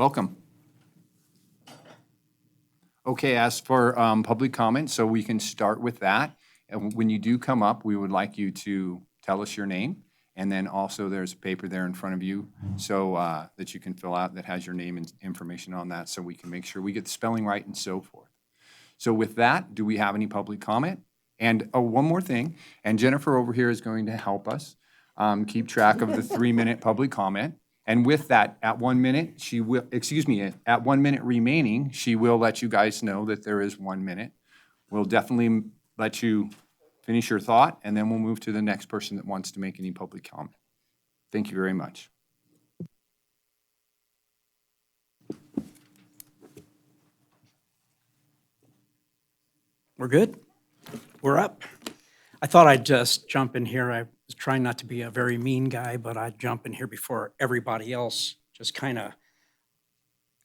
Welcome. Okay, as for public comment, so we can start with that. And when you do come up, we would like you to tell us your name. And then also there's a paper there in front of you so that you can fill out that has your name and information on that so we can make sure we get the spelling right and so forth. So with that, do we have any public comment? And one more thing, and Jennifer over here is going to help us keep track of the 3-minute public comment. And with that, at 1 minute, at 1 minute remaining, she will let you guys know that there is 1 minute. We'll definitely let you finish your thought, and then we'll move to the next person that wants to make any public comment. Thank you very much. We're good? We're up. I thought I'd just jump in here. I was trying not to be a very mean guy, but I'd jump in here before everybody else just kind of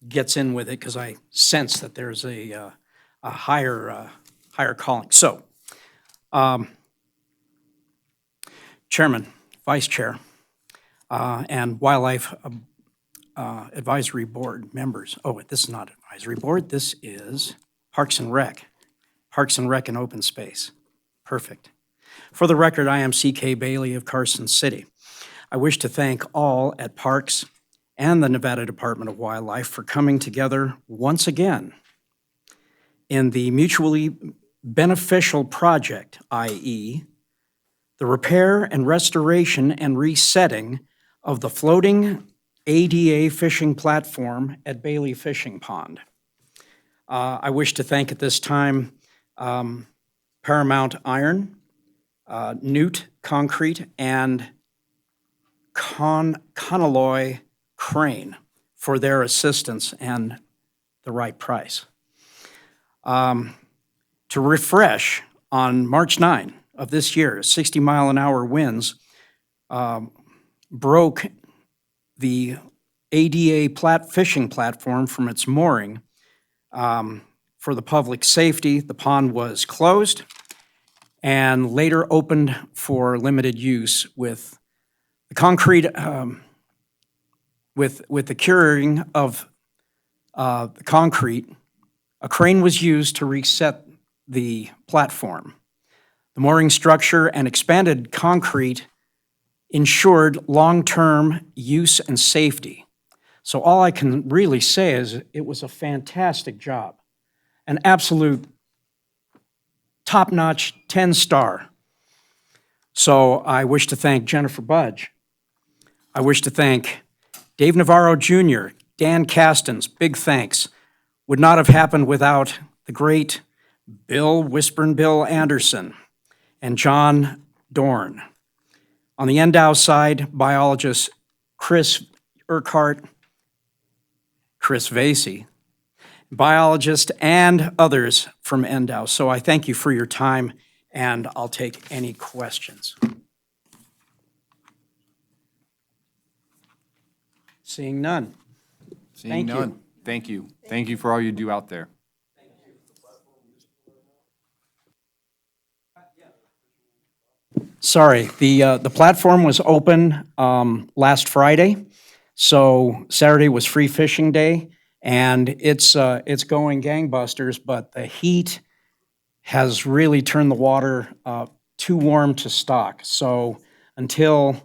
gets in with it because I sense that there's a higher calling. So, Chairman, Vice Chair, and Wildlife Advisory Board members. Oh, this is not Advisory Board. This is Parks and Rec. Parks and Rec and Open Space. Perfect. For the record, I am C.K. Bailey of Carson City. I wish to thank all at Parks and the Nevada Department of Wildlife for coming together once again in the mutually beneficial project, i.e., the repair and restoration and resetting of the floating ADA fishing platform at Bailey Fishing Pond. I wish to thank at this time Paramount Iron, Newt Concrete, and Conaloy Crane for their assistance and the right price. To refresh, on March 9 of this year, 60-mile-an-hour winds broke the ADA fishing platform from its mooring. For the public safety, the pond was closed and later opened for limited use with the concrete, with the curing of the concrete. A crane was used to reset the platform. The mooring structure and expanded concrete ensured long-term use and safety. So all I can really say is it was a fantastic job, an absolute top-notch 10-star. So I wish to thank Jennifer Budge. I wish to thank Dave Navarro Jr., Dan Castens, big thanks. Would not have happened without the great Whisperin' Bill Anderson and John Dorn. On the Endow side, biologist Chris Urquhart, Chris Vasey, biologist, and others from Endow. So I thank you for your time, and I'll take any questions. Seeing none. Seeing none. Thank you. Thank you for all you do out there. Sorry, the platform was open last Friday, so Saturday was free fishing day, and it's going gangbusters. But the heat has really turned the water too warm to stock. So until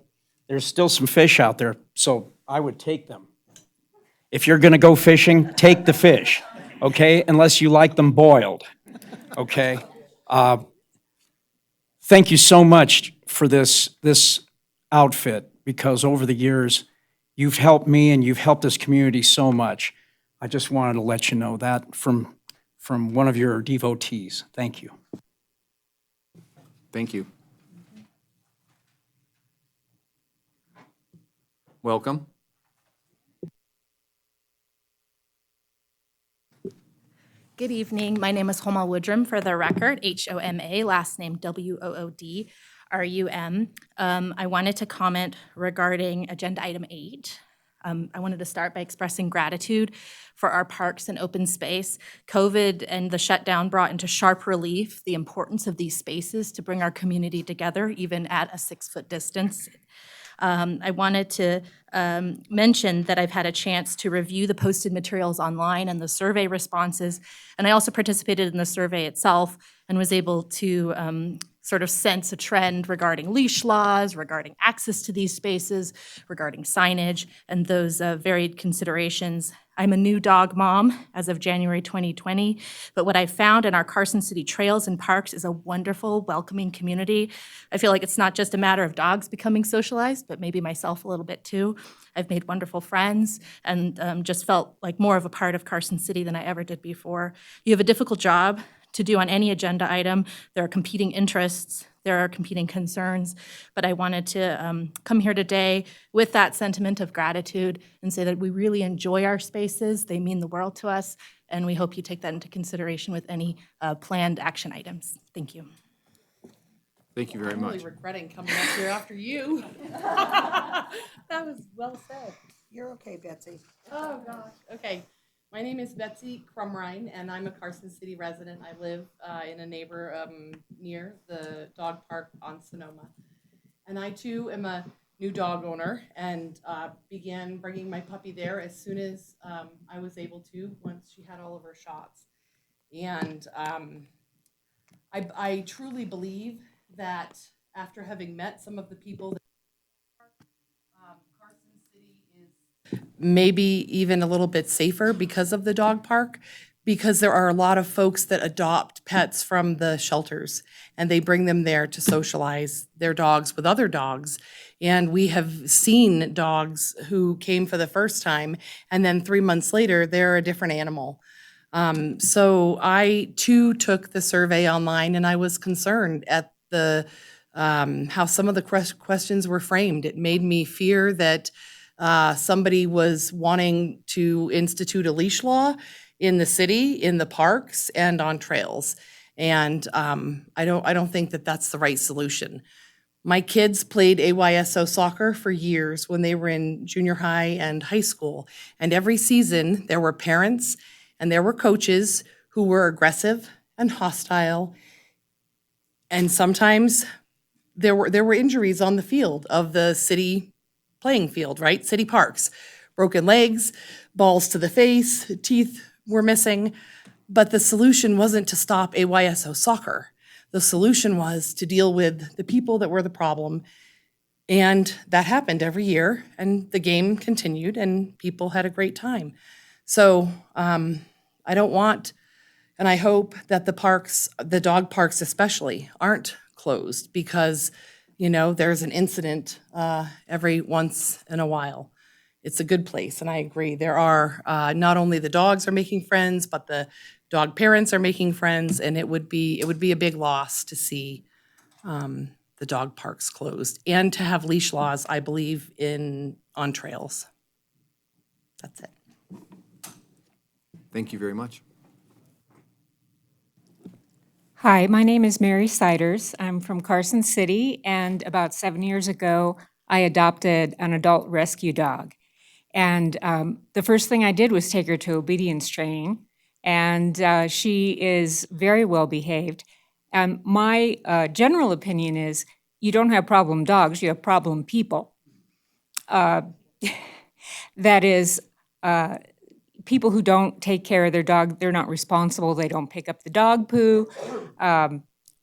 there's still some fish out there, so I would take them. If you're going to go fishing, take the fish, okay? Unless you like them boiled, okay? Thank you so much for this outfit, because over the years, you've helped me and you've helped this community so much. I just wanted to let you know that from one of your devotees. Thank you. Thank you. Welcome. Good evening. My name is Homa Woodrum, for the record, H-O-M-A, last name W-O-O-D-R-U-M. I wanted to comment regarding Agenda Item 8. I wanted to start by expressing gratitude for our parks and open space. COVID and the shutdown brought into sharp relief the importance of these spaces to bring our community together, even at a 6-foot distance. I wanted to mention that I've had a chance to review the posted materials online and the survey responses, and I also participated in the survey itself and was able to sort of sense a trend regarding leash laws, regarding access to these spaces, regarding signage, and those varied considerations. I'm a new dog mom as of January 2020, but what I found in our Carson City trails and parks is a wonderful, welcoming community. I feel like it's not just a matter of dogs becoming socialized, but maybe myself a little bit too. I've made wonderful friends and just felt like more of a part of Carson City than I ever did before. You have a difficult job to do on any agenda item. There are competing interests, there are competing concerns, but I wanted to come here today with that sentiment of gratitude and say that we really enjoy our spaces, they mean the world to us, and we hope you take that into consideration with any planned action items. Thank you. Thank you very I'm much. really regretting coming up here after you. That was well said. You're okay, Betsy. Oh, gosh. Okay. My name is Betsy Crumrine, and I'm a Carson City resident. I live in a neighbor near the dog park on Sonoma. And I, too, am a new dog owner and began bringing my puppy there as soon as I was able to, once she had all of her shots. And I truly believe that after having met some of the people that Carson City is maybe even a little bit safer because of the dog park, because there are a lot of folks that adopt pets from the shelters and they bring them there to socialize their dogs with other dogs. And we have seen dogs who came for the first time and then 3 months later, they're a different animal. So I too took the survey online and I was concerned at the how some of the questions were framed. It made me fear that somebody was wanting to institute a leash law in the city, in the parks, and on trails. And I don't think that that's the right solution. My kids played AYSO soccer for years when they were in junior high and high school. And every season, there were parents and there were coaches who were aggressive and hostile. And sometimes there were injuries on the field of the city playing field, right? City parks, broken legs, balls to the face, teeth were missing. But the solution wasn't to stop AYSO soccer. The solution was to deal with the people that were the problem. And that happened every year, and the game continued, and people had a great time. So I don't want, and I hope that the parks, the dog parks especially, aren't closed because, you know, there's an incident every once in a while. It's a good place, and I agree. There are, not only the dogs are making friends, but the dog parents are making friends, and it would be a big loss to see the dog parks closed and to have leash laws, I believe, on trails. That's it. Thank you very much. Hi, my name is Mary Siders. I'm from Carson City, and about 7 years ago, I adopted an adult rescue dog. And the first thing I did was take her to obedience training, and she is very well behaved. And my general opinion is you don't have problem dogs, you have problem people. That is, people who don't take care of their dog, they're not responsible, they don't pick up the dog poo.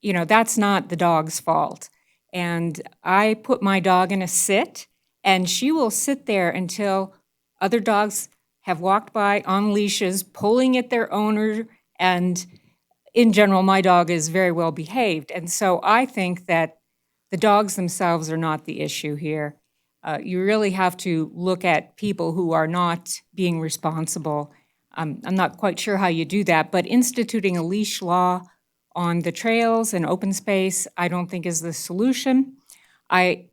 You know, that's not the dog's fault. And I put my dog in a sit, and she will sit there until other dogs have walked by on leashes, pulling at their owner, and in general, my dog is very well behaved. And so I think that the dogs themselves are not the issue here. You really have to look at people who are not being responsible. I'm not quite sure how you do that, but instituting a leash law on the trails and open space, I don't think is the solution. I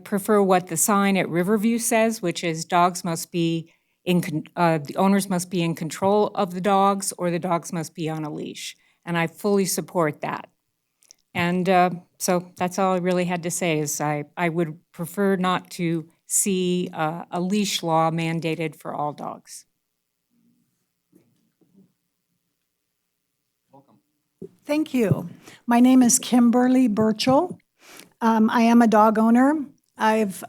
prefer what the sign at Riverview says, which is dogs must be the owners must be in control of the dogs, or the dogs must be on a leash. And I fully support that. And so that's all I really had to say is I would prefer not to see a leash law mandated for all dogs. Thank you. My name is Kimberly Burchell. I am a dog owner. I've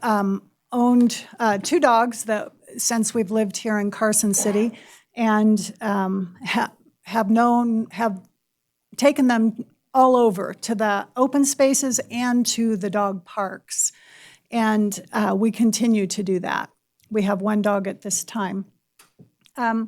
owned 2 dogs that since we've lived here in Carson City, and have taken them all over to the open spaces and to the dog parks. And we continue to do that. We have 1 dog at this time. I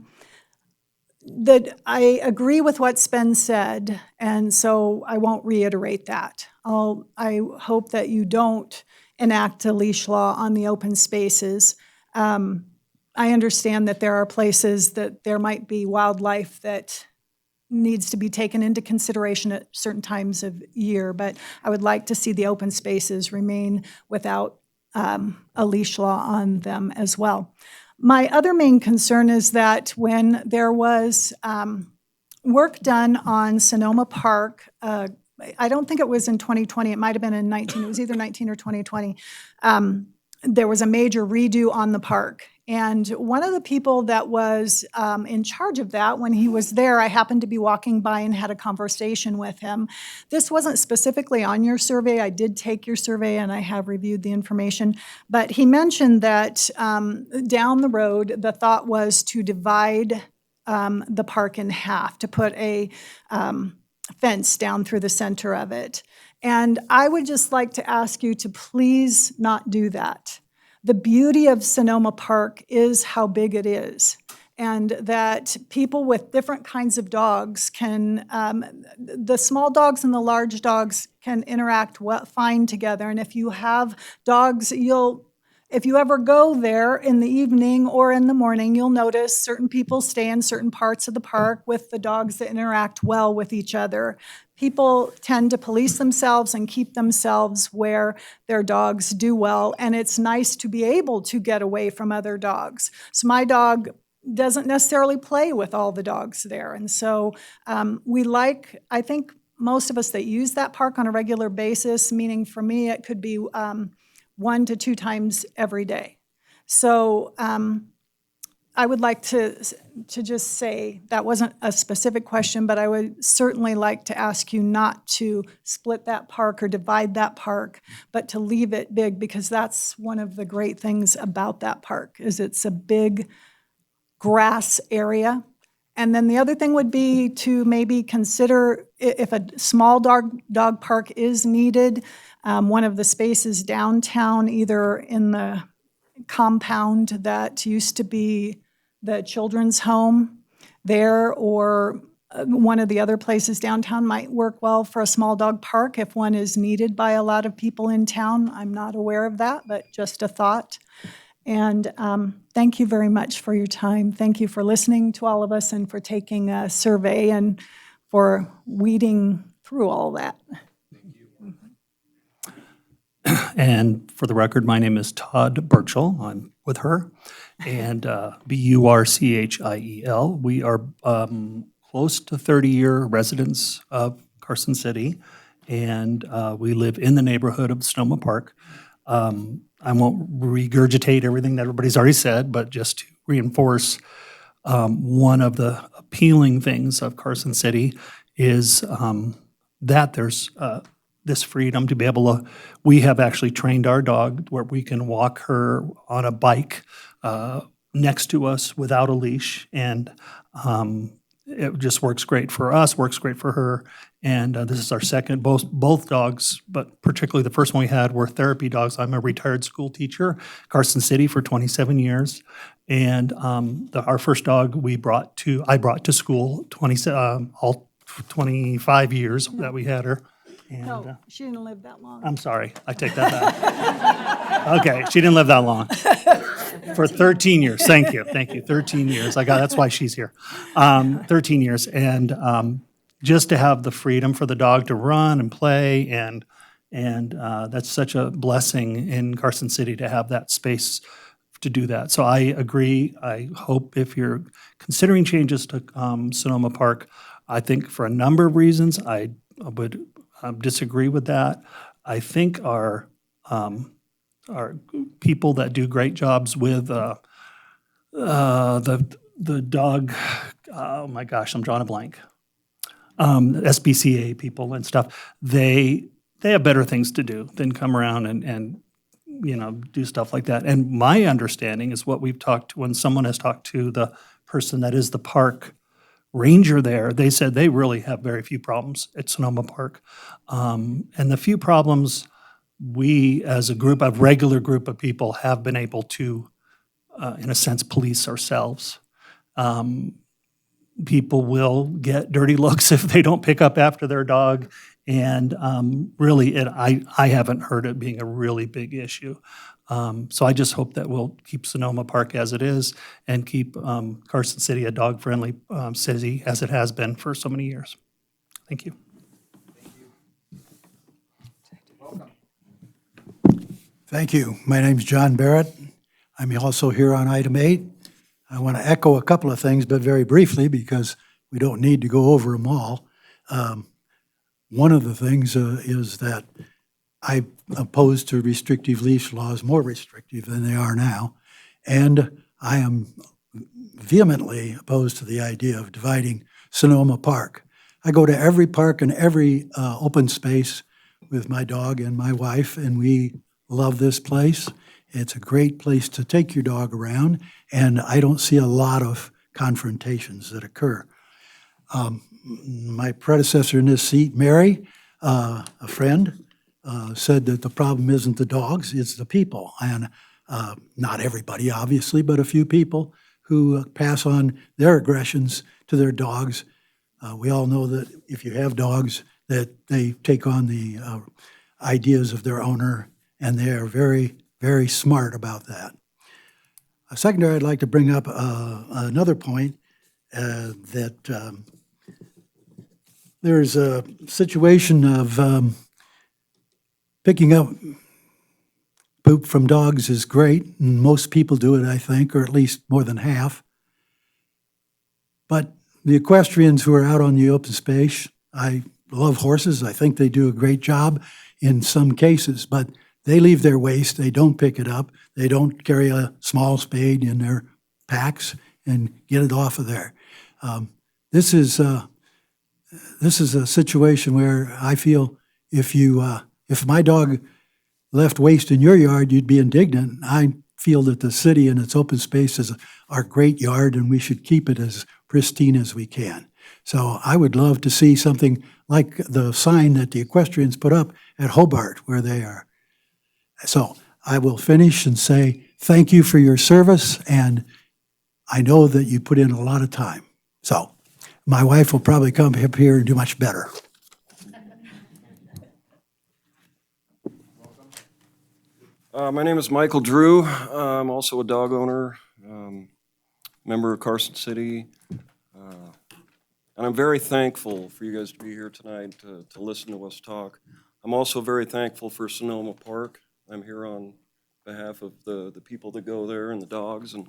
agree with what's been said, and so I won't reiterate that. I hope that you don't enact a leash law on the open spaces. I understand that there are places that there might be wildlife that needs to be taken into consideration at certain times of year, but I would like to see the open spaces remain without a leash law on them as well. My other main concern is that when there was work done on Sonoma Park, I don't think it was in 2020, it might have been in 19, it was either 19 or 2020, there was a major redo on the park. And one of the people that was in charge of that, when he was there, I happened to be walking by and had a conversation with him. This wasn't specifically on your survey. I did take your survey and I have reviewed the information. But he mentioned that down the road, the thought was to divide the park in half, to put a fence down through the center of it. And I would just like to ask you to please not do that. The beauty of Sonoma Park is how big it is, and that people with different kinds of dogs can, the small dogs and the large dogs can interact fine together. And if you have dogs, if you ever go there in the evening or in the morning, you'll notice certain people stay in certain parts of the park with the dogs that interact well with each other. People tend to police themselves and keep themselves where their dogs do well, and it's nice to be able to get away from other dogs. So my dog doesn't necessarily play with all the dogs there, and so I think most of us that use that park on a regular basis, meaning for me it could be 1 to 2 times every day. So I would like to just say, that wasn't a specific question, but I would certainly like to ask you not to split that park or divide that park, but to leave it big, because that's one of the great things about that park, is it's a big grass area. And then the other thing would be to maybe consider, if a small dog park is needed, one of the spaces downtown, either in the compound that used to be the children's home there, or one of the other places downtown might work well for a small dog park if one is needed by a lot of people in town. I'm not aware of that, but just a thought. And thank you very much for your time. Thank you for listening to all of us and for taking a survey and for weeding through all that. And for the record, my name is Todd Burchell. I'm with her, and Burchiel. We are close to 30-year residents of Carson City, and we live in the neighborhood of Sonoma Park. I won't regurgitate everything that everybody's already said, but just to reinforce, one of the appealing things of Carson City is that there's this freedom to be able to, we have actually trained our dog where we can walk her on a bike next to us without a leash, and it just works great for us, works great for her. And this is our second, both dogs, but particularly the first one we had were therapy dogs. I'm a retired school teacher, Carson City, for 27 years. And our first dog I brought to school all 25 years that we had her. And, No, she didn't live that long. I'm sorry, I take that back. Okay, she didn't live that long. For 13 years, thank you, 13 years. That's why she's here. 13 years, and just to have the freedom for the dog to run and play, and that's such a blessing in Carson City to have that space to do that. So I agree. I hope if you're considering changes to Sonoma Park, I think for a number of reasons, I would disagree with that. I think our people that do great jobs with the dog, oh my gosh, I'm drawing a blank. SPCA people and stuff, they have better things to do than come around and do stuff like that. And my understanding is what we've talked to, when someone has talked to the person that is the park ranger there, they said they really have very few problems at Sonoma Park. And the few problems we, as a group, a regular group of people, have been able to, in a sense, police ourselves. People will get dirty looks if they don't pick up after their dog. And really, I haven't heard it being a really big issue. So I just hope that we'll keep Sonoma Park as it is and keep Carson City a dog-friendly city as it has been for so many years. Thank you. Thank you. My name's John Barrett. I'm also here on item 8. I want to echo a couple of things, but very briefly, because we don't need to go over them all. One of the things is that I'm opposed to restrictive leash laws, more restrictive than they are now, and I am vehemently opposed to the idea of dividing Sonoma Park. I go to every park and every open space with my dog and my wife, and we love this place. It's a great place to take your dog around, and I don't see a lot of confrontations that occur. My predecessor in this seat, Mary, a friend, said that the problem isn't the dogs, it's the people. And not everybody, obviously, but a few people who pass on their aggressions to their dogs. We all know that if you have dogs, that they take on the ideas of their owner, and they are very, very smart about that. Secondary, I'd like to bring up another point that there's a situation of picking up poop from dogs is great, and most people do it, I think, or at least more than half. But the equestrians who are out on the open space, I love horses. I think they do a great job in some cases, but they leave their waste. They don't pick it up. They don't carry a small spade in their packs and get it off of there. This is a situation where I feel if my dog left waste in your yard, you'd be indignant. I feel that the city and its open space is our great yard, and we should keep it as pristine as we can. So I would love to see something like the sign that the equestrians put up at Hobart, where they are. So I will finish and say thank you for your service, and I know that you put in a lot of time. So my wife will probably come up here and do much better. My name is Michael Drew. I'm also a dog owner, member of Carson City. And I'm very thankful for you guys to be here tonight to listen to us talk. I'm also very thankful for Sonoma Park. I'm here on behalf of the people that go there and the dogs. And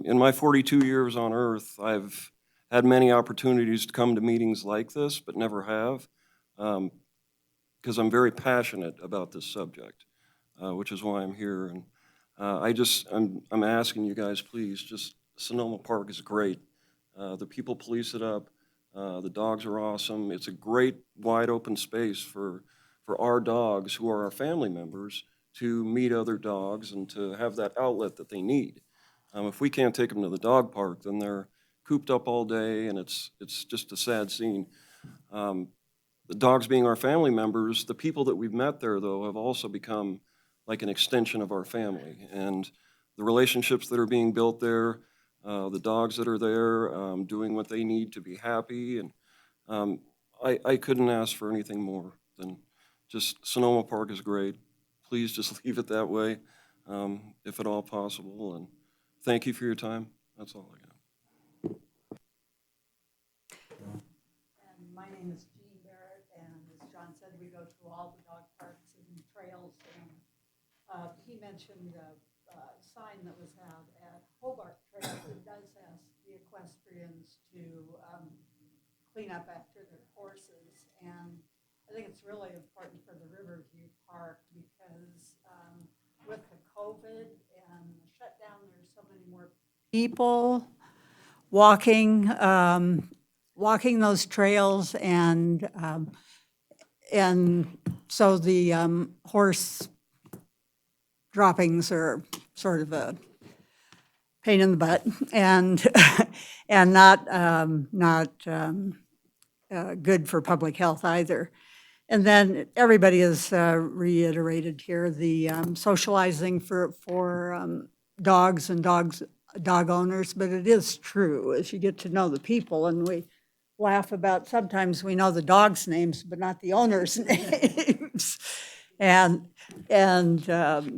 in my 42 years on Earth, I've had many opportunities to come to meetings like this, but never have, because I'm very passionate about this subject, which is why I'm here. And I'm asking you guys, please, just Sonoma Park is great. The people police it up. The dogs are awesome. It's a great wide open space for our dogs, who are our family members, to meet other dogs and to have that outlet that they need. If we can't take them to the dog park, then they're cooped up all day, and it's just a sad scene. The dogs being our family members, the people that we've met there, though, have also become like an extension of our family. And the relationships that are being built there, the dogs that are there, doing what they need to be happy, and I couldn't ask for anything more than just Sonoma Park is great. Please just leave it that way, if at all possible, and thank you for your time. That's all I got. And my name is Jean Barrett, and as John said, we go to all the dog parks and trails, and he mentioned a sign that was out at Hobart Trail that does ask the equestrians to clean up after their horses, and I think it's really important for the Riverview Park because with the COVID and the shutdown, there's so many more people walking those trails, and so the horse droppings are sort of a pain in the butt and, and not good for public health either. And then everybody has reiterated here the socializing for dogs and dog owners, but it is true as you get to know the people, and we laugh about sometimes we know the dogs' names, but not the owners' names. And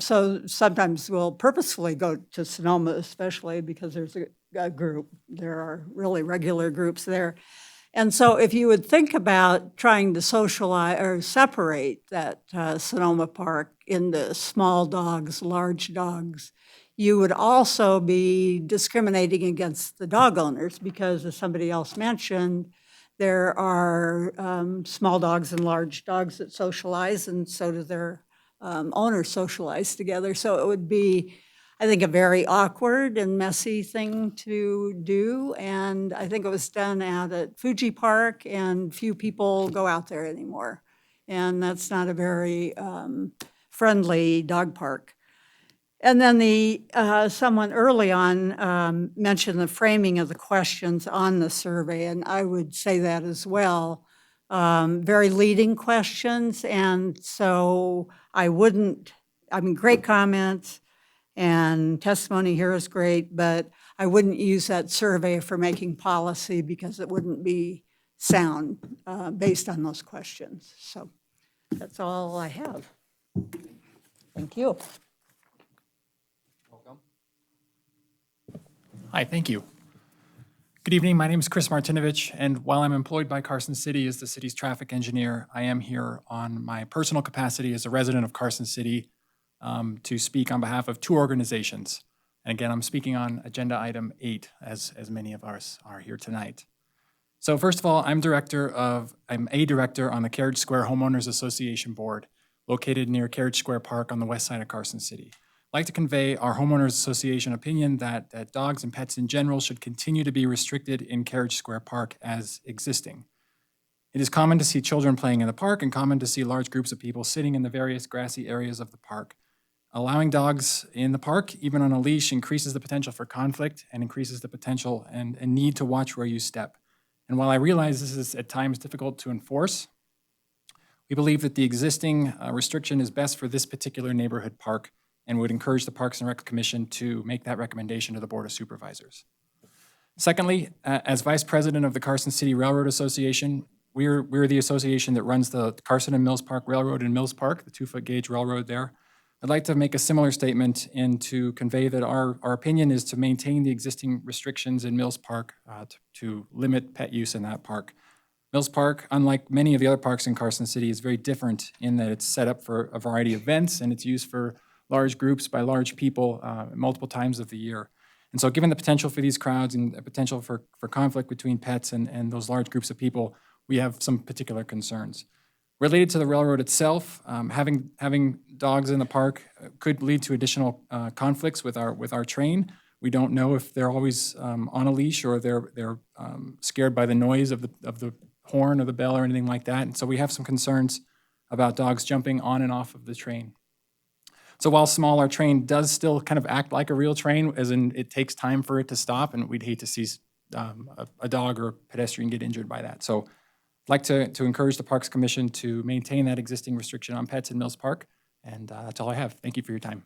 so sometimes we'll purposefully go to Sonoma, especially because there's a group. There are really regular groups there. And so if you would think about trying to socialize or separate that Sonoma Park into small dogs, large dogs, you would also be discriminating against the dog owners because, as somebody else mentioned, there are small dogs and large dogs that socialize, and so do their owners socialize together. So it would be, I think, a very awkward and messy thing to do. And I think it was done out at Fuji Park, and few people go out there anymore. And that's not a very friendly dog park. And then someone early on mentioned the framing of the questions on the survey, and I would say that as well. Very leading questions, and so I mean, great comments, and testimony here is great, but I wouldn't use that survey for making policy because it wouldn't be sound based on those questions. So that's all I have. Thank you. Hi, thank you. Good evening, my name is Chris Martinovich, and while I'm employed by Carson City as the city's traffic engineer, I am here on my personal capacity as a resident of Carson City to speak on behalf of two organizations. And again, I'm speaking on agenda item 8, as many of us are here tonight. So first of all, I'm a director on the Carriage Square Homeowners Association Board, located near Carriage Square Park on the west side of Carson City. I'd like to convey our Homeowners Association opinion that dogs and pets in general should continue to be restricted in Carriage Square Park as existing. It is common to see children playing in the park and common to see large groups of people sitting in the various grassy areas of the park. Allowing dogs in the park, even on a leash, increases the potential for conflict and increases the potential and need to watch where you step. And while I realize this is at times difficult to enforce, we believe that the existing restriction is best for this particular neighborhood park and would encourage the Parks and Rec Commission to make that recommendation to the Board of Supervisors. Secondly, as Vice President of the Carson City Railroad Association, we're the association that runs the Carson and Mills Park Railroad in Mills Park, the 2-foot gauge railroad there. I'd like to make a similar statement and to convey that our opinion is to maintain the existing restrictions in Mills Park to limit pet use in that park. Mills Park, unlike many of the other parks in Carson City, is very different in that it's set up for a variety of events and it's used for large groups by large people multiple times of the year. And so given the potential for these crowds and the potential for conflict between pets and those large groups of people, we have some particular concerns. Related to the railroad itself, having dogs in the park could lead to additional conflicts with our train. We don't know if they're always on a leash or they're scared by the noise of the horn or the bell or anything like that. And so we have some concerns about dogs jumping on and off of the train. So while small, our train does still kind of act like a real train, as in it takes time for it to stop, and we'd hate to see a dog or a pedestrian get injured by that. So I'd like to encourage the Parks Commission to maintain that existing restriction on pets in Mills Park, and that's all I have. Thank you for your time.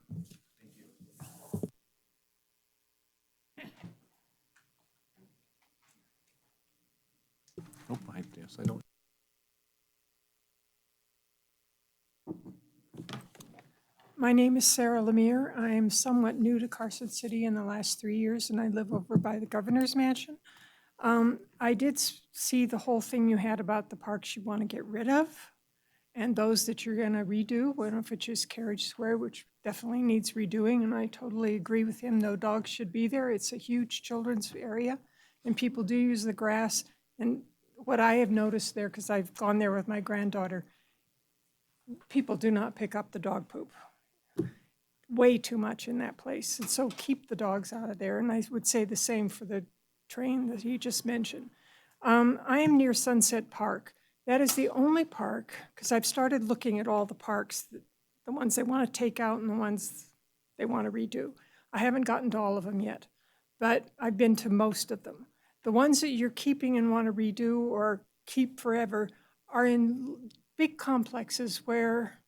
Nope, I guess I don't. My name is Sarah Lemire. I am somewhat new to Carson City in the last 3 years, and I live over by the Governor's Mansion. I did see the whole thing you had about the parks you want to get rid of, and those that you're going to redo, one of which is Carriage Square, which definitely needs redoing, and I totally agree with him. No dogs should be there. It's a huge children's area, and people do use the grass. And what I have noticed there, because I've gone there with my granddaughter, people do not pick up the dog poop. Way too much in that place, and so keep the dogs out of there. And I would say the same for the train that you just mentioned. I am near Sunset Park. That is the only park, because I've started looking at all the parks, the ones they want to take out and the ones they want to redo. I haven't gotten to all of them yet, but I've been to most of them. The ones that you're keeping and want to redo or keep forever are in big complexes where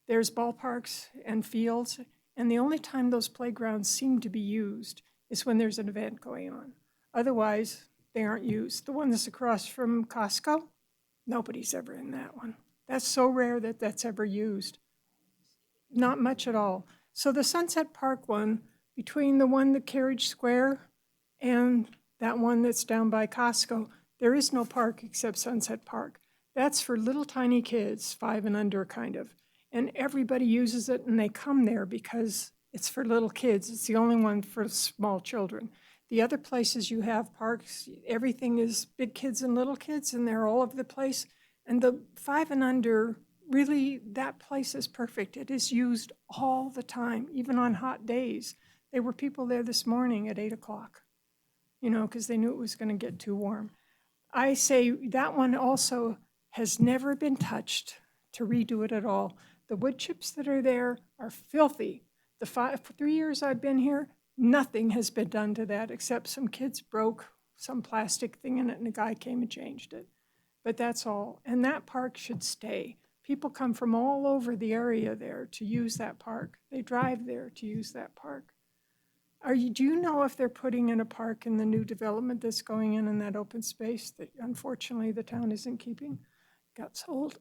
there's ballparks and fields, and the only time those playgrounds seem to be used is when there's an event going on. Otherwise, they aren't used. The one that's across from Costco, nobody's ever in that one. That's so rare that that's ever used. Not much at all. So the Sunset Park one, between the one at Carriage Square and that one that's down by Costco, there is no park except Sunset Park. That's for little tiny kids, 5 and under kind of. And everybody uses it and they come there because it's for little kids. It's the only one for small children. The other places you have parks, everything is big kids and little kids, and they're all over the place. And the 5 and under, really, that place is perfect. It is used all the time, even on hot days. There were people there this morning at 8 o'clock, because they knew it was going to get too warm. I say that one also has never been touched to redo it at all. The wood chips that are there are filthy. The 3 years I've been here, nothing has been done to that except some kids broke some plastic thing in it and a guy came and changed it. But that's all. And that park should stay. People come from all over the area there to use that park. They drive there to use that park. Do you know if they're putting in a park in the new development that's going in that open space that unfortunately the town isn't keeping? Got sold.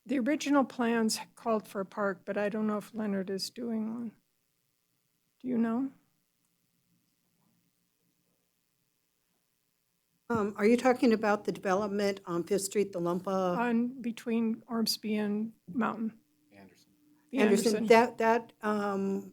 The original plans called for a park, but I don't know if Leonard is doing one. Do you know? Are you talking about the development on Fifth Street, the Lumpa? On between Ormsby and Mountain. The Anderson, that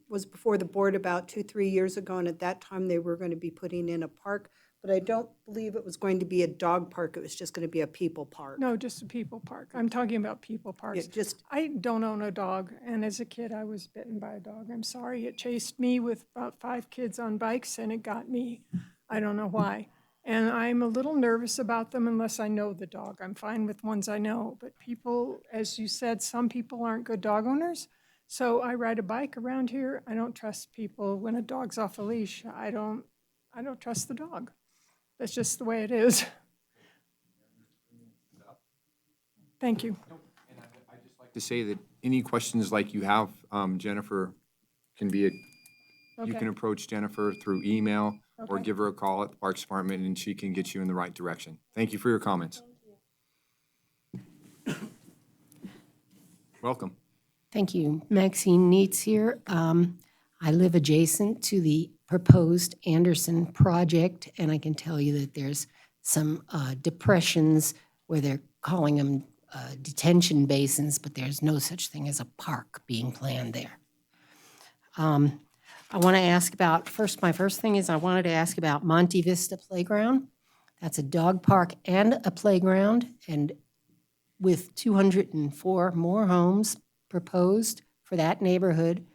was before the board about 2-3 years ago, and at that time they were going to be putting in a park, but I don't believe it was going to be a dog park. It was just going to be a people park. No, just a people park. I'm talking about people parks. I don't own a dog, and as a kid I was bitten by a dog. I'm sorry. It chased me with about 5 kids on bikes, and it got me. I don't know why. And I'm a little nervous about them unless I know the dog. I'm fine with ones I know. But people, as you said, some people aren't good dog owners. So I ride a bike around here. I don't trust people when a dog's off a leash. I don't trust the dog. That's just the way it is. Thank you. And I'd just like to say that any questions like you have, Jennifer, you Okay. can approach Jennifer through email or Okay. give her a call at the Parks Department and she can get you in the right direction. Thank you for your comments. Welcome. Thank you. Maxine Neitz here. I live adjacent to the proposed Anderson project, and I can tell you that there's some depressions where they're calling them detention basins, but there's no such thing as a park being planned there. I want to ask about, my first thing is I wanted to ask about Monte Vista Playground. That's a dog park and a playground, and with 204 more homes proposed for that neighborhood,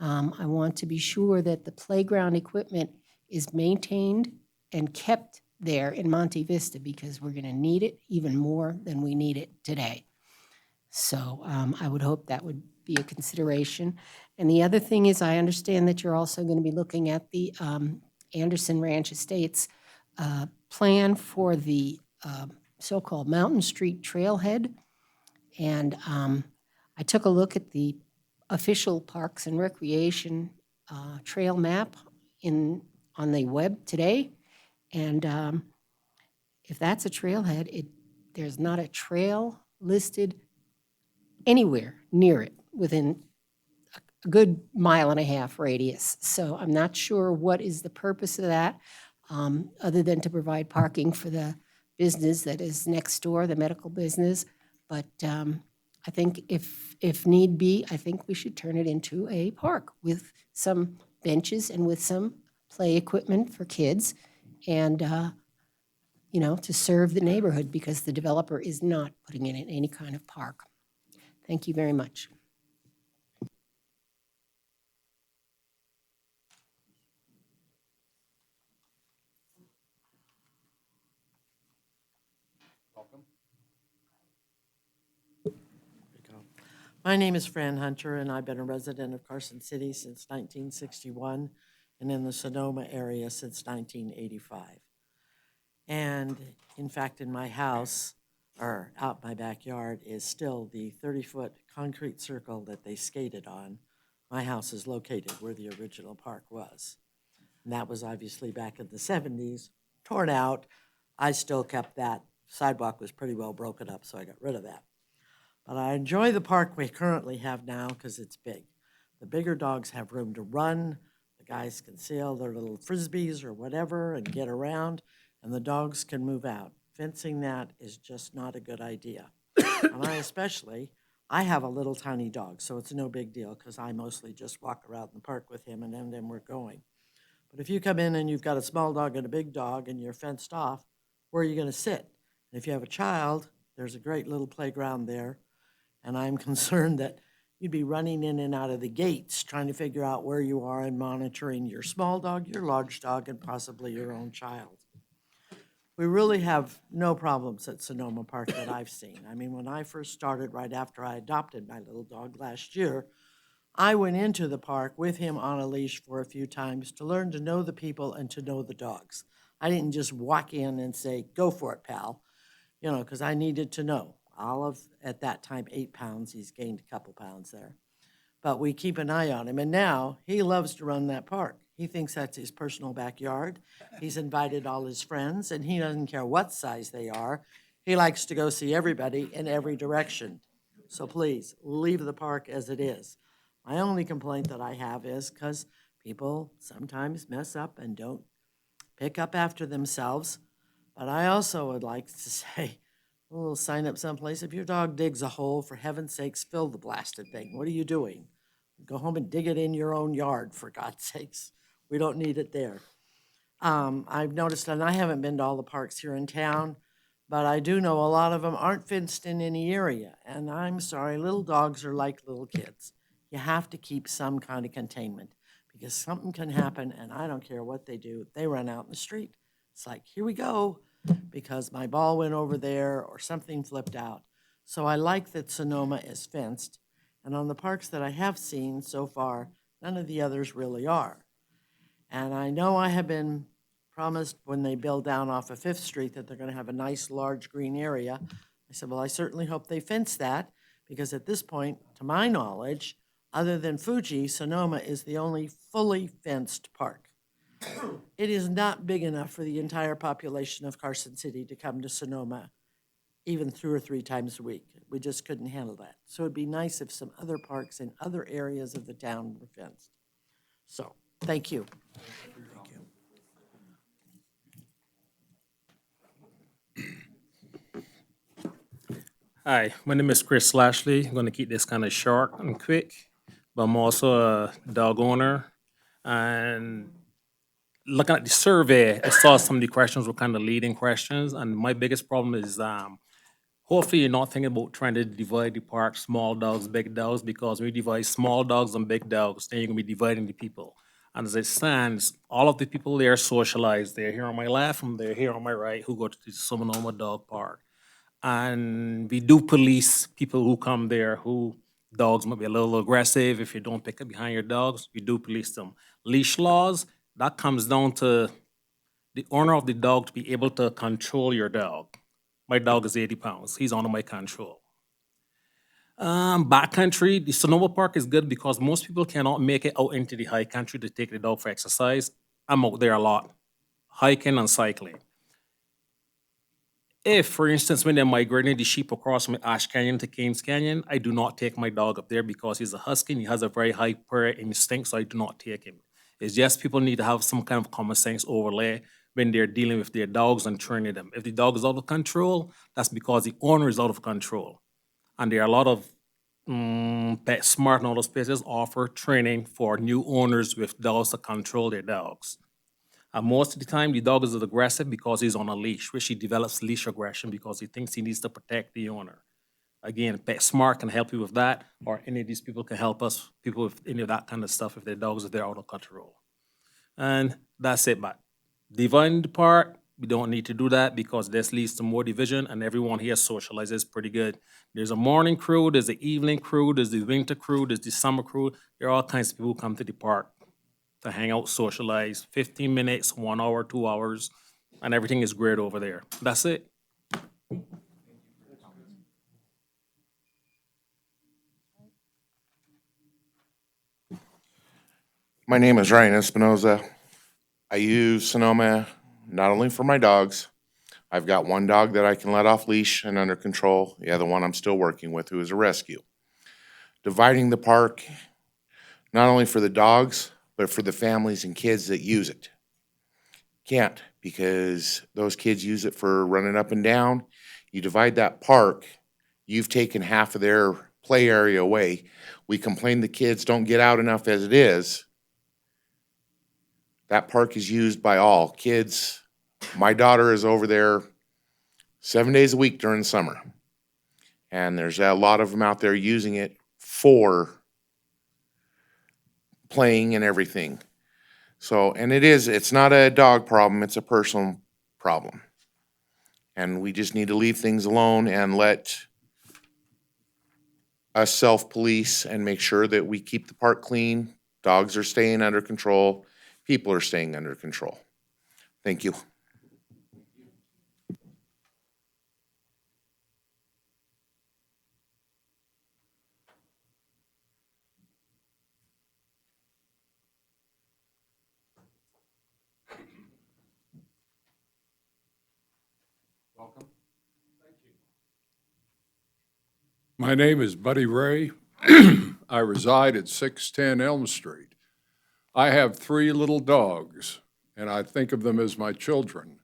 I want to be sure that the playground equipment is maintained and kept there in Monte Vista because we're going to need it even more than we need it today. So I would hope that would be a consideration. And the other thing is I understand that you're also going to be looking at the Anderson Ranch Estates plan for the so-called Mountain Street Trailhead. And I took a look at the official Parks and Recreation trail map on the web today. And if that's a trailhead, there's not a trail listed anywhere near it within a good 1.5 mile radius. So I'm not sure what is the purpose of that, other than to provide parking for the business that is next door, the medical business. But I think if need be, I think we should turn it into a park with some benches and with some play equipment for kids and, to serve the neighborhood because the developer is not putting it in any kind of park. Thank you very much. My name is Fran Hunter, and I've been a resident of Carson City since 1961 and in the Sonoma area since 1985. And in fact, in my house, or out my backyard, is still the 30-foot concrete circle that they skated on. My house is located where the original park was. And that was obviously back in the 70s, torn out. I still kept that. Sidewalk was pretty well broken up, so I got rid of that. But I enjoy the park we currently have now because it's big. The bigger dogs have room to run. The guys can sail their little frisbees or whatever and get around, and the dogs can move out. Fencing that is just not a good idea. And I have a little tiny dog, so it's no big deal because I mostly just walk around the park with him and then we're going. But if you come in and you've got a small dog and a big dog and you're fenced off, where are you going to sit? And if you have a child, there's a great little playground there. And I'm concerned that you'd be running in and out of the gates, trying to figure out where you are and monitoring your small dog, your large dog, and possibly your own child. We really have no problems at Sonoma Park that I've seen. I mean, when I first started, right after I adopted my little dog last year, I went into the park with him on a leash for a few times to learn to know the people and to know the dogs. I didn't just walk in and say, go for it, pal, because I needed to know. Olive, at that time, 8 pounds. He's gained a couple pounds there. But we keep an eye on him. And now he loves to run that park. He thinks that's his personal backyard. He's invited all his friends, and he doesn't care what size they are. He likes to go see everybody in every direction. So please, leave the park as it is. My only complaint that I have is because people sometimes mess up and don't pick up after themselves. But I also would like to say, a little sign up someplace, if your dog digs a hole, for heaven's sakes, fill the blasted thing. What are you doing? Go home and dig it in your own yard, for God's sakes. We don't need it there. I've noticed, and I haven't been to all the parks here in town, but I do know a lot of them aren't fenced in any area. And I'm sorry, little dogs are like little kids. You have to keep some kind of containment because something can happen, and I don't care what they do. They run out in the street. It's like, here we go, because my ball went over there or something flipped out. So I like that Sonoma is fenced. And on the parks that I have seen so far, none of the others really are. And I know I have been promised when they build down off of 5th Street that they're going to have a nice large green area. I said, well, I certainly hope they fence that because at this point, to my knowledge, other than Fuji, Sonoma is the only fully fenced park. It is not big enough for the entire population of Carson City to come to Sonoma even 2 or 3 times a week. We just couldn't handle that. So it'd be nice if some other parks in other areas of the town were fenced. So, thank you. Hi, my name is Chris Lashley. I'm going to keep this kind of short and quick, but I'm also a dog owner. And looking at the survey, I saw some of the questions were kind of leading questions. And my biggest problem is hopefully you're not thinking about trying to divide the park, small dogs, big dogs, because when you divide small dogs and big dogs, then you're going to be dividing the people. And as it stands, all of the people there socialize. They're here on my left and they're here on my right who go to the Sonoma Dog Park. And we do police people who come there who dogs might be a little aggressive. If you don't pick up behind your dogs, we do police them. Leash laws, that comes down to the owner of the dog to be able to control your dog. My dog is 80 pounds. He's under my control. Backcountry, the Sonoma Park is good because most people cannot make it out into the high country to take the dog for exercise. I'm out there a lot, hiking and cycling. If, for instance, when they're migrating the sheep across from Ash Canyon to Kings Canyon, I do not take my dog up there because he's a husky and he has a very high purr instinct, so I do not take him. It's just people need to have some kind of common sense overlay when they're dealing with their dogs and training them. If the dog is out of control, that's because the owner is out of control. And there are a lot of PetSmart and all those places offer training for new owners with dogs to control their dogs. And most of the time, the dog is aggressive because he's on a leash, which he develops leash aggression because he thinks he needs to protect the owner. Again, PetSmart can help you with that, or any of these people can help us, people with any of that kind of stuff, if their dogs are there out of control. And that's it, but dividing the park, we don't need to do that because this leads to more division and everyone here socializes pretty good. There's a morning crew, there's the evening crew, there's the winter crew, there's the summer crew. There are all kinds of people who come to the park to hang out, socialize, 15 minutes, 1 hour, 2 hours, and everything is great over there. That's it. My name is Ryan Espinoza. I use Sonoma not only for my dogs. I've got one dog that I can let off leash and under control. The other one I'm still working with, who is a rescue. Dividing the park, not only for the dogs, but for the families and kids that use it. Can't, because those kids use it for running up and down. You divide that park, you've taken half of their play area away. We complain the kids don't get out enough as it is. That park is used by all kids. My daughter is over there 7 days a week during the summer. And there's a lot of them out there using it for playing and everything. So, and it's not a dog problem, it's a personal problem. And we just need to leave things alone and let us self-police and make sure that we keep the park clean. Dogs are staying under control. People are staying under control. Thank you. My name is Buddy Ray. I reside at 610 Elm Street. I have 3 little dogs, and I think of them as my children.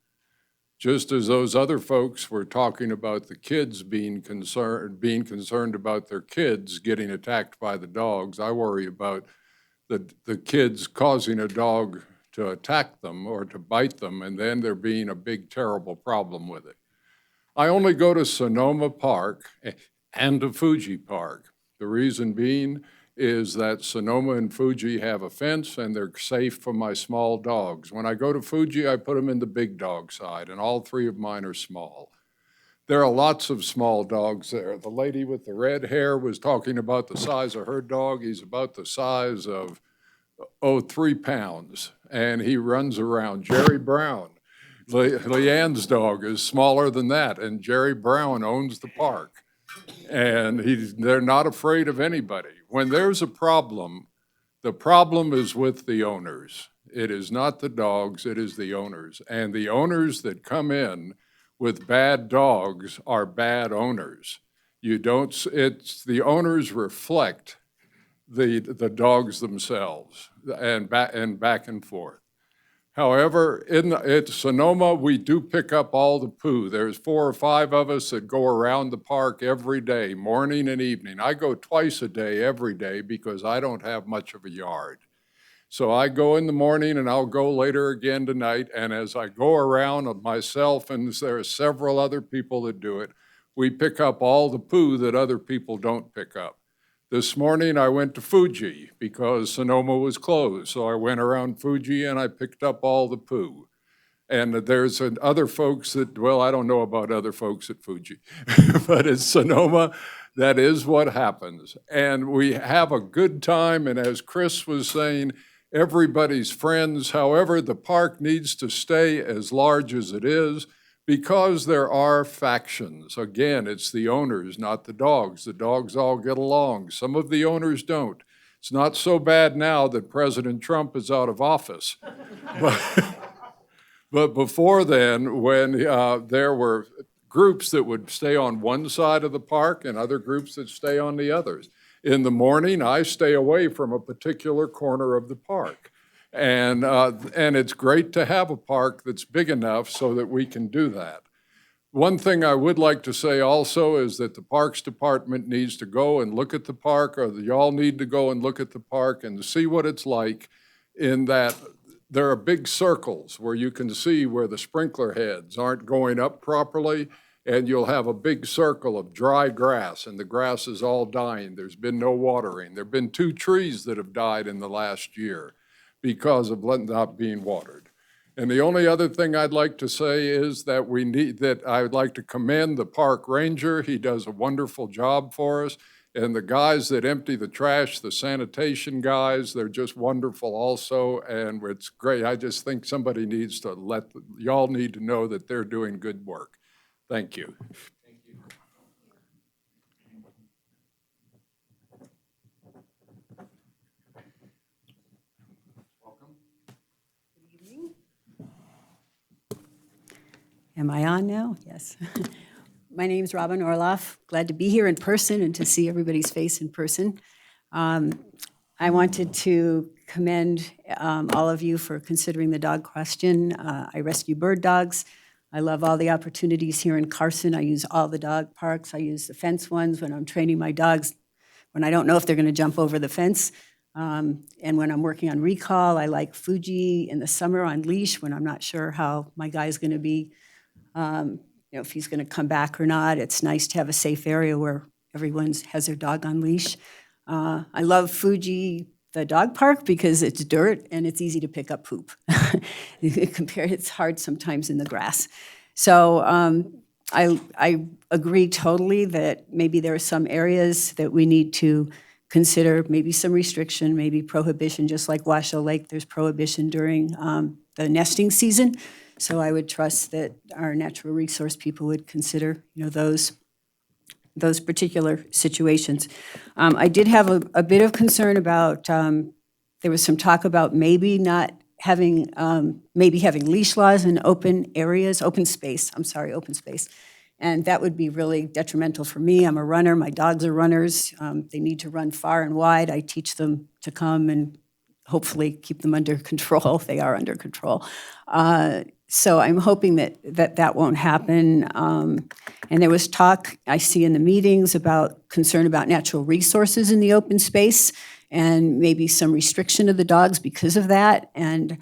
Just as those other folks were talking about the kids being concerned about their kids getting attacked by the dogs, I worry about the kids causing a dog to attack them or to bite them, and then there being a big, terrible problem with it. I only go to Sonoma Park and to Fuji Park. The reason being is that Sonoma and Fuji have a fence and they're safe for my small dogs. When I go to Fuji, I put them in the big dog side, and all 3 of mine are small. There are lots of small dogs there. The lady with the red hair was talking about the size of her dog. He's about the size of, 3 pounds, and he runs around. Jerry Brown, Leanne's dog, is smaller than that, and Jerry Brown owns the park. And they're not afraid of anybody. When there's a problem, the problem is with the owners. It is not the dogs, it is the owners. And the owners that come in with bad dogs are bad owners. It's the owners reflect the dogs themselves and back and forth. However, at Sonoma, we do pick up all the poo. There's 4 or 5 of us that go around the park every day, morning and evening. I go twice a day, every day, because I don't have much of a yard. So I go in the morning and I'll go later again tonight. And as I go around myself, and there are several other people that do it, we pick up all the poo that other people don't pick up. This morning I went to Fuji because Sonoma was closed. So I went around Fuji and I picked up all the poo. And there's other folks that, well, I don't know about other folks at Fuji, but at Sonoma, that is what happens. And we have a good time. And as Chris was saying, everybody's friends. However, the park needs to stay as large as it is, because there are factions. Again, it's the owners, not the dogs. The dogs all get along. Some of the owners don't. It's not so bad now that President Trump is out of office. But before then, when there were groups that would stay on one side of the park and other groups that stay on the others. In the morning, I stay away from a particular corner of the park. And it's great to have a park that's big enough so that we can do that. One thing I would like to say also is that the Parks Department needs to go and look at the park, or y'all need to go and look at the park and see what it's like, in that there are big circles where you can see where the sprinkler heads aren't going up properly, and you'll have a big circle of dry grass, and the grass is all dying. There's been no watering. There have been 2 trees that have died in the last year because of not being watered. And the only other thing I'd like to say is that I would like to commend the park ranger. He does a wonderful job for us. And the guys that empty the trash, the sanitation guys, they're just wonderful also. And it's great. I just think somebody needs to y'all need to know that they're doing good work. Thank you. Am I on now? Yes. My name's Robin Orloff. Glad to be here in person and to see everybody's face in person. I wanted to commend all of you for considering the dog question. I rescue bird dogs. I love all the opportunities here in Carson. I use all the dog parks. I use the fence ones when I'm training my dogs, when I don't know if they're going to jump over the fence. And when I'm working on recall, I like Fuji in the summer on leash when I'm not sure how my guy's going to be, if he's going to come back or not. It's nice to have a safe area where everyone has their dog on leash. I love Fuji, the dog park, because it's dirt and it's easy to pick up poop. It's hard sometimes in the grass. So I agree totally that maybe there are some areas that we need to consider, maybe some restriction, maybe prohibition, just like Washoe Lake, there's prohibition during the nesting season. So I would trust that our natural resource people would consider, those particular situations. I did have a bit of concern about, there was some talk about maybe not having, maybe having leash laws in open areas, open space. And that would be really detrimental for me. I'm a runner, my dogs are runners. They need to run far and wide. I teach them to come and hopefully keep them under control if they are under control. So I'm hoping that won't happen. And there was talk, I see in the meetings, about concern about natural resources in the open space and maybe some restriction of the dogs because of that. And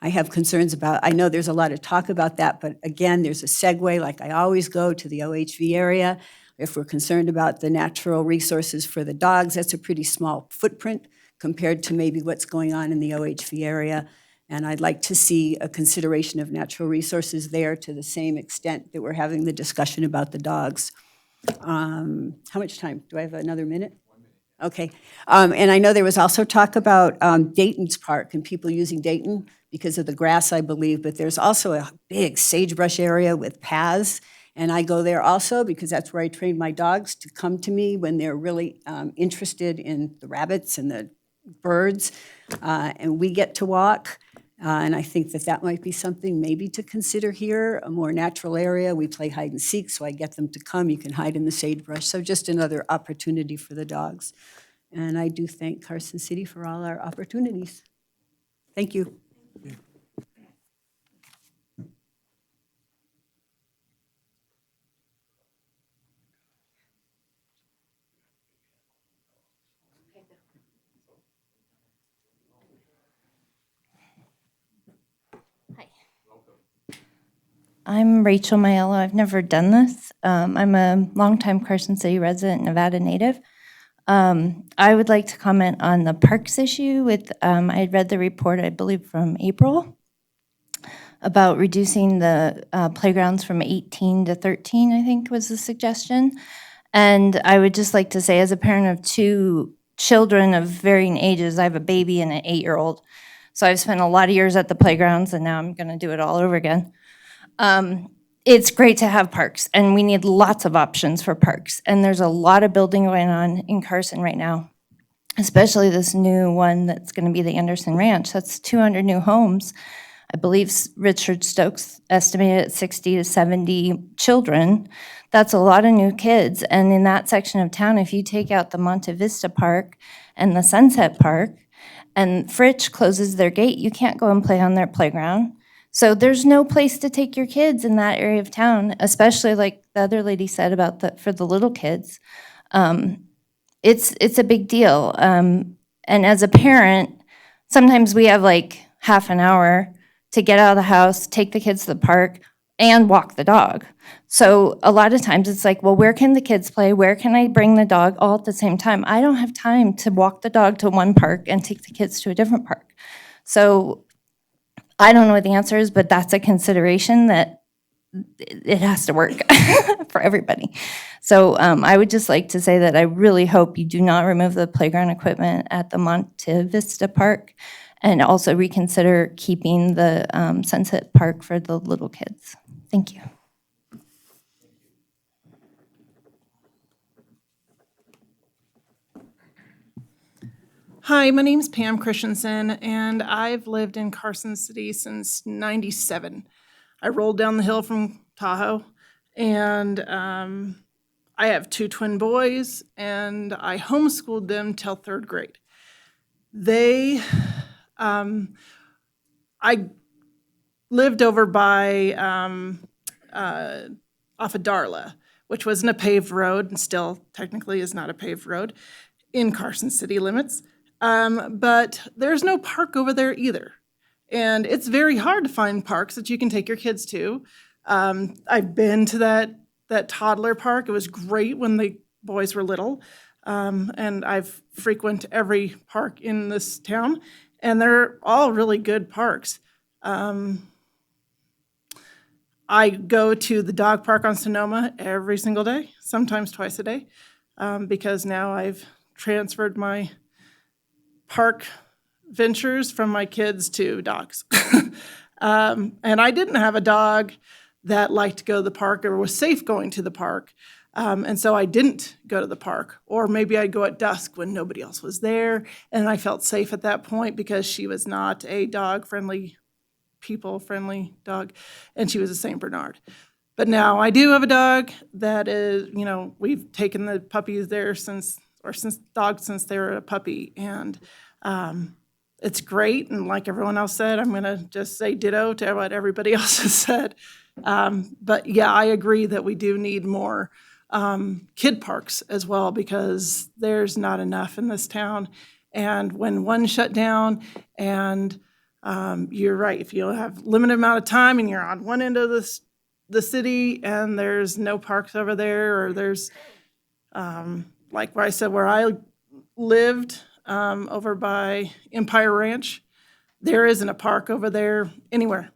I have concerns about, I know there's a lot of talk about that, but again, there's a segue, like I always go to the OHV area. If we're concerned about the natural resources for the dogs, that's a pretty small footprint compared to maybe what's going on in the OHV area. And I'd like to see a consideration of natural resources there to the same extent that we're having the discussion about the dogs. How much time? Do I have another minute? 1 minute. Okay. And I know there was also talk about Dayton's Park and people using Dayton because of the grass, I believe, but there's also a big sagebrush area with paths. And I go there also because that's where I train my dogs to come to me when they're really interested in the rabbits and the birds. And we get to walk. And I think that might be something maybe to consider here, a more natural area. We play hide and seek, so I get them to come. You can hide in the sagebrush. So just another opportunity for the dogs. And I do thank Carson City for all our opportunities. Thank you. I'm Rachel Maiello. I've never done this. I'm a longtime Carson City resident, Nevada native. I would like to comment on the parks issue with, I had read the report, I believe from April, about reducing the playgrounds from 18 to 13, I think was the suggestion. And I would just like to say, as a parent of 2 children of varying ages, I have a baby and an 8-year-old. So I've spent a lot of years at the playgrounds and now I'm gonna do it all over again. It's great to have parks, and we need lots of options for parks. And there's a lot of building going on in Carson right now, especially this new one that's going to be the Anderson Ranch. That's 200 new homes. I believe Richard Stokes estimated at 60 to 70 children. That's a lot of new kids. And in that section of town, if you take out the Monte Vista Park and the Sunset Park, and Fritch closes their gate, you can't go and play on their playground. So there's no place to take your kids in that area of town, especially like the other lady said about for the little kids. It's a big deal. And as a parent, sometimes we have like half an hour to get out of the house, take the kids to the park, and walk the dog. So a lot of times it's like, well, where can the kids play? Where can I bring the dog all at the same time? I don't have time to walk the dog to one park and take the kids to a different park. So I don't know what the answer is, but that's a consideration that it has to work for everybody. So I would just like to say that I really hope you do not remove the playground equipment at the Monte Vista Park, and also reconsider keeping the Sunset Park for the little kids. Thank you. Hi, my name's Pam Christensen, and I've lived in Carson City since '97. I rolled down the hill from Tahoe, and I have 2 twin boys, and I homeschooled them till 3rd grade. They, I lived over by, off of Darla, which wasn't a paved road, and still technically is not a paved road in Carson City limits. But there's no park over there either. And it's very hard to find parks that you can take your kids to. I've been to that toddler park. It was great when the boys were little. And I've frequent every park in this town, and they're all really good parks. I go to the dog park on Sonoma every single day, sometimes twice a day, because now I've transferred my park ventures from my kids to dogs. And I didn't have a dog that liked to go to the park or was safe going to the park. And so I didn't go to the park. Or maybe I'd go at dusk when nobody else was there, and I felt safe at that point because she was not a dog-friendly, people-friendly dog, and she was a St. Bernard. But now I do have a dog that is, we've taken the puppies there since dogs since they were a puppy, and it's great. And like everyone else said, I'm gonna just say ditto to what everybody else has said. But yeah, I agree that we do need more kid parks as well, because there's not enough in this town. And when one shut down, and you're right, if you have limited amount of time and you're on one end of the city and there's no parks over there, or there's like where I said, where I lived over by Empire Ranch, there isn't a park over there anywhere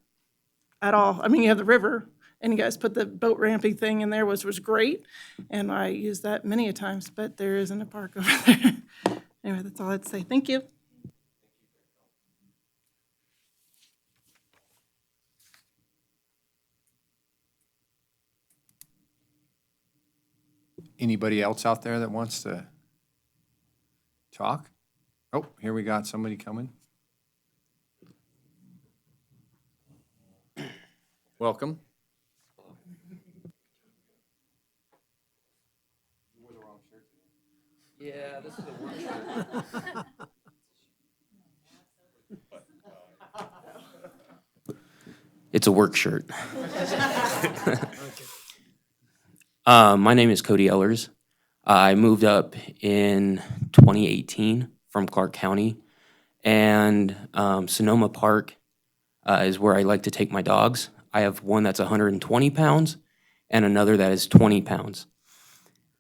at all. I mean, you have the river, and you guys put the boat ramping thing in there, which was great, and I used that many a times, but there isn't a park over there. Anyway, that's all I'd say. Thank you. Anybody else out there that wants to talk? Oh, here we got somebody coming. Welcome. Yeah, this is a work shirt. It's a work shirt. My name is Cody Ellers. I moved up in 2018 from Clark County, and Sonoma Park is where I like to take my dogs. I have one that's 120 pounds and another that is 20 pounds.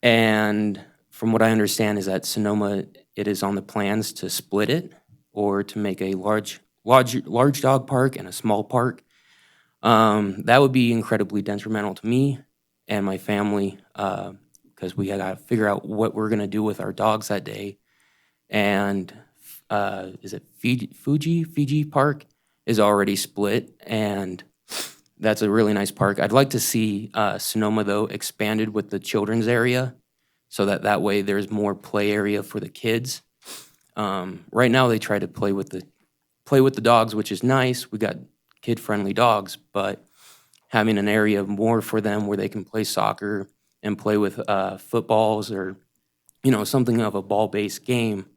And from what I understand is that Sonoma, it is on the plans to split it, or to make a large dog park and a small park. That would be incredibly detrimental to me and my family, because we got to figure out what we're going to do with our dogs that day. And is it Fiji Park is already split, and that's a really nice park. I'd like to see Sonoma, though, expanded with the children's area, so that way there's more play area for the kids. Right now they try to play with the dogs, which is nice. We got kid-friendly dogs, but having an area more for them where they can play soccer and play with footballs, or something of a ball-based game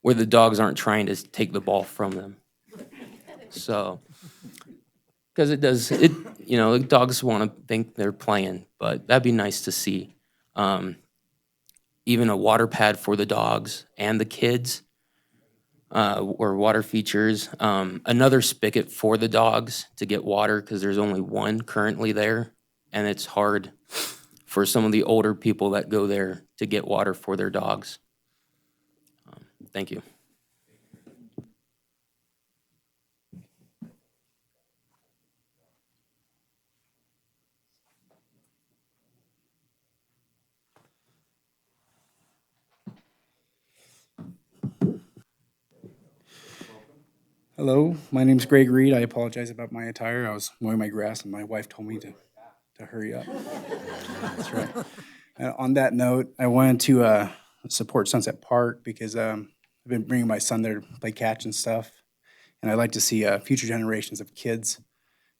where the dogs aren't trying to take the ball from them. So, because the dogs want to think they're playing, but that'd be nice to see. Even a water pad for the dogs and the kids, or water features. Another spigot for the dogs to get water, because there's only one currently there, and it's hard for some of the older people that go there to get water for their dogs. Thank you. Hello, my name's Greg Reed. I apologize about my attire. I was mowing my grass and my wife told me to hurry up. That's right. On that note, I wanted to support Sunset Park because I've been bringing my son there to play catch and stuff. And I'd like to see future generations of kids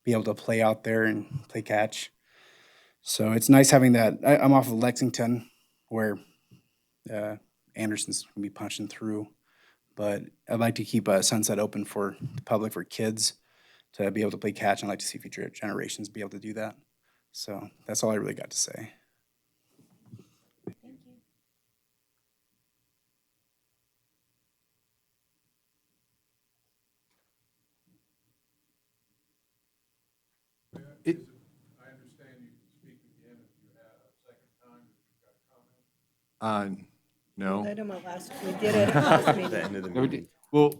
be able to play out there and play catch. So it's nice having that. I'm off of Lexington where Anderson's going to be punching through. But I'd like to keep Sunset open for the public, for kids to be able to play catch. And I'd like to see future generations be able to do that. So that's all I really got to say. I understand you can speak again if you have a second time, if you've got comments. No. I know we did it last meeting. No, we did- Well.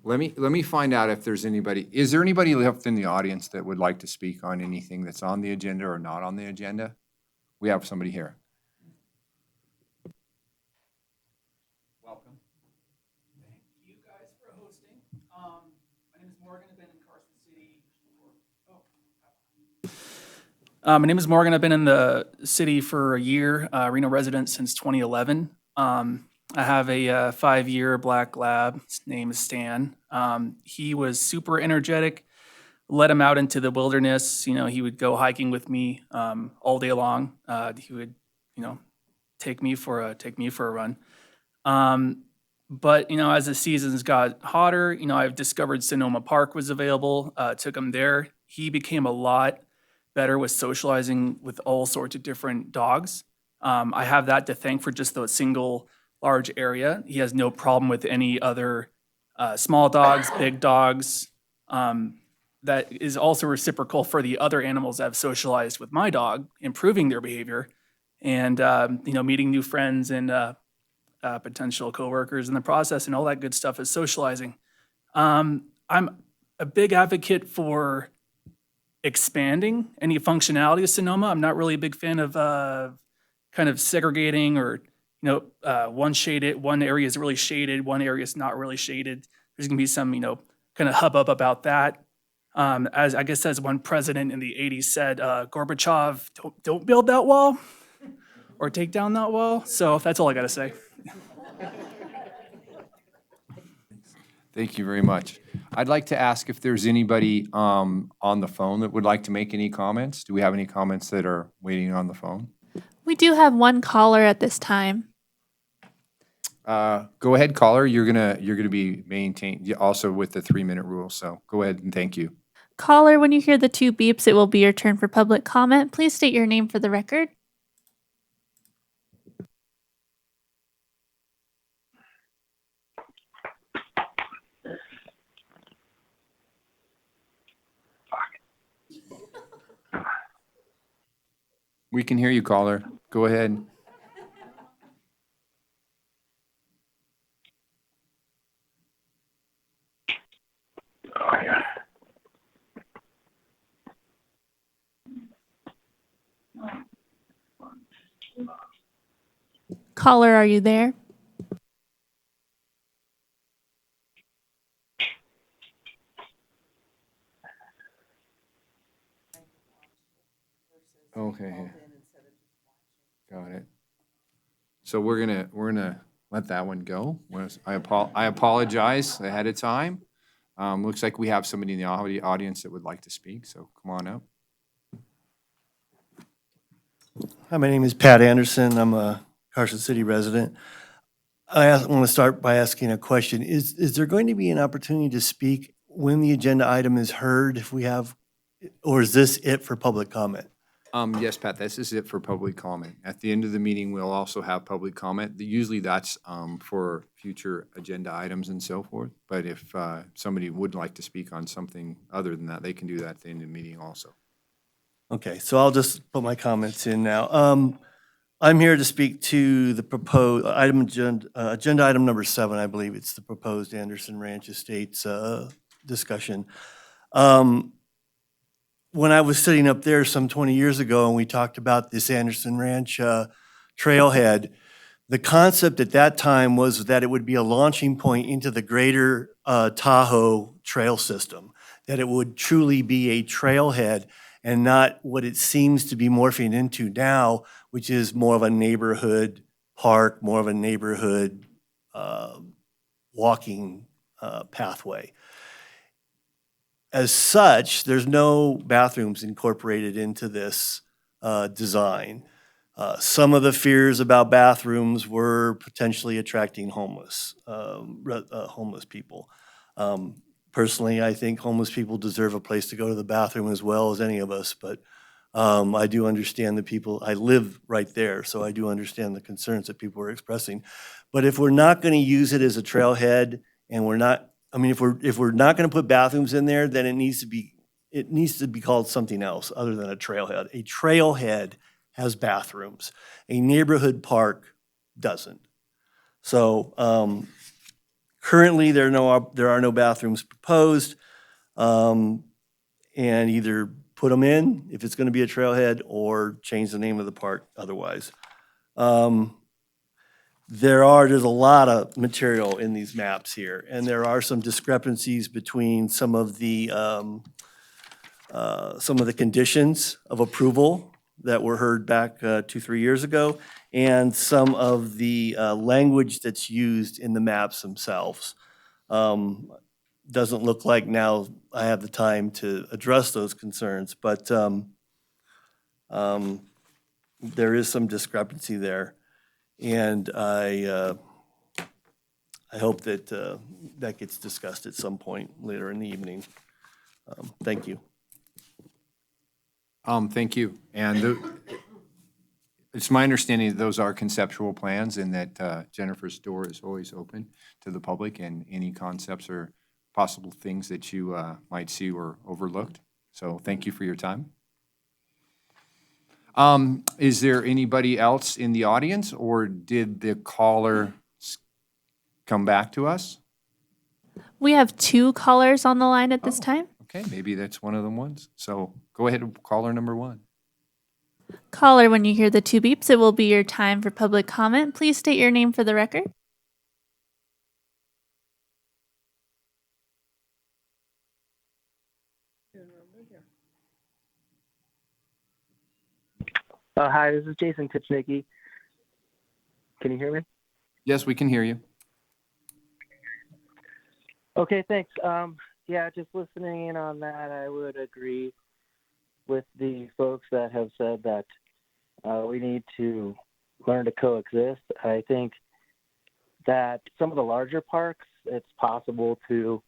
Let me find out if there's anybody, is there anybody left in the audience that would like to speak on anything that's on the agenda or not on the agenda? We have somebody here. Welcome. Thank you guys for hosting. My name is Morgan. I've been in Carson City my name is Morgan. I've been in the city for a year, Reno resident since 2011. I have a 5-year black lab. His name is Stan. He was super energetic. Let him out into the wilderness. You know, he would go hiking with me all day long. He would, you know, take me for a run. But you know, as the seasons got hotter, you know, I've discovered Sonoma Park was available. Took him there. He became a lot better with socializing with all sorts of different dogs. I have that to thank for just the single large area. He has no problem with any other small dogs, big dogs. That is also reciprocal for the other animals I've socialized with my dog, improving their behavior and you know, meeting new friends and potential coworkers in the process, and all that good stuff is socializing. I'm a big advocate for expanding any functionality of Sonoma. I'm not really a big fan of kind of segregating or, you know, one area is really shaded, one area is not really shaded. There's gonna be some, you know, kind of hubbub about that. As I guess as one president in the 80s said, Gorbachev, don't build that wall or take down that wall. So that's all I gotta say. Thank you very much. I'd like to ask if there's anybody on the phone that would like to make any comments. Do we have any comments that are waiting on the phone? We do have one caller at this time. Go ahead, caller. You're gonna be maintained also with the 3-minute rule. So go ahead and thank you. Caller, when you hear the 2 beeps, it will be your turn for public comment. Please state your name for the record. We can hear you, caller. Go ahead. Caller, are you there? Okay. Got it. So we're gonna let that one go. I apologize ahead of time. Looks like we have somebody in the audience that would like to speak, so come on up. Hi, my name is Pat Anderson. I'm a Carson City resident. I want to start by asking a question. Is there going to be an opportunity to speak when the agenda item is heard, if we have, or is this it for public comment? Yes, Pat, this is it for public comment. At the end of the meeting, we'll also have public comment. Usually that's for future agenda items and so forth. But if somebody would like to speak on something other than that, they can do that at the end of the meeting also. Okay, so I'll just put my comments in now. I'm here to speak to the proposed agenda item number 7, I believe. It's the proposed Anderson Ranch Estates discussion. when I was sitting up there some 20 years ago and we talked about this Anderson Ranch trailhead, the concept at that time was that it would be a launching point into the greater Tahoe trail system, that it would truly be a trailhead and not what it seems to be morphing into now, which is more of a neighborhood park, more of a neighborhood walking pathway. As such, there's no bathrooms incorporated into this design. Some of the fears about bathrooms were potentially attracting homeless people. Personally, I think homeless people deserve a place to go to the bathroom as well as any of us, but I do understand the people, I live right there, so I do understand the concerns that people are expressing. But if we're not gonna use it as a trailhead, and we're not, I mean, if we're not gonna put bathrooms in there, then it needs to be called something else other than a trailhead. A trailhead has bathrooms. A neighborhood park doesn't. So currently, there are no bathrooms proposed, and either put them in if it's going to be a trailhead or change the name of the park otherwise. There's a lot of material in these maps here, and there are some discrepancies between some of the conditions of approval that were heard back 2-3 years ago, and some of the language that's used in the maps themselves. Doesn't look like now I have the time to address those concerns, but there is some discrepancy there. And I hope that that gets discussed at some point later in the evening. Thank you. Thank you. And it's my understanding that those are conceptual plans and that Jennifer's door is always open to the public and any concepts or possible things that you might see or overlooked. So thank you for your time. Is there anybody else in the audience, or did the caller come back to us? We have 2 callers on the line at this time. Okay, maybe that's one of the ones. So go ahead and caller number 1. Caller, when you hear the 2 beeps, it will be your time for public comment. Please state your name for the record. Hi, this is Jason Tipsnicki. Can you hear me? Yes, we can hear you. Okay, thanks. Yeah, just listening in on that, I would agree with the folks that have said that we need to learn to coexist. I think that some of the larger parks, it's possible to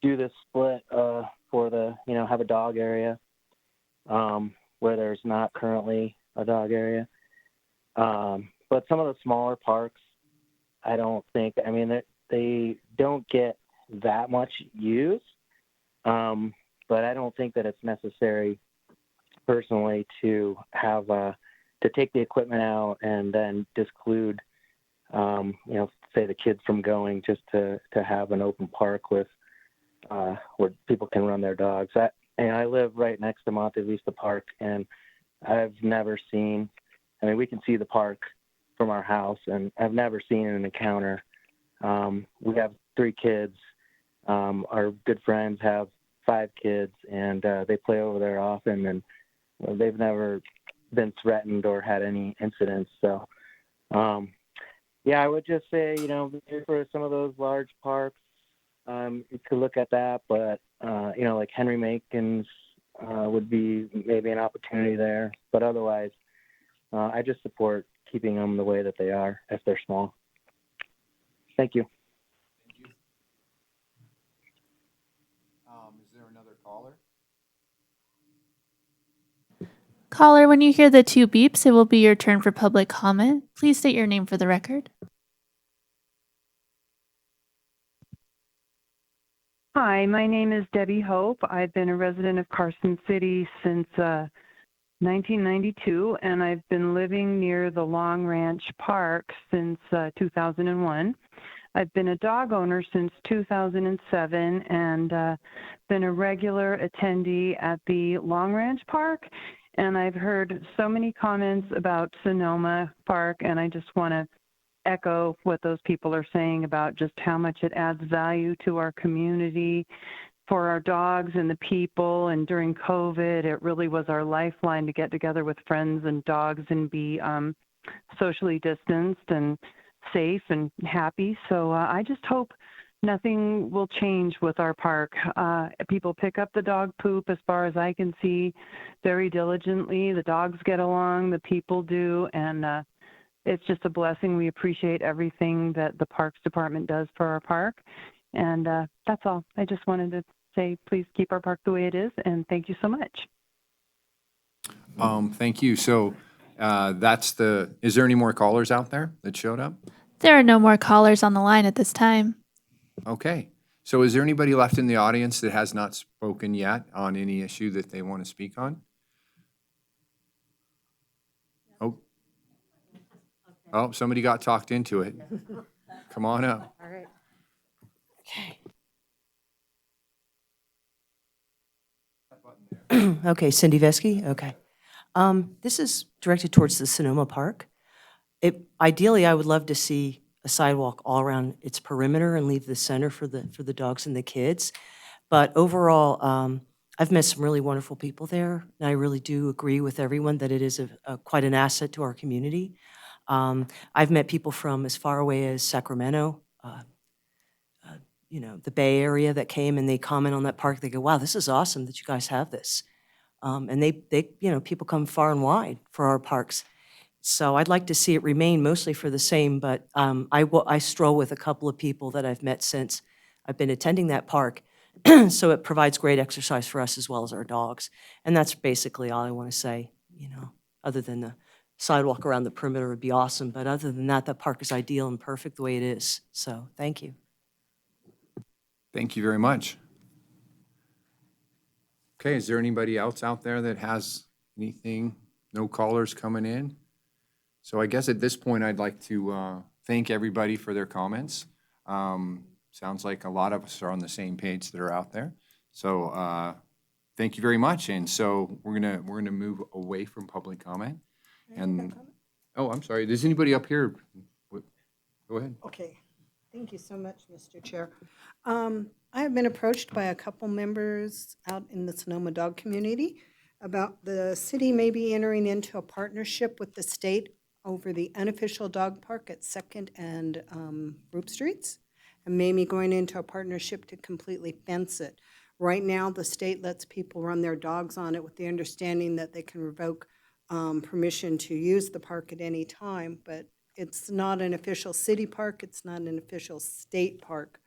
do this split for the, have a dog area where there's not currently a dog area. But some of the smaller parks, I don't think, they don't get that much use. But I don't think that it's necessary personally to have, to take the equipment out and then disclude, say the kids from going just to have an open park with, where people can run their dogs. I live right next to Monte Vista Park, and I've never seen, we can see the park from our house, and I've never seen an encounter. We have 3 kids. Our good friends have 5 kids, and they play over there often, and they've never been threatened or had any incidents. So, yeah, I would just say, for some of those large parks, you could look at that, but, like Henry Makin's would be maybe an opportunity there. But otherwise, I just support keeping them the way that they are if they're small. Thank you. Is there another caller? Caller, when you hear the 2 beeps, it will be your turn for public comment. Please state your name for the record. Hi, my name is Debbie Hope. I've been a resident of Carson City since 1992, and I've been living near the Long Ranch Park since 2001. I've been a dog owner since 2007 and been a regular attendee at the Long Ranch Park. And I've heard so many comments about Sonoma Park, and I just want to echo what those people are saying about just how much it adds value to our community, for our dogs and the people. And during COVID, it really was our lifeline to get together with friends and dogs and be socially distanced and safe and happy. So I just hope nothing will change with our park. People pick up the dog poop, as far as I can see, very diligently. The dogs get along, the people do, and it's just a blessing. We appreciate everything that the Parks Department does for our park. And that's all. I just wanted to say, please keep our park the way it is, and thank you so much. Thank you. So is there any more callers out there that showed up? There are no more callers on the line at this time. Okay. So is there anybody left in the audience that has not spoken yet on any issue that they want to speak on? Oh, somebody got talked into it. Come on up. All right. Okay. Okay, Cindy Vesky, okay. This is directed towards the Sonoma Park. Ideally, I would love to see a sidewalk all around its perimeter and leave the center for the dogs and the kids. But overall, I've met some really wonderful people there, and I really do agree with everyone that it is quite an asset to our community. I've met people from as far away as Sacramento, the Bay Area that came and they comment on that park. They go, wow, this is awesome that you guys have this. And people come far and wide for our parks. So I'd like to see it remain mostly for the same, but I stroll with a couple of people that I've met since I've been attending that park. So it provides great exercise for us as well as our dogs. And that's basically all I want to say, other than the sidewalk around the perimeter would be awesome. But other than that, that park is ideal and perfect the way it is. So thank you. Thank you very much. Okay, is there anybody else out there that has anything? No callers coming in? So I guess at this point, I'd like to thank everybody for their comments. Sounds like a lot of us are on the same page that are out there. So thank you very much. And so we're gonna move away from public comment. And oh, I'm sorry. Does anybody up here? Go ahead. Okay. Thank you so much, Mr. Chair. I have been approached by a couple members out in the Sonoma dog community about the city maybe entering into a partnership with the state over the unofficial dog park at 2nd and Roop Streets, and maybe going into a partnership to completely fence it. Right now, the state lets people run their dogs on it with the understanding that they can revoke permission to use the park at any time, but it's not an official city park, it's not an official state park.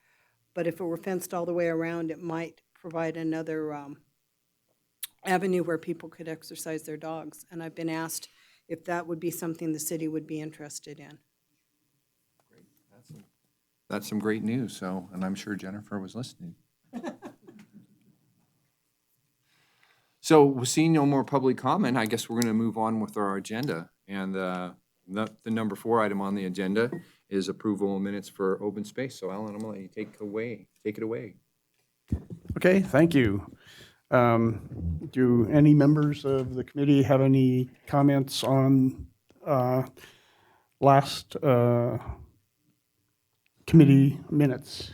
But if it were fenced all the way around, it might provide another avenue where people could exercise their dogs. And I've been asked if that would be something the city would be interested in. Great. That's some great news. So, and I'm sure Jennifer was listening. So, seeing no more public comment, I guess we're going to move on with our agenda. And the number 4 item on the agenda is approval of minutes for open space. So, Alan, I'm going to let you take it away. Okay, thank you. Do any members of the committee have any comments on last committee minutes?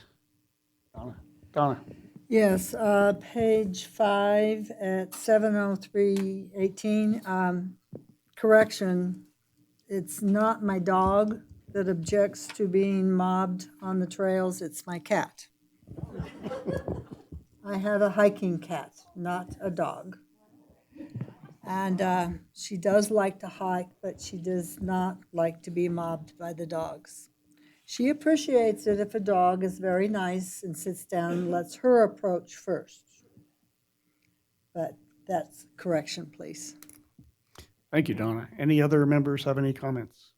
Donna? Yes, page 5 at 7:03:18. Correction, it's not my dog that objects to being mobbed on the trails, it's my cat. I have a hiking cat, not a dog. And she does like to hike, but she does not like to be mobbed by the dogs. She appreciates it if a dog is very nice and sits down and lets her approach first. But that's correction, please. Thank you, Donna. Any other members have any comments?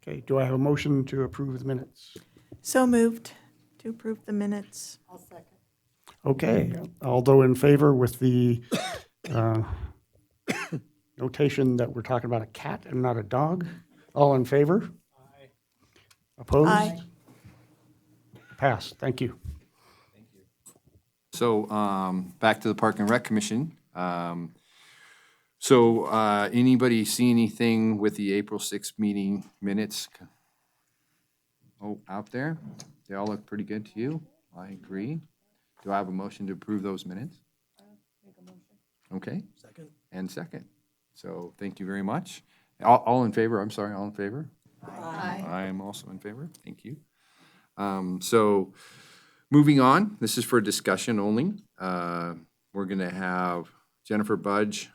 Okay, do I have a motion to approve the minutes? So moved to approve the minutes. I'll second. Okay, although in favor with the notation that we're talking about a cat and not a dog, all in favor? Opposed? Aye. Passed. Thank you. So back to the Park and Rec Commission. So anybody see anything with the April 6th meeting minutes? Oh, out there? They all look pretty good to you? I agree. Do I have a motion to approve those minutes? Okay. Second. And second. So thank you very much. All in favor? I'm sorry, all in favor? Aye. I am also in favor. Thank you. So moving on, this is for discussion only. We're going to have Jennifer Budge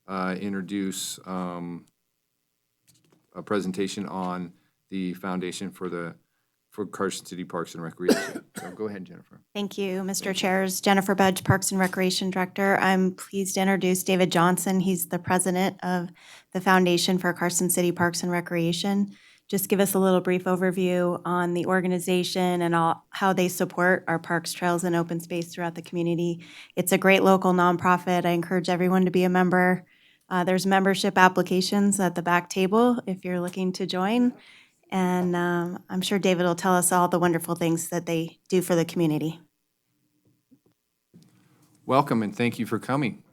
introduce a presentation on the foundation for Carson City Parks and Recreation. So go ahead, Jennifer. Thank you, Mr. Chairs. Jennifer Budge, Parks and Recreation Director. I'm pleased to introduce David Johnson. He's the president of the Foundation for Carson City Parks and Recreation. Just give us a little brief overview on the organization and how they support our parks, trails, and open space throughout the community. It's a great local nonprofit. I encourage everyone to be a member. There's membership applications at the back table if you're looking to join. And I'm sure David will tell us all the wonderful things that they do for the community. Welcome and thank you for coming.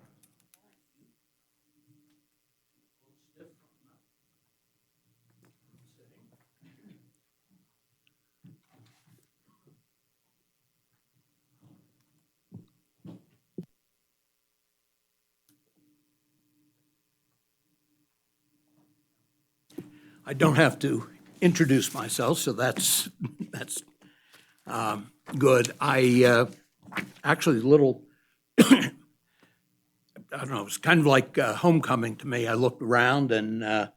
I don't have to introduce myself, so that's good. I actually a little, I don't know, it was kind of like homecoming to me. I looked around and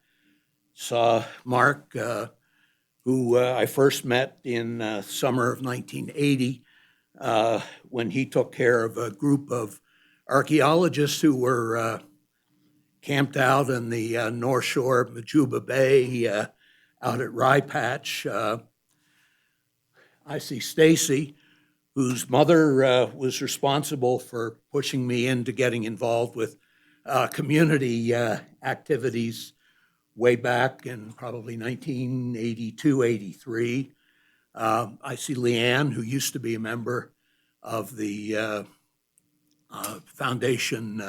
saw Mark, who I first met in summer of 1980 when he took care of a group of archaeologists who were camped out in the North Shore of Majuba Bay out at Rye Patch. I see Stacy, whose mother was responsible for pushing me into getting involved with community activities way back in probably 1982, 83. I see Leanne, who used to be a member of the foundation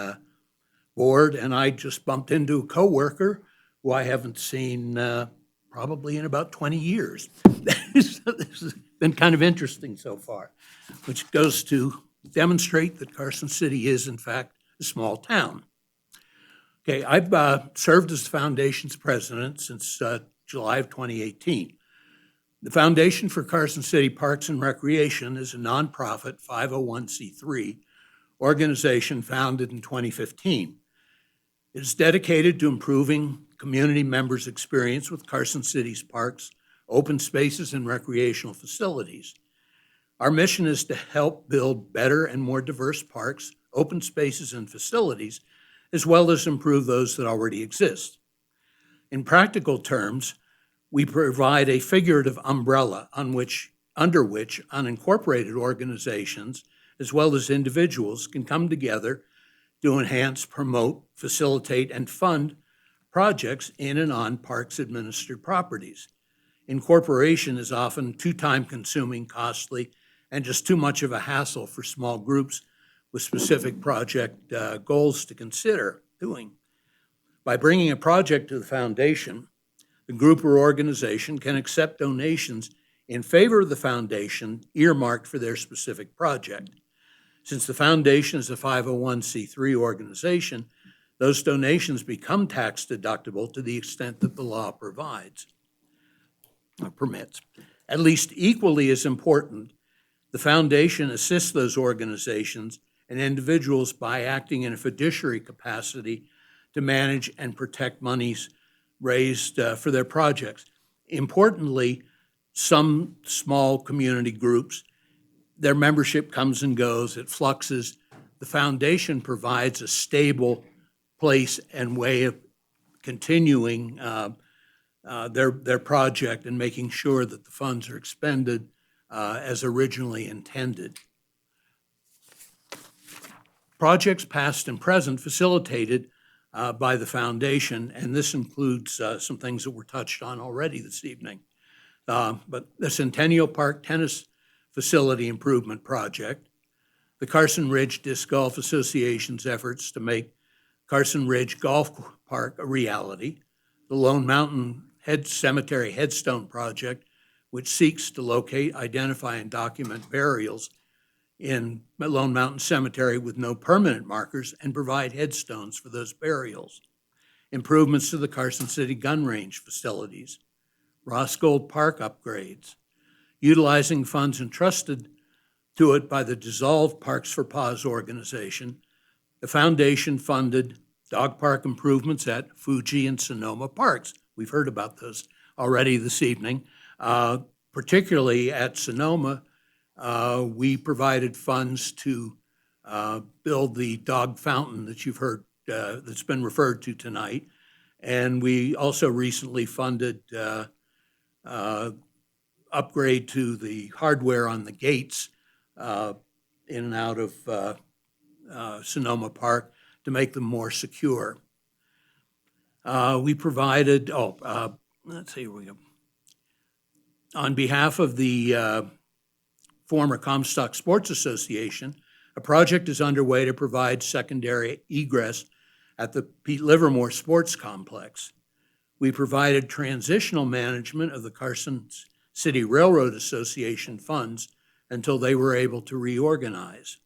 board, and I just bumped into a coworker who I haven't seen probably in about 20 years. So this has been kind of interesting so far, which goes to demonstrate that Carson City is, in fact, a small town. Okay, I've served as the foundation's president since July of 2018. The Foundation for Carson City Parks and Recreation is a nonprofit 501c3 organization founded in 2015. It is dedicated to improving community members' experience with Carson City's parks, open spaces, and recreational facilities. Our mission is to help build better and more diverse parks, open spaces, and facilities, as well as improve those that already exist. In practical terms, we provide a figurative umbrella under which unincorporated organizations, as well as individuals, can come together to enhance, promote, facilitate, and fund projects in and on parks administered properties. Incorporation is often too time-consuming, costly, and just too much of a hassle for small groups with specific project goals to consider doing. By bringing a project to the foundation, the group or organization can accept donations in favor of the foundation earmarked for their specific project. Since the foundation is a 501c3 organization, those donations become tax deductible to the extent that the law permits. At least equally as important, the foundation assists those organizations and individuals by acting in a fiduciary capacity to manage and protect monies raised for their projects. Importantly, some small community groups, their membership comes and goes, it fluxes. The foundation provides a stable place and way of continuing their project and making sure that the funds are expended as originally intended. Projects past and present facilitated by the foundation, and this includes some things that were touched on already this evening. but the Centennial Park Tennis Facility Improvement Project, the Carson Ridge Disc Golf Association's efforts to make Carson Ridge Golf Park a reality, the Lone Mountain Cemetery Headstone Project, which seeks to locate, identify, and document burials in Lone Mountain Cemetery with no permanent markers and provide headstones for those burials. Improvements to the Carson City gun range facilities, Roscold Park upgrades, utilizing funds entrusted to it by the dissolved Parks for Paws organization. The foundation funded dog park improvements at Fuji and Sonoma parks. We've heard about those already this evening. Particularly at Sonoma, we provided funds to build the dog fountain that you've heard, that's been referred to tonight. And we also recently funded upgrade to the hardware on the gates in and out of Sonoma Park to make them more secure. We provided, let's see, here we go. On behalf of the former Comstock Sports Association, a project is underway to provide secondary egress at the Pete Livermore Sports Complex. We provided transitional management of the Carson City Railroad Association funds until they were able to reorganize.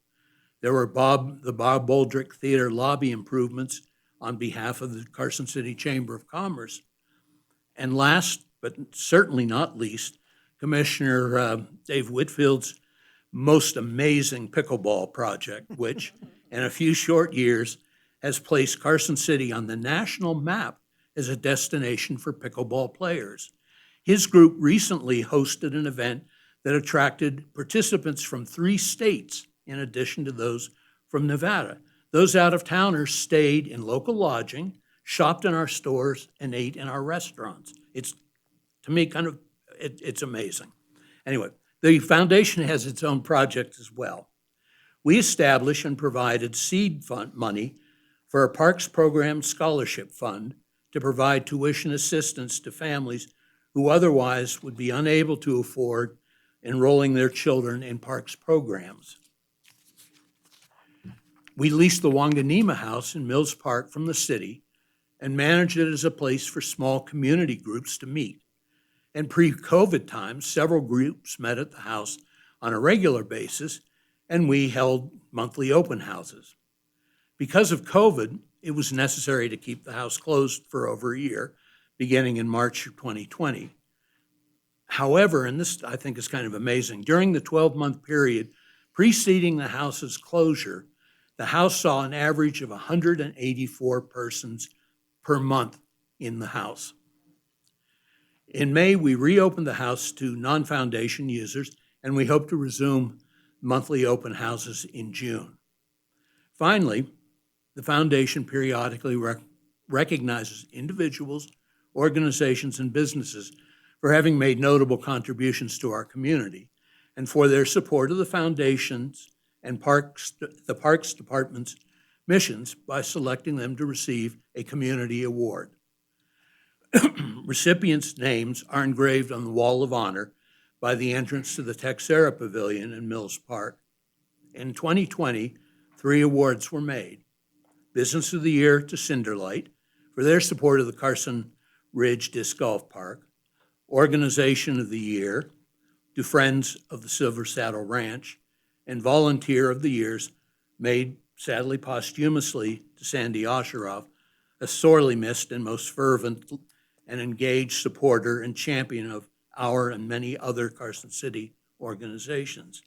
There were the Bob Boldrick Theater lobby improvements on behalf of the Carson City Chamber of Commerce. And last, but certainly not least, Commissioner Dave Whitfield's most amazing pickleball project, which in a few short years has placed Carson City on the national map as a destination for pickleball players. His group recently hosted an event that attracted participants from 3 states, in addition to those from Nevada. Those out-of-towners stayed in local lodging, shopped in our stores, and ate in our restaurants. It's, to me, kind of, it's amazing. Anyway, the foundation has its own project as well. We established and provided seed fund money for a Parks Program Scholarship Fund to provide tuition assistance to families who otherwise would be unable to afford enrolling their children in parks programs. We leased the Wanganema House in Mills Park from the city and managed it as a place for small community groups to meet. In pre-COVID times, several groups met at the house on a regular basis, and we held monthly open houses. Because of COVID, it was necessary to keep the house closed for over a year, beginning in March of 2020. However, and this I think is kind of amazing, during the 12-month period preceding the house's closure, the house saw an average of 184 persons per month in the house. In May, we reopened the house to non-foundation users, and we hope to resume monthly open houses in June. Finally, the foundation periodically recognizes individuals, organizations, and businesses for having made notable contributions to our community and for their support of the foundation's and the Parks Department's missions by selecting them to receive a community award. Recipients' names are engraved on the Wall of Honor by the entrance to the Texera Pavilion in Mills Park. In 2020, 3 awards were made. Business of the Year to Cinderlight for their support of the Carson Ridge Disc Golf Park. Organization of the Year to Friends of the Silver Saddle Ranch. And Volunteer of the Years made, sadly posthumously, to Sandy Osheroff, a sorely missed and most fervent and engaged supporter and champion of our and many other Carson City organizations.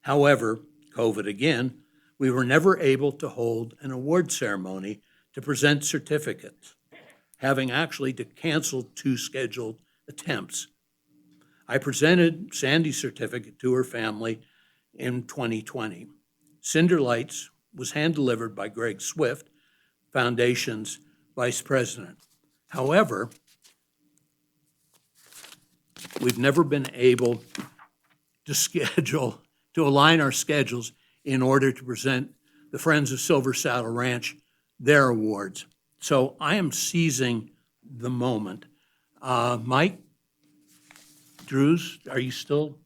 However, COVID again, we were never able to hold an award ceremony to present certificates, having actually to cancel 2 scheduled attempts. I presented Sandy's certificate to her family in 2020. Cinderlights was hand-delivered by Greg Swift, Foundation's vice president. However, we've never been able to align our schedules in order to present the Friends of Silver Saddle Ranch their awards. So I am seizing the moment. Mike, Drews, are you still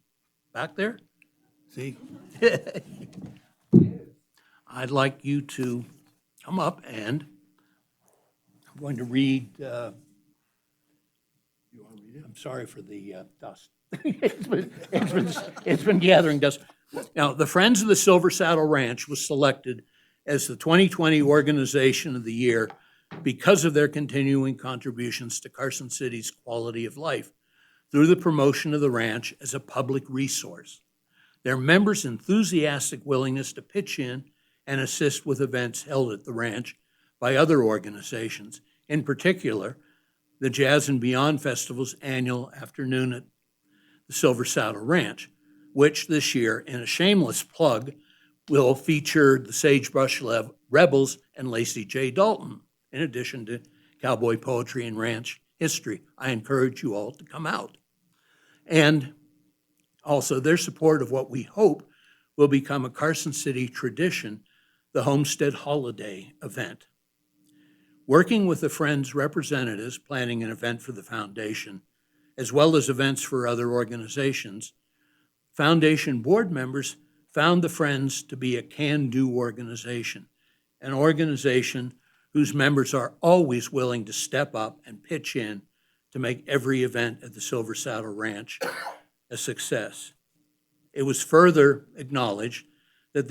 back there? See? I'd like you to come up and I'm going to read, I'm sorry for the dust. It's been gathering dust. Now, the Friends of the Silver Saddle Ranch was selected as the 2020 Organization of the Year because of their continuing contributions to Carson City's quality of life through the promotion of the ranch as a public resource. Their members' enthusiastic willingness to pitch in and assist with events held at the ranch by other organizations, in particular, the Jazz and Beyond Festival's annual afternoon at the Silver Saddle Ranch, which this year, in a shameless plug, will feature the Sagebrush Rebels and Lacey J. Dalton, in addition to cowboy poetry and ranch history. I encourage you all to come out. And also their support of what we hope will become a Carson City tradition, the Homestead Holiday event. Working with the Friends representatives planning an event for the foundation, as well as events for other organizations, foundation board members found the Friends to be a can-do organization, an organization whose members are always willing to step up and pitch in to make every event at the Silver Saddle Ranch a success. It was further acknowledged that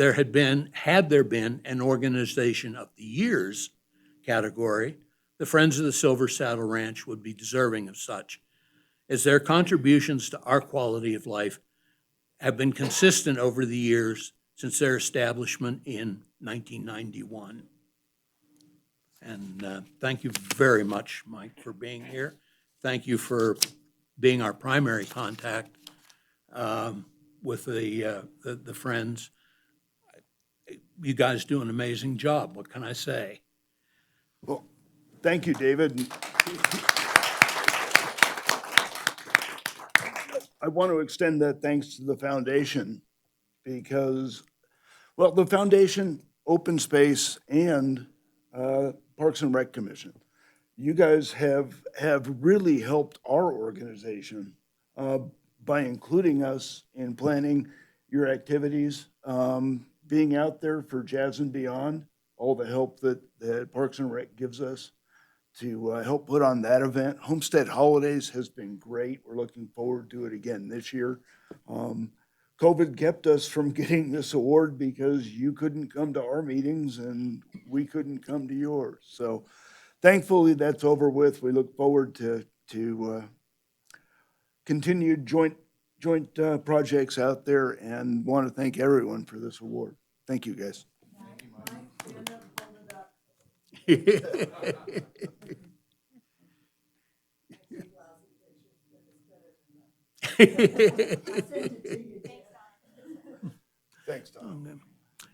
had there been an Organization of the Year's category, the Friends of the Silver Saddle Ranch would be deserving of such, as their contributions to our quality of life have been consistent over the years since their establishment in 1991. And thank you very much, Mike, for being here. Thank you for being our primary contact with the Friends. You guys do an amazing job. What can I say? Well, thank you, David. I want to extend that thanks to the foundation because, well, the foundation, Open Space, and Parks and Rec Commission, you guys have really helped our organization by including us in planning your activities, being out there for Jazz and Beyond, all the help that Parks and Rec gives us to help put on that event. Homestead Holidays has been great. We're looking forward to it again this year. COVID kept us from getting this award because you couldn't come to our meetings and we couldn't come to yours. So thankfully that's over with. We look forward to continued joint projects out there and want to thank everyone for this award. Thank you, guys. Thanks, Tom.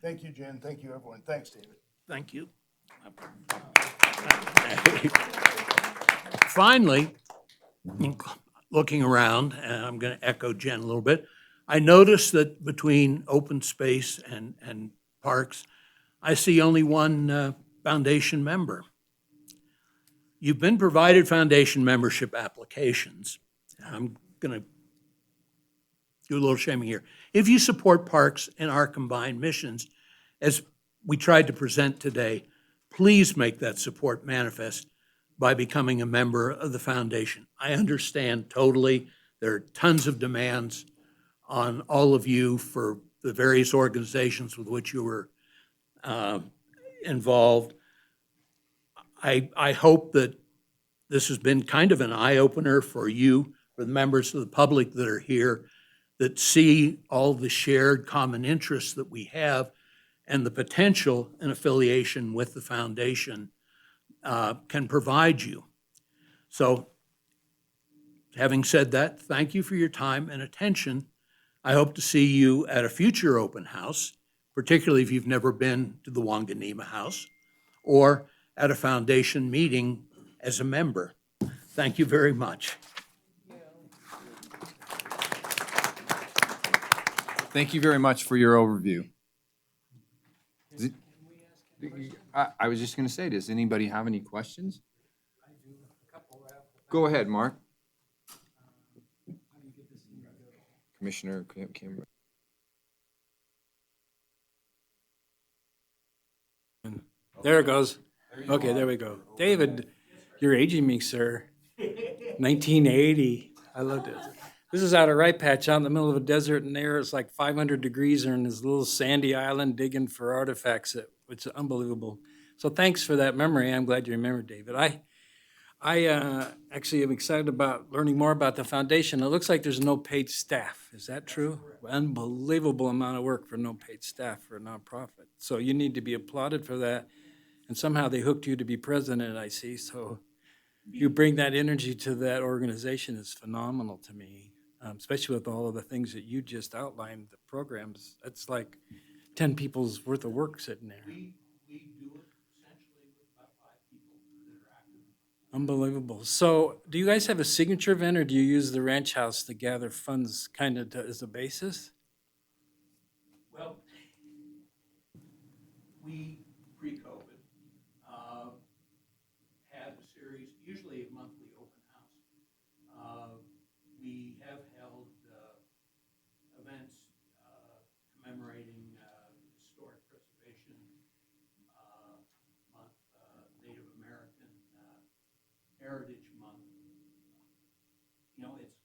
Thank you, Jen. Thank you, everyone. Thanks, David. Thank you. Finally, looking around, and I'm going to echo Jen a little bit, I noticed that between Open Space and Parks, I see only one foundation member. You've been provided foundation membership applications. I'm going to do a little shaming here. If you support Parks and our combined missions, as we tried to present today, please make that support manifest by becoming a member of the foundation. I understand totally there are tons of demands on all of you for the various organizations with which you were involved. I hope that this has been kind of an eye-opener for you, for the members of the public that are here, that see all the shared common interests that we have and the potential an affiliation with the foundation can provide you. So, having said that, thank you for your time and attention. I hope to see you at a future open house, particularly if you've never been to the Wanganema House, or at a foundation meeting as a member. Thank you very much. Thank you very much for your overview. I was just going to say, does anybody have any questions? Go ahead, Mark. Commissioner Kim. There it goes. Okay, there we go. David, you're aging me, sir. 1980. I loved it. This is out of Right Patch, out in the middle of a desert, and there it's like 500 degrees. They're in this little sandy island digging for artifacts. It's unbelievable. So thanks for that memory. I'm glad you remembered, David. I actually am excited about learning more about the foundation. It looks like there's no paid staff. Is that true? Unbelievable amount of work for no paid staff for a nonprofit. So you need to be applauded for that. And somehow they hooked you to be president, I see. So you bring that energy to that organization is phenomenal to me, especially with all of the things that you just outlined, the programs. That's like 10 people's worth of work sitting there. We do it essentially with about 5 people that are active. Unbelievable. So do you guys have a signature event, or do you use the ranch house to gather funds kind of as a basis? Well, we, pre-COVID, had a series, usually a monthly open house. We have held events commemorating Historic Preservation Month, Native American Heritage Month. You know, it's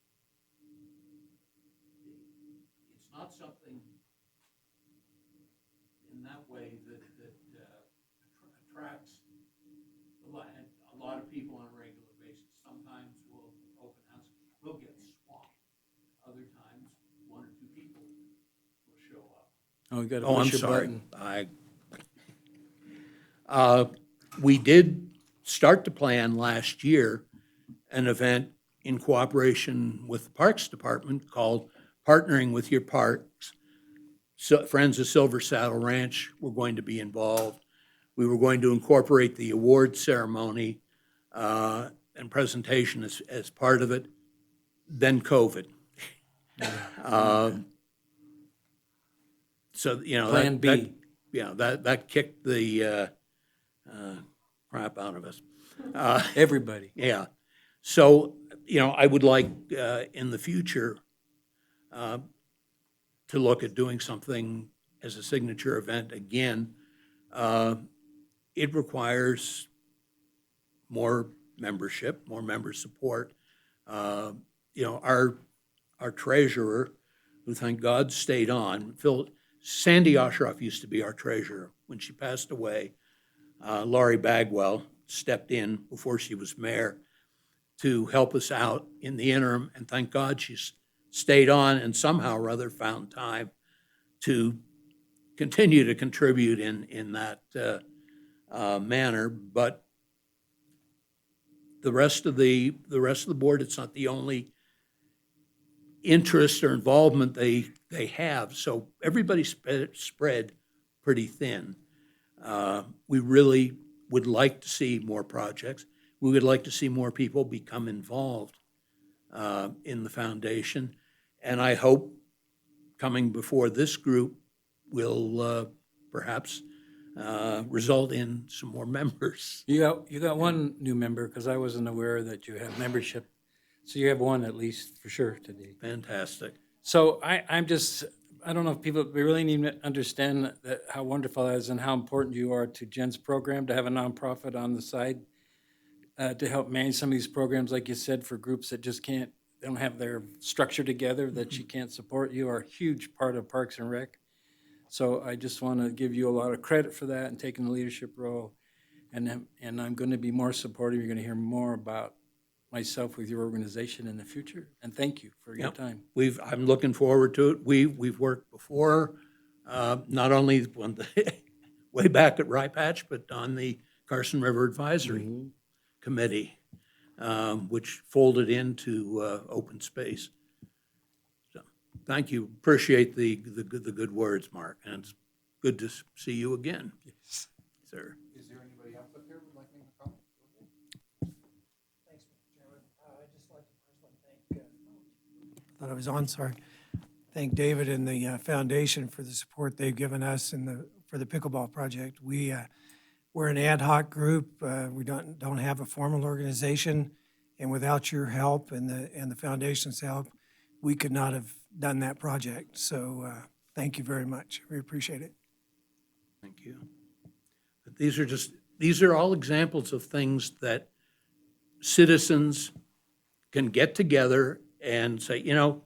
not something in that way that attracts a lot of people on a regular basis. Sometimes we'll open house, we'll get swamped. Other times, 1 or 2 people will show up. Oh, you got to Oh, I'm push your sorry. button. We did start to plan last year an event in cooperation with the Parks Department called Partnering with Your Parks. So Friends of Silver Saddle Ranch were going to be involved. We were going to incorporate the award ceremony and presentation as part of it. Then COVID. So, you know, Plan B. that kicked the crap out of us. Everybody. Yeah. So, you know, I would like in the future to look at doing something as a signature event again. It requires more membership, more member support. You know, our treasurer, who thank God stayed on, Sandy Osheroff used to be our treasurer. When she passed away, Laurie Bagwell stepped in before she was mayor to help us out in the interim, and thank God she's stayed on and somehow or other found time to continue to contribute in that manner. But the rest of the board, it's not the only interest or involvement they have. So everybody's spread pretty thin. We really would like to see more projects. We would like to see more people become involved in the foundation. And I hope coming before this group will perhaps result in some more members. You got one new member, because I wasn't aware that you have membership. So you have one at least for sure today. Fantastic. So I don't know if people really need to understand how wonderful that is and how important you are to Jen's program, to have a nonprofit on the side to help manage some of these programs, like you said, for groups that just they don't have their structure together, that she can't support. You are a huge part of Parks and Rec. So I just want to give you a lot of credit for that and taking the leadership role. And I'm going to be more supportive. You're going to hear more about myself with your organization in the future. And thank you for your time. I'm looking forward to it. We've worked before, not only way back at Rye Patch, but on the Carson River Advisory Committee, which folded into open space. So, thank you. Appreciate the good words, Mark, and it's good to see you again. Yes, sir. Is there anybody else up there who would like to make a comment? Thanks, Mr. Chairman. I'd just like to personally thank, thought I was on, sorry. Thank David and the foundation for the support they've given us for the pickleball project. We're an ad hoc group. We don't have a formal organization, and without your help and the foundation's help, we could not have done that project. So thank you very much. We appreciate it. Thank you. But these are all examples of things that citizens can get together and say, you know,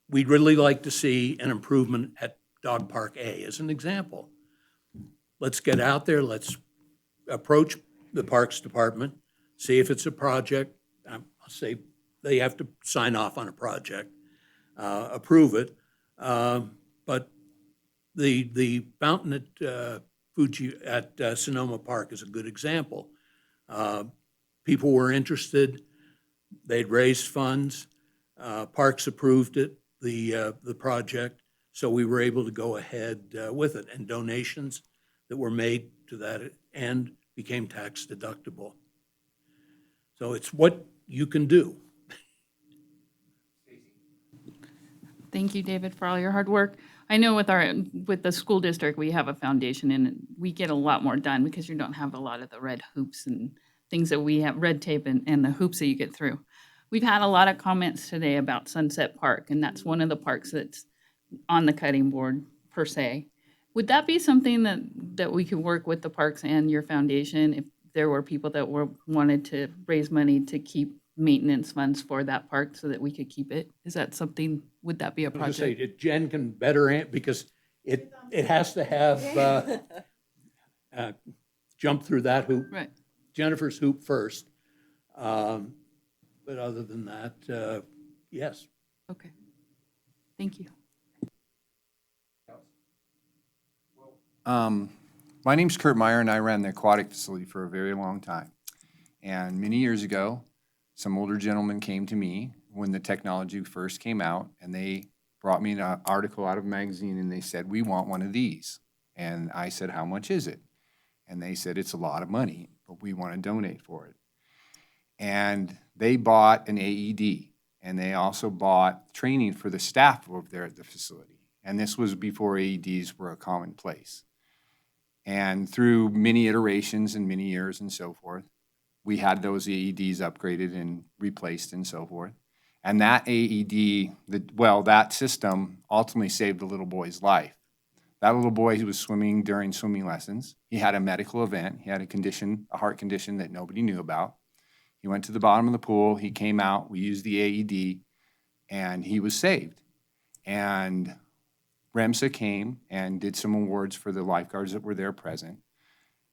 we'd really like to see an improvement at Dog Park A as an example. Let's get out there, let's approach the Parks Department, see if it's a project. I'll say they have to sign off on a project, approve it. But the fountain at Sonoma Park is a good example. People were interested, they'd raised funds, Parks approved it, the project, so we were able to go ahead with it, and donations that were made to that end became tax deductible. So it's what you can do. Thank you, David, for all your hard work. I know with the school district, we have a foundation and we get a lot more done because you don't have a lot of the red hoops and things that we have, red tape and the hoops that you get through. We've had a lot of comments today about Sunset Park, and that's one of the parks that's on the cutting board per se. Would that be something that we could work with the parks and your foundation if there were people that wanted to raise money to keep maintenance funds for that park so that we could keep it? Is that something, would that be a I was gonna project? say, Jen can better answer, because it has to have, jump through that hoop. Right. Jennifer's hoop first. But other than that, yes. Okay. Thank you. My name's Kurt Meyer, and I ran the aquatic facility for a very long time. And many years ago, some older gentlemen came to me when the technology first came out, and they brought me an article out of a magazine, and they said, "We want one of these." And I said, "How much is it?" And they said, "It's a lot of money, but we want to donate for it." And they bought an AED, and they also bought training for the staff over there at the facility. And this was before AEDs were a commonplace. And through many iterations and many years and so forth, we had those AEDs upgraded and replaced and so forth. And that AED, that system ultimately saved a little boy's life. That little boy, he was swimming during swimming lessons. He had a medical event. He had a heart condition that nobody knew about. He went to the bottom of the pool. He came out. We used the AED, and he was saved. And REMSA came and did some awards for the lifeguards that were there present.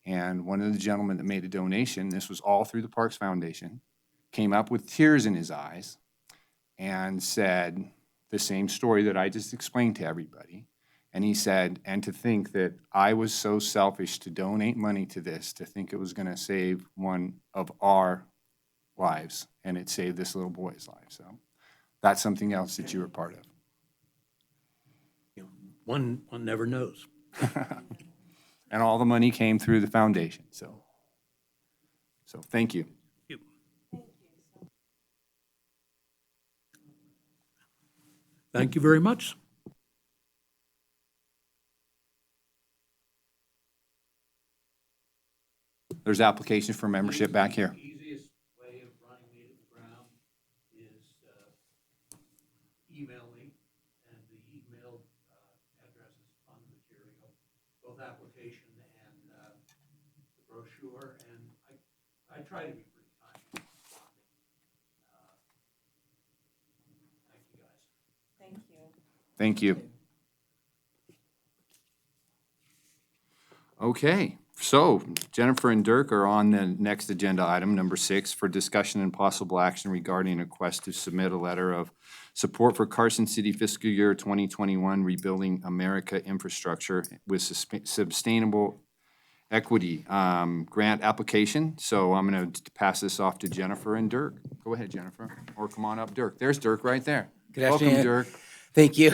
And one of the gentlemen that made a donation, this was all through the Parks Foundation, came up with tears in his eyes and said the same story that I just explained to everybody. And he said, and to think that I was so selfish to donate money to this, to think it was going to save one of our lives, and it saved this little boy's life. So that's something else that you were part of. One never knows. And all the money came through the foundation. So thank you. Thank you very much. There's applications for membership back here. Easiest way of running me to the ground is email me, and the email address is on the material, both application and the brochure, and I try to be pretty kind. Thank you, guys. Thank you. Thank you. Okay, so Jennifer and Dirk are on the next agenda item, number 6, for discussion and possible action regarding a request to submit a letter of support for Carson City fiscal year 2021 Rebuilding America Infrastructure with Sustainable Equity grant application. So I'm going to pass this off to Jennifer and Dirk. Go ahead, Jennifer, or come on up, Dirk. There's Dirk right there. Good afternoon. Welcome, Dirk. Thank you.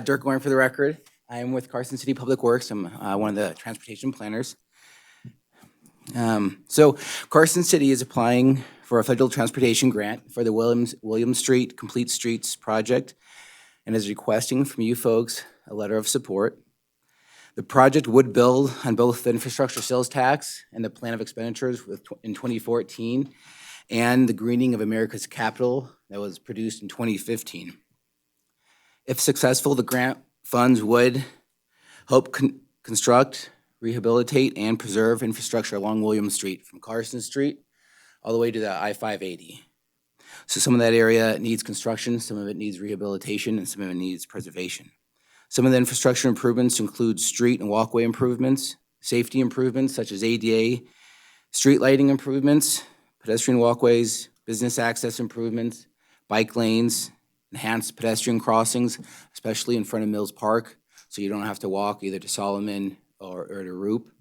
Dirk Warren for the record. I'm with Carson City Public Works. I'm one of the transportation planners. So Carson City is applying for a federal transportation grant for the William Street Complete Streets project and is requesting from you folks a letter of support. The project would build on both the infrastructure sales tax and the plan of expenditures in 2014 and the greening of America's capital that was produced in 2015. If successful, the grant funds would help construct, rehabilitate, and preserve infrastructure along William Street from Carson Street all the way to the I-580. So some of that area needs construction, some of it needs rehabilitation, and some of it needs preservation. Some of the infrastructure improvements include street and walkway improvements, safety improvements such as ADA, street lighting improvements, pedestrian walkways, business access improvements, bike lanes, enhanced pedestrian crossings, especially in front of Mills Park, so you don't have to walk either to Solomon or to Roop.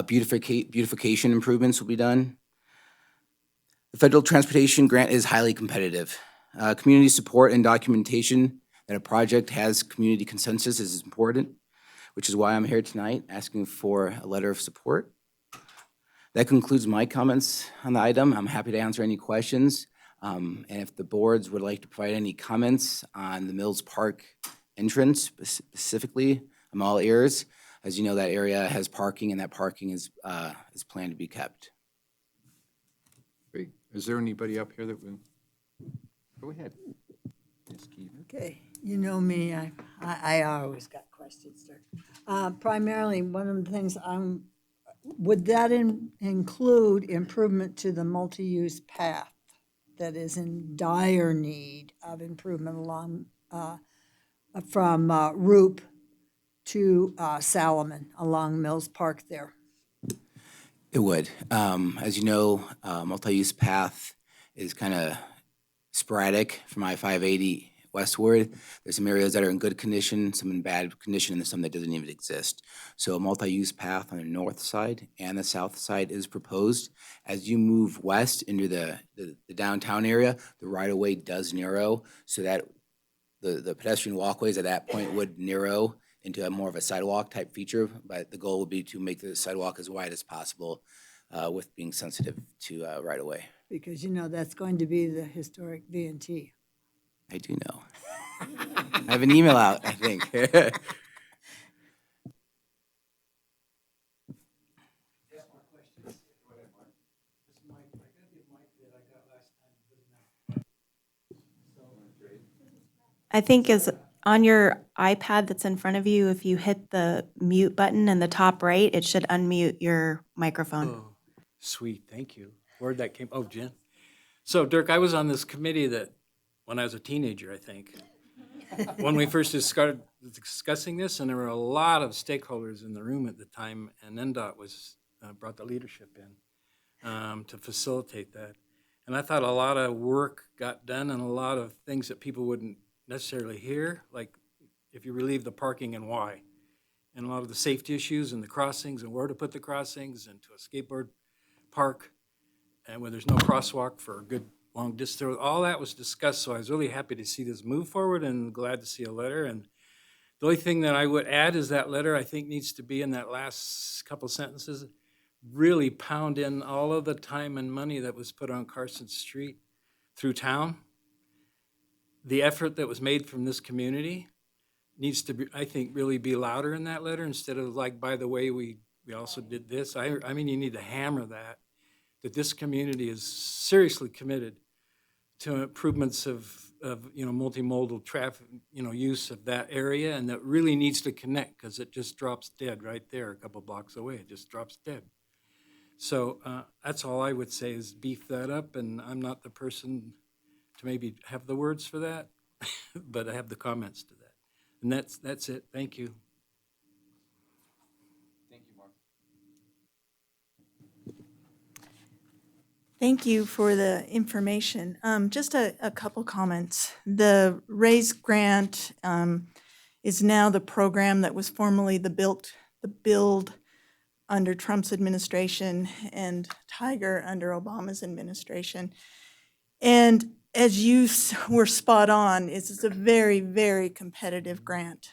Beautification improvements will be done. The federal transportation grant is highly competitive. Community support and documentation that a project has community consensus is important, which is why I'm here tonight asking for a letter of support. That concludes my comments on the item. I'm happy to answer any questions. And if the boards would like to provide any comments on the Mills Park entrance specifically, I'm all ears. As you know, that area has parking, and that parking is planned to be kept. Great. Is there anybody up here that will? Go ahead. Ms. Keevan. Okay, you know me, I always got questions, sir. Primarily, one of the things would that include improvement to the multi-use path that is in dire need of improvement along, from Roop to Salomon along Mills Park there? It would. As you know, multi-use path is kind of sporadic from I-580 westward. There's some areas that are in good condition, some in bad condition, and some that doesn't even exist. So a multi-use path on the north side and the south side is proposed. As you move west into the downtown area, the right-of-way does narrow, so that the pedestrian walkways at that point would narrow into a more of a sidewalk type feature, but the goal would be to make the sidewalk as wide as possible with being sensitive to right-of-way. Because you know that's going to be the historic V&T. I do know. I have an email out, I think. I think is on your iPad that's in front of you, if you hit the mute button in the top right, it should unmute your microphone. Oh, sweet, thank you. Where'd that came? Oh, Jen. So Dirk, I was on this committee that when I was a teenager, I think, when we first started discussing this, and there were a lot of stakeholders in the room at the time, and NDOT was brought the leadership in to facilitate that. And I thought a lot of work got done and a lot of things that people wouldn't necessarily hear, like if you relieve the parking and why, and a lot of the safety issues and the crossings and where to put the crossings and to a skateboard park and where there's no crosswalk for a good long distance. All that was discussed, so I was really happy to see this move forward and glad to see a letter. And the only thing that I would add is that letter, I think, needs to be in that last couple sentences, really pound in all of the time and money that was put on Carson Street through town. The effort that was made from this community needs to be, I think, really be louder in that letter instead of like, by the way, we also did this. I mean, you need to hammer that this community is seriously committed to improvements of multimodal traffic, use of that area, and that really needs to connect because it just drops dead right there a couple blocks away. It just drops dead. So that's all I would say is beef that up, and I'm not the person to maybe have the words for that, but I have the comments to that. And that's it. Thank you. Thank you, Mark. Thank you for the information. Just a couple comments. The RAISE grant is now the program that was formerly the build under Trump's administration and Tiger under Obama's administration. And as you were spot on, it's a very, very competitive grant.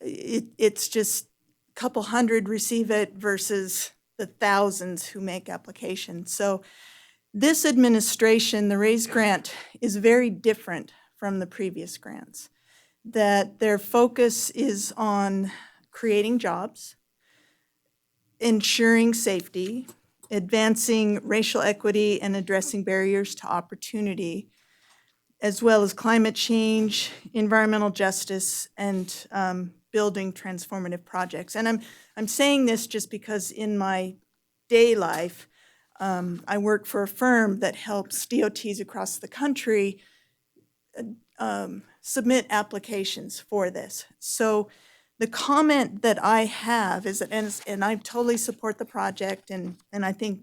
It's just a couple hundred receive it versus the thousands who make applications. So this administration, the RAISE grant, is very different from the previous grants, that their focus is on creating jobs, ensuring safety, advancing racial equity, and addressing barriers to opportunity. as well as climate change, environmental justice, and building transformative projects. And I'm saying this just because in my day life, I work for a firm that helps DOTs across the country submit applications for this. So the comment that I have is, and I totally support the project, and I think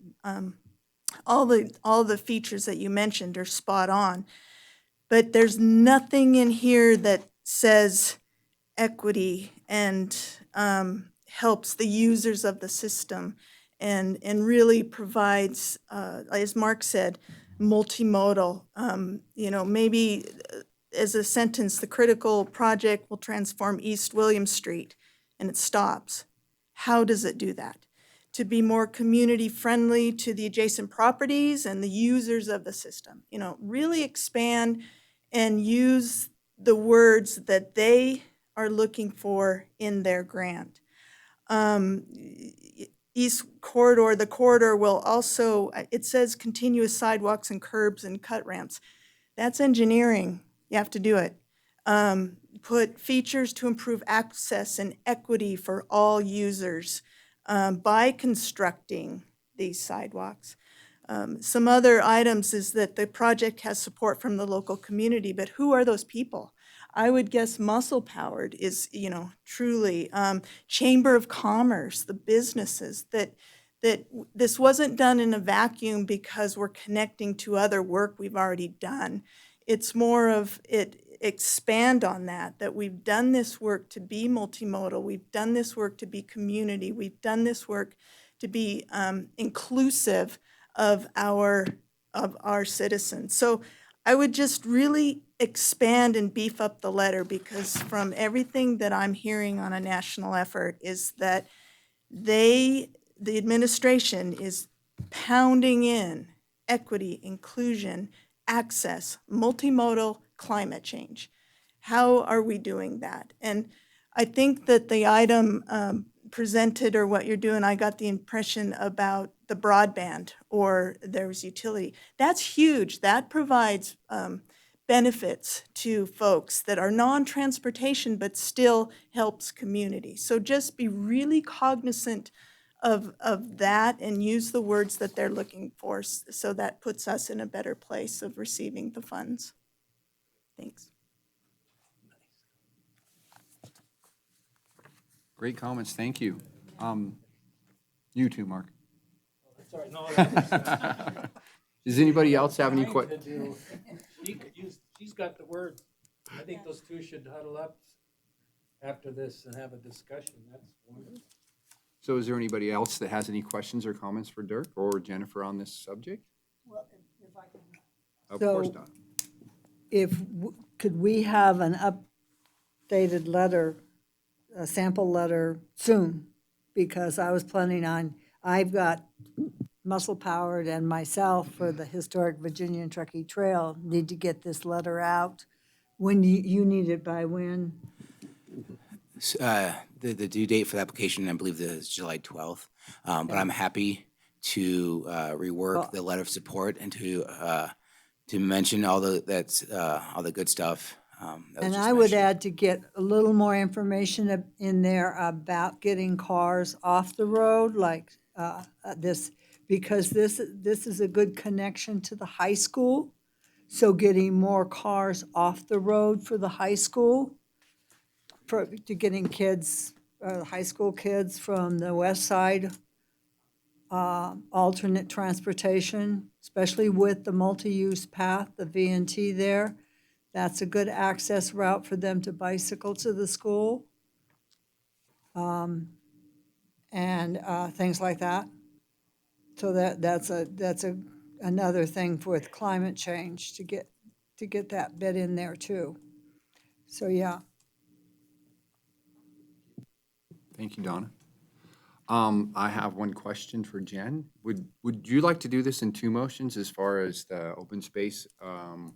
all the features that you mentioned are spot on, but there's nothing in here that says equity and helps the users of the system and really provides, as Mark said, multimodal. Maybe as a sentence, the critical project will transform East William Street, and it stops. How does it do that? To be more community friendly to the adjacent properties and the users of the system. Really expand and use the words that they are looking for in their grant. East Corridor, the corridor will also, it says continuous sidewalks and curbs and cut ramps. That's engineering. You have to do it. Put features to improve access and equity for all users by constructing these sidewalks. Some other items is that the project has support from the local community, but who are those people? I would guess muscle powered is, truly Chamber of Commerce, the businesses that this wasn't done in a vacuum because we're connecting to other work we've already done. It's more of it expand on that we've done this work to be multimodal, we've done this work to be community, we've done this work to be inclusive of our citizens. So I would just really expand and beef up the letter, because from everything that I'm hearing on a national effort is that the administration is pounding in equity, inclusion, access, multimodal, climate change. How are we doing that? And I think that the item presented, or what you're doing, I got the impression about the broadband or there's utility. That's huge. That provides benefits to folks that are non-transportation but still helps community. So just be really cognizant of that and use the words that they're looking for, so that puts us in a better place of receiving the funds. Thanks. Great comments, thank you. You too, Mark. Sorry, no. Does anybody else have any questions? She's got the word. I think those two should huddle up after this and have a discussion. That's wonderful. So is there anybody else that has any questions or comments for Dirk or Jennifer on this subject? Well, if I can. Of course not. Could we have an updated letter, a sample letter soon? Because I was planning on, I've got Muscle Powered and myself for the historic Virginia and Truckee Trail need to get this letter out. When do you need it by when? The due date for the application, I believe, is July 12th. But I'm happy to rework the letter of support and to mention all the good stuff. And I would add to get a little more information in there about getting cars off the road, like this, because this is a good connection to the high school. So getting more cars off the road for the high school, to getting kids, high school kids from the west side, alternate transportation, especially with the multi-use path, the V&T there. That's a good access route for them to bicycle to the school. And things like that. So that's another thing with climate change, to get that bit in there too. So yeah. Thank you, Donna. I have one question for Jen. Would you like to do this in two motions, as far as the open space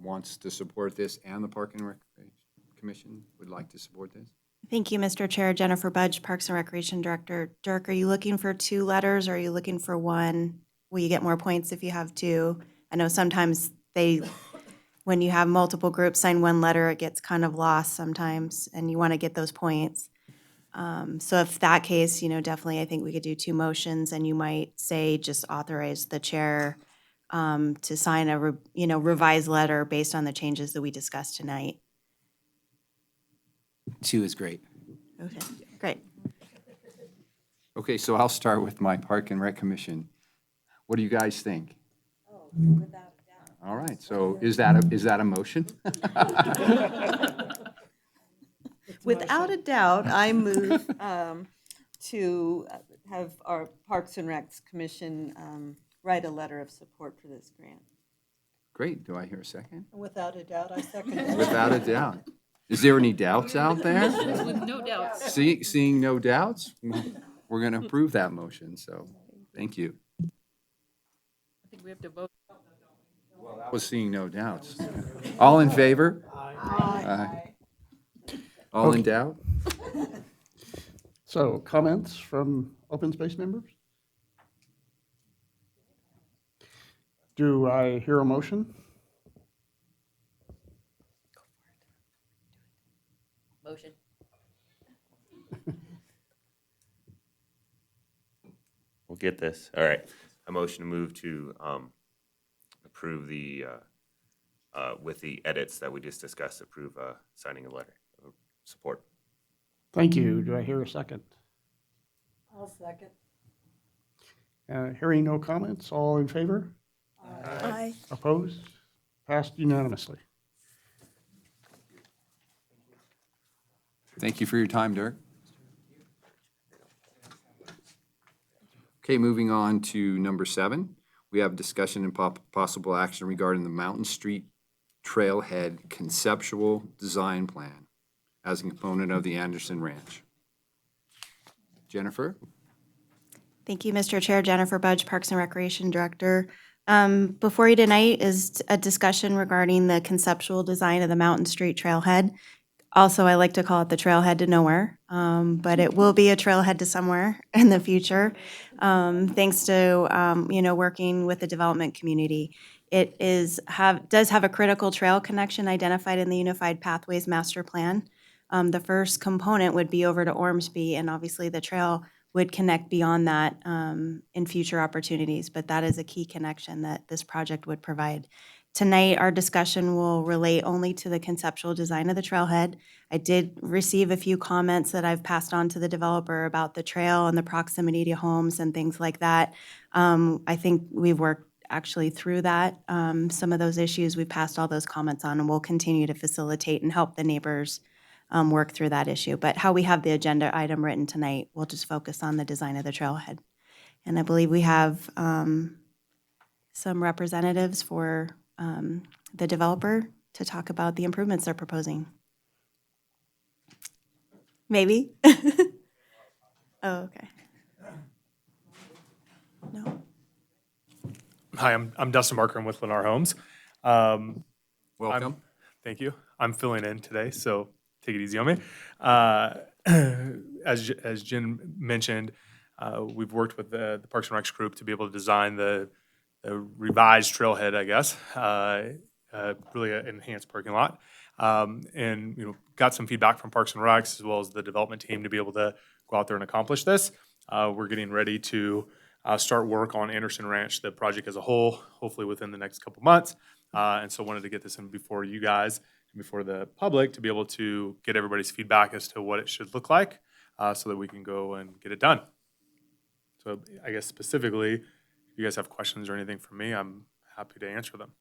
wants to support this and the Park and Recreation Commission would like to support this? Thank you, Mr. Chair. Jennifer Budge, Parks and Recreation Director. Dirk, are you looking for two letters, or are you looking for one? Will you get more points if you have two? I know sometimes we're when you have multiple groups sign one letter, it gets kind of lost sometimes, and you want to get those points. So if that case, definitely I think we could do 2 motions, and you might say just authorize the chair to sign a, revised letter based on the changes that we discussed tonight. 2 is great. Okay, great. Okay, so I'll start with my Park and Rec Commission. What do you guys think? All right, so is that a motion? Without a doubt, I move to have our Parks and Recs Commission write a letter of support for this grant. Great, do I hear a second? Without a doubt, I second it. Without a doubt. Is there any doubts out there? With no doubts. Seeing no doubts, we're going to approve that motion, so thank you. I think we have to vote. That was seeing no doubts. All in favor? Aye. All in doubt? So comments from open space members? Do I hear a motion? Motion. We'll get this. All right. A motion to move to approve the, with the edits that we just discussed, approve signing a letter of support. Thank you. Do I hear a second? I'll second. Hearing no comments, all in favor? Aye. Opposed? Passed unanimously. Thank you for your time, Dirk. Okay, moving on to number 7. We have discussion and possible action regarding the Mountain Street Trailhead Conceptual Design Plan as a component of the Anderson Ranch. Jennifer? Thank you, Mr. Chair. Jennifer Budge, Parks and Recreation Director. Before you tonight is a discussion regarding the conceptual design of the Mountain Street Trailhead. Also, I like to call it the trailhead to nowhere, but it will be a trailhead to somewhere in the future, thanks to, working with the development community. It does have a critical trail connection identified in the Unified Pathways Master Plan. The first component would be over to Ormsby, and obviously the trail would connect beyond that in future opportunities, but that is a key connection that this project would provide. Tonight, our discussion will relate only to the conceptual design of the trailhead. I did receive a few comments that I've passed on to the developer about the trail and the proximity to homes and things like that. I think we've worked actually through that. Some of those issues, we've passed all those comments on, and we'll continue to facilitate and help the neighbors work through that issue. But how we have the agenda item written tonight, we'll just focus on the design of the trailhead. And I believe we have some representatives for the developer to talk about the improvements they're proposing. Maybe? Oh, okay. No? Hi, I'm Dustin Barker. I'm with Lennar Homes. Welcome. Thank you. I'm filling in today, so take it easy on me. As Jen mentioned, we've worked with the Parks and Recs group to be able to design the revised trailhead, I guess, really an enhanced parking lot. And got some feedback from Parks and Recs as well as the development team to be able to go out there and accomplish this. We're getting ready to start work on Anderson Ranch, the project as a whole, hopefully within the next couple months. And so wanted to get this in before you guys and before the public to be able to get everybody's feedback as to what it should look like so that we can go and get it done. So I guess specifically, if you guys have questions or anything from me, I'm happy to answer them.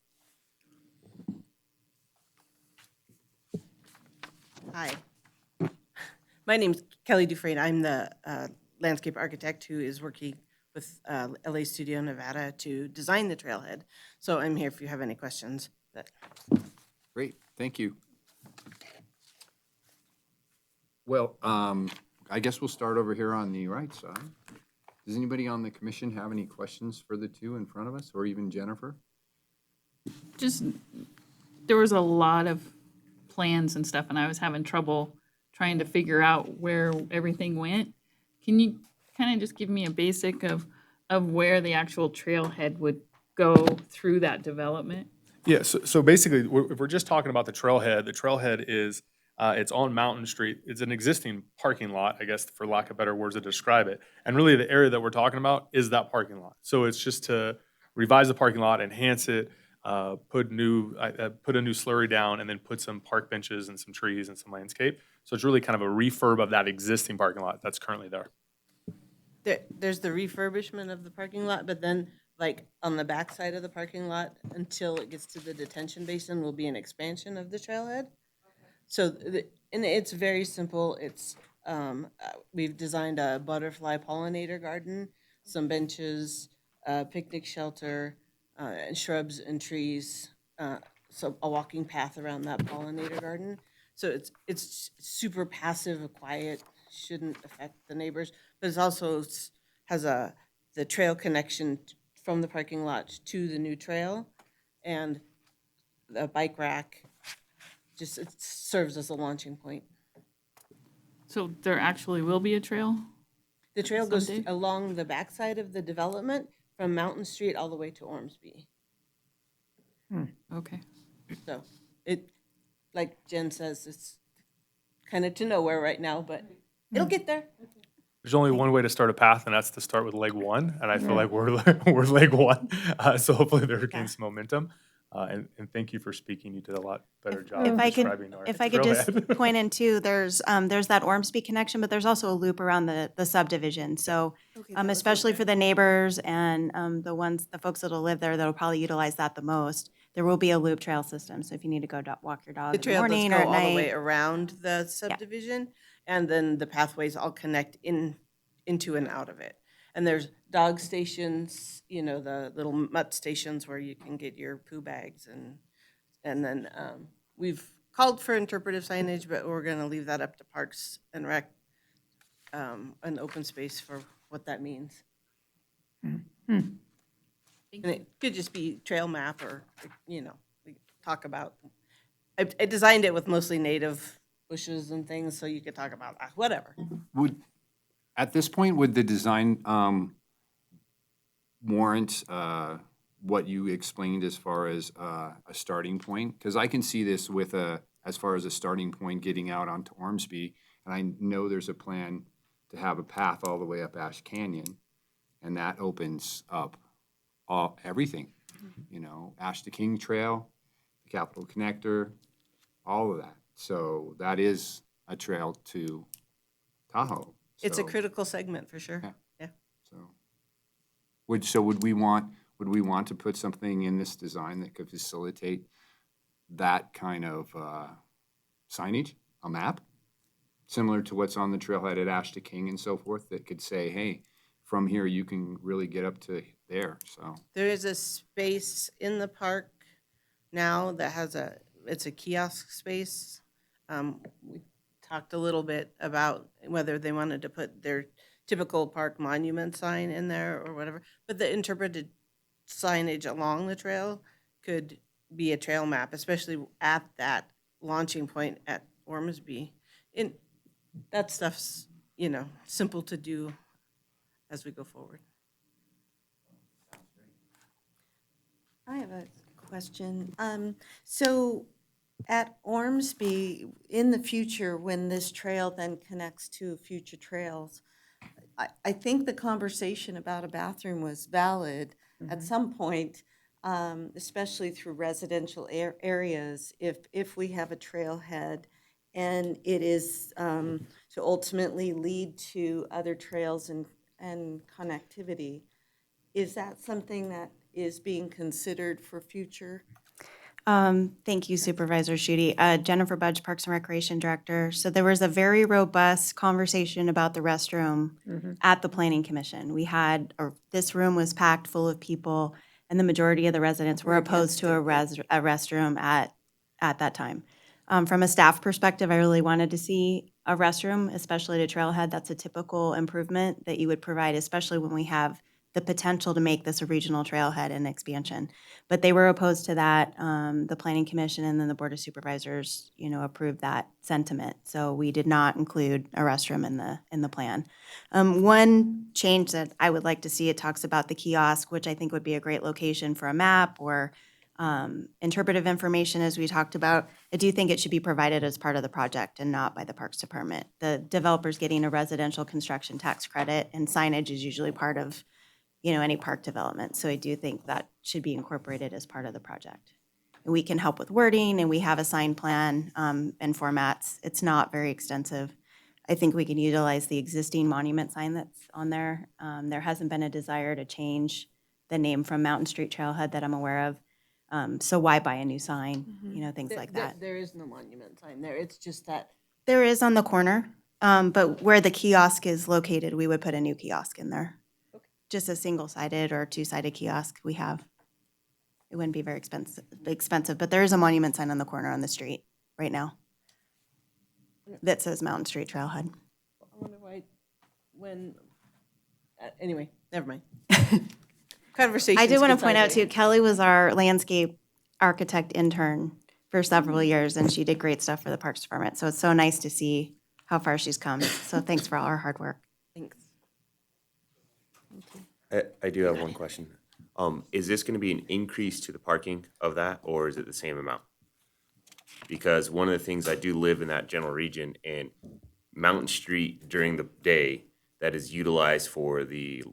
Hi. My name's Kelly Dufresne. I'm the landscape architect who is working with LA Studio Nevada to design the trailhead. So I'm here if you have any questions. Great, thank you. Well, I guess we'll start over here on the right side. Does anybody on the commission have any questions for the two in front of us, or even Jennifer? Just, there was a lot of plans and stuff, and I was having trouble trying to figure out where everything went. Can you kind of just give me a basic of where the actual trailhead would go through that development? Yeah, so basically, if we're just talking about the trailhead is, it's on Mountain Street. It's an existing parking lot, I guess, for lack of better words to describe it. And really, the area that we're talking about is that parking lot. So it's just to revise the parking lot, enhance it, put a new slurry down, and then put some park benches and some trees and some landscape. So it's really kind of a refurb of that existing parking lot that's currently there. There's the refurbishment of the parking lot, but then like on the backside of the parking lot until it gets to the detention basin will be an expansion of the trailhead. So, and it's very simple. It's, we've designed a butterfly pollinator garden, some benches, picnic shelter, and shrubs and trees, so a walking path around that pollinator garden. So it's super passive, quiet, shouldn't affect the neighbors, but it's also has the trail connection from the parking lot to the new trail, and the bike rack. Just it serves as a launching point. So there actually will be a trail? The trail goes Someday? along the backside of the development from Mountain Street all the way to Ormsby. Okay. So it, like Jen says, it's kind of to nowhere right now, but it'll get there. There's only one way to start a path, and that's to start with leg one. And I feel like we're leg one. So hopefully there gains some momentum. And thank you for speaking. You did a lot better job If I could, describing our if I could just trailhead. point in too, there's that Ormsby connection, but there's also a loop around the subdivision. So, especially for the neighbors and the folks that'll live there, that'll probably utilize that the most. There will be a loop trail system. So if you need to go walk your dog The in the trail does morning go or at all the way night. around the subdivision, and then the pathways all connect into and out of it. And there's dog stations, you know, the little mutt stations where you can get your poo bags, and then we've called for interpretive signage, but we're going to leave that up to Parks and Rec, an open space for what that means. And it could just be trail map, or, you know, we talk about, I designed it with mostly native bushes and things, so you could talk about whatever. At this point, would the design warrant what you explained as far as a starting point? Because I can see this with as far as a starting point getting out onto Ormsby, and I know there's a plan to have a path all the way up Ash Canyon, and that opens up everything, you know, Ash to King Trail, the Capitol Connector, all of that. So that is a trail to Tahoe. It's a So- critical segment for sure. Yeah. Yeah. So, would we want to put something in this design that could facilitate that kind of signage, a map, similar to what's on the trailhead at Ash to King and so forth, that could say, hey, from here you can really get up to there. So There is a space in the park now that has it's a kiosk space. We talked a little bit about whether they wanted to put their typical park monument sign in there or whatever, but the interpreted signage along the trail could be a trail map, especially at that launching point at Ormsby. And that stuff's, you know, simple to do as we go forward. I have a question. So at Ormsby, in the future, when this trail then connects to future trails, I think the conversation about a bathroom was valid at some point, especially through residential areas, if we have a trailhead and it is to ultimately lead to other trails and connectivity. Is that something that is being considered for future? Thank you, Supervisor Schutte. Jennifer Budge, Parks and Recreation Director. So there was a very robust conversation about the restroom at the Planning Commission. This room was packed full of people, and the majority of the residents were opposed to a restroom at that time. From a staff perspective, I really wanted to see a restroom, especially at a trailhead. That's a typical improvement that you would provide, especially when we have the potential to make this a regional trailhead and expansion. But they were opposed to that. The Planning Commission and then the Board of Supervisors, approved that sentiment. So we did not include a restroom in the plan. One change that I would like to see, it talks about the kiosk, which I think would be a great location for a map or interpretive information, as we talked about. I do think it should be provided as part of the project and not by the Parks Department. The developer's getting a residential construction tax credit, and signage is usually part of, any park development. So I do think that should be incorporated as part of the project. And we can help with wording, and we have a sign plan and formats. It's not very extensive. I think we can utilize the existing monument sign that's on there. There hasn't been a desire to change the name from Mountain Street Trailhead that I'm aware of. So why buy a new sign, things like that. There is no monument sign there. It's just that. There is on the corner, but where the kiosk is located, we would put a new kiosk in there. Just a single-sided or two-sided kiosk we have. It wouldn't be very expensive, but there is a monument sign on the corner on the street right now that says Mountain Street Trailhead. I wonder why, anyway, never mind. Conversations. I do want get to point out sideways. too, Kelly was our landscape architect intern for several years, and she did great stuff for the Parks Department. So it's so nice to see how far she's come. So thanks for all her hard work. Thanks. I do have one question. Is this going to be an increase to the parking of that, or is it the same amount? Because one of the things, I do live in that general region, and Mountain Street during the day, that is utilized for the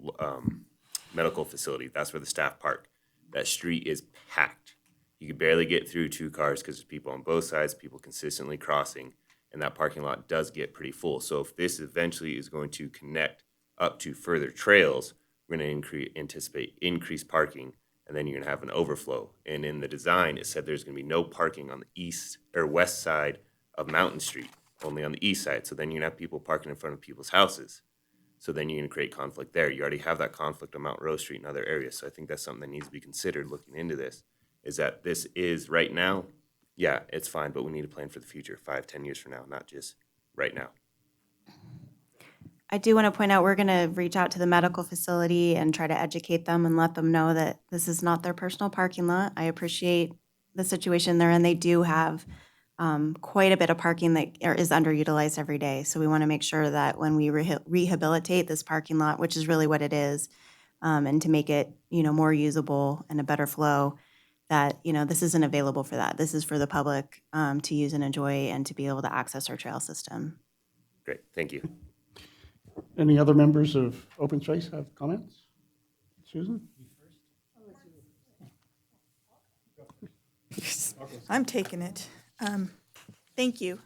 medical facility. That's where the staff park. That street is packed. You could barely get through two cars because there's people on both sides, people consistently crossing, and that parking lot does get pretty full. So if this eventually is going to connect up to further trails, we're going to anticipate increased parking, and then you're going to have an overflow. And in the design, it said there's going to be no parking on the east or west side of Mountain Street, only on the east side. So then you're going to have people parking in front of people's houses. So then you're going to create conflict there. You already have that conflict on Mount Rose Street and other areas. So I think that's something that needs to be considered looking into this, is that this is right now, yeah, it's fine, but we need to plan for the future, 5-10 years from now, not just right now. I do want to point out, we're going to reach out to the medical facility and try to educate them and let them know that this is not their personal parking lot. I appreciate the situation they're in. They do have quite a bit of parking that is underutilized every day. So we want to make sure that when we rehabilitate this parking lot, which is really what it is, and to make it, more usable and a better flow, that, this isn't available for that. This is for the public to use and enjoy and to be able to access our trail system. Great, thank you. Any other members of Open Space have comments? Susan? I'm taking it. Thank you.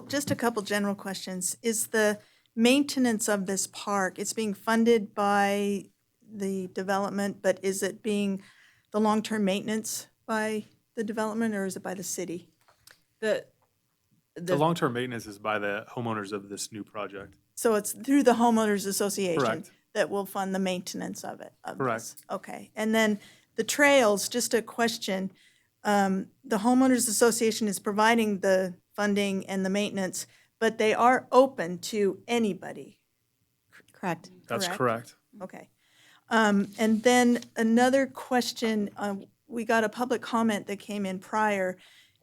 Just a couple general questions. Is the maintenance of this park, it's being funded by the development, but is it being the long-term maintenance by the development, or is it by the city? The long-term maintenance is by the homeowners of this new project. So it's through the homeowners association Correct. that will fund the maintenance of it? Correct. Okay. And then the trails, just a question. The homeowners association is providing the funding and the maintenance, but they are open to anybody. Correct. That's correct. Okay. And then another question, we got a public comment that came in prior,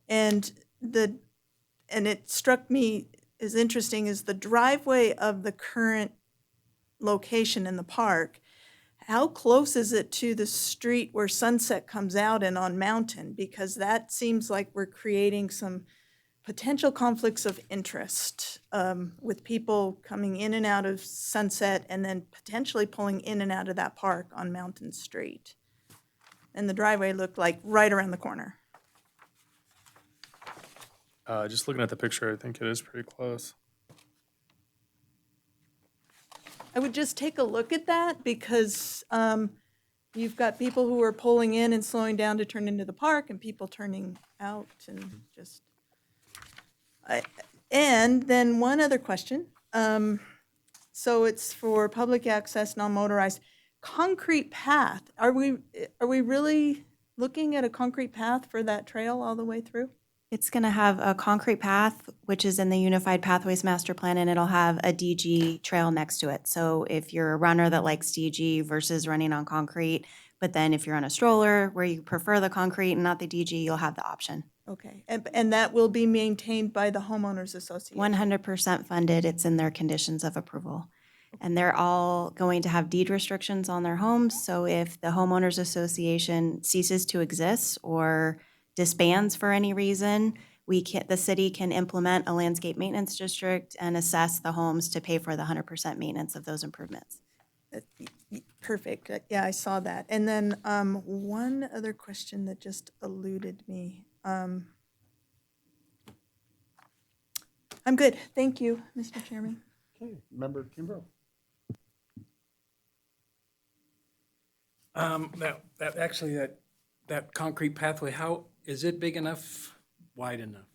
and it struck me as interesting, is the driveway of the current location in the park. How close is it to the street where Sunset comes out and on Mountain? Because that seems like we're creating some potential conflicts of interest with people coming in and out of Sunset and then potentially pulling in and out of that park on Mountain Street. And the driveway looked like right around the corner. Just looking at the picture, I think it is pretty close. I would just take a look at that, because you've got people who are pulling in and slowing down to turn into the park, and people turning out, and just. And then one other question. So it's for public access, non-motorized. Concrete path. Are we really looking at a concrete path for that trail all the way through? It's going to have a concrete path, which is in the Unified Pathways Master Plan, and it'll have a DG trail next to it. So if you're a runner that likes DG versus running on concrete, but then if you're on a stroller where you prefer the concrete and not the DG, you'll have the option. Okay, and that will be maintained by the homeowners association? 100% funded. It's in their conditions of approval. And they're all going to have deed restrictions on their homes. So if the homeowners association ceases to exist or disbands for any reason, the city can implement a landscape maintenance district and assess the homes to pay for the 100% maintenance of those improvements. Perfect. Yeah, I saw that. And then one other question that just eluded me. I'm good. Thank you, Mr. Chairman. Okay, Member Kimbrough. That concrete pathway, how, is it big enough, wide enough?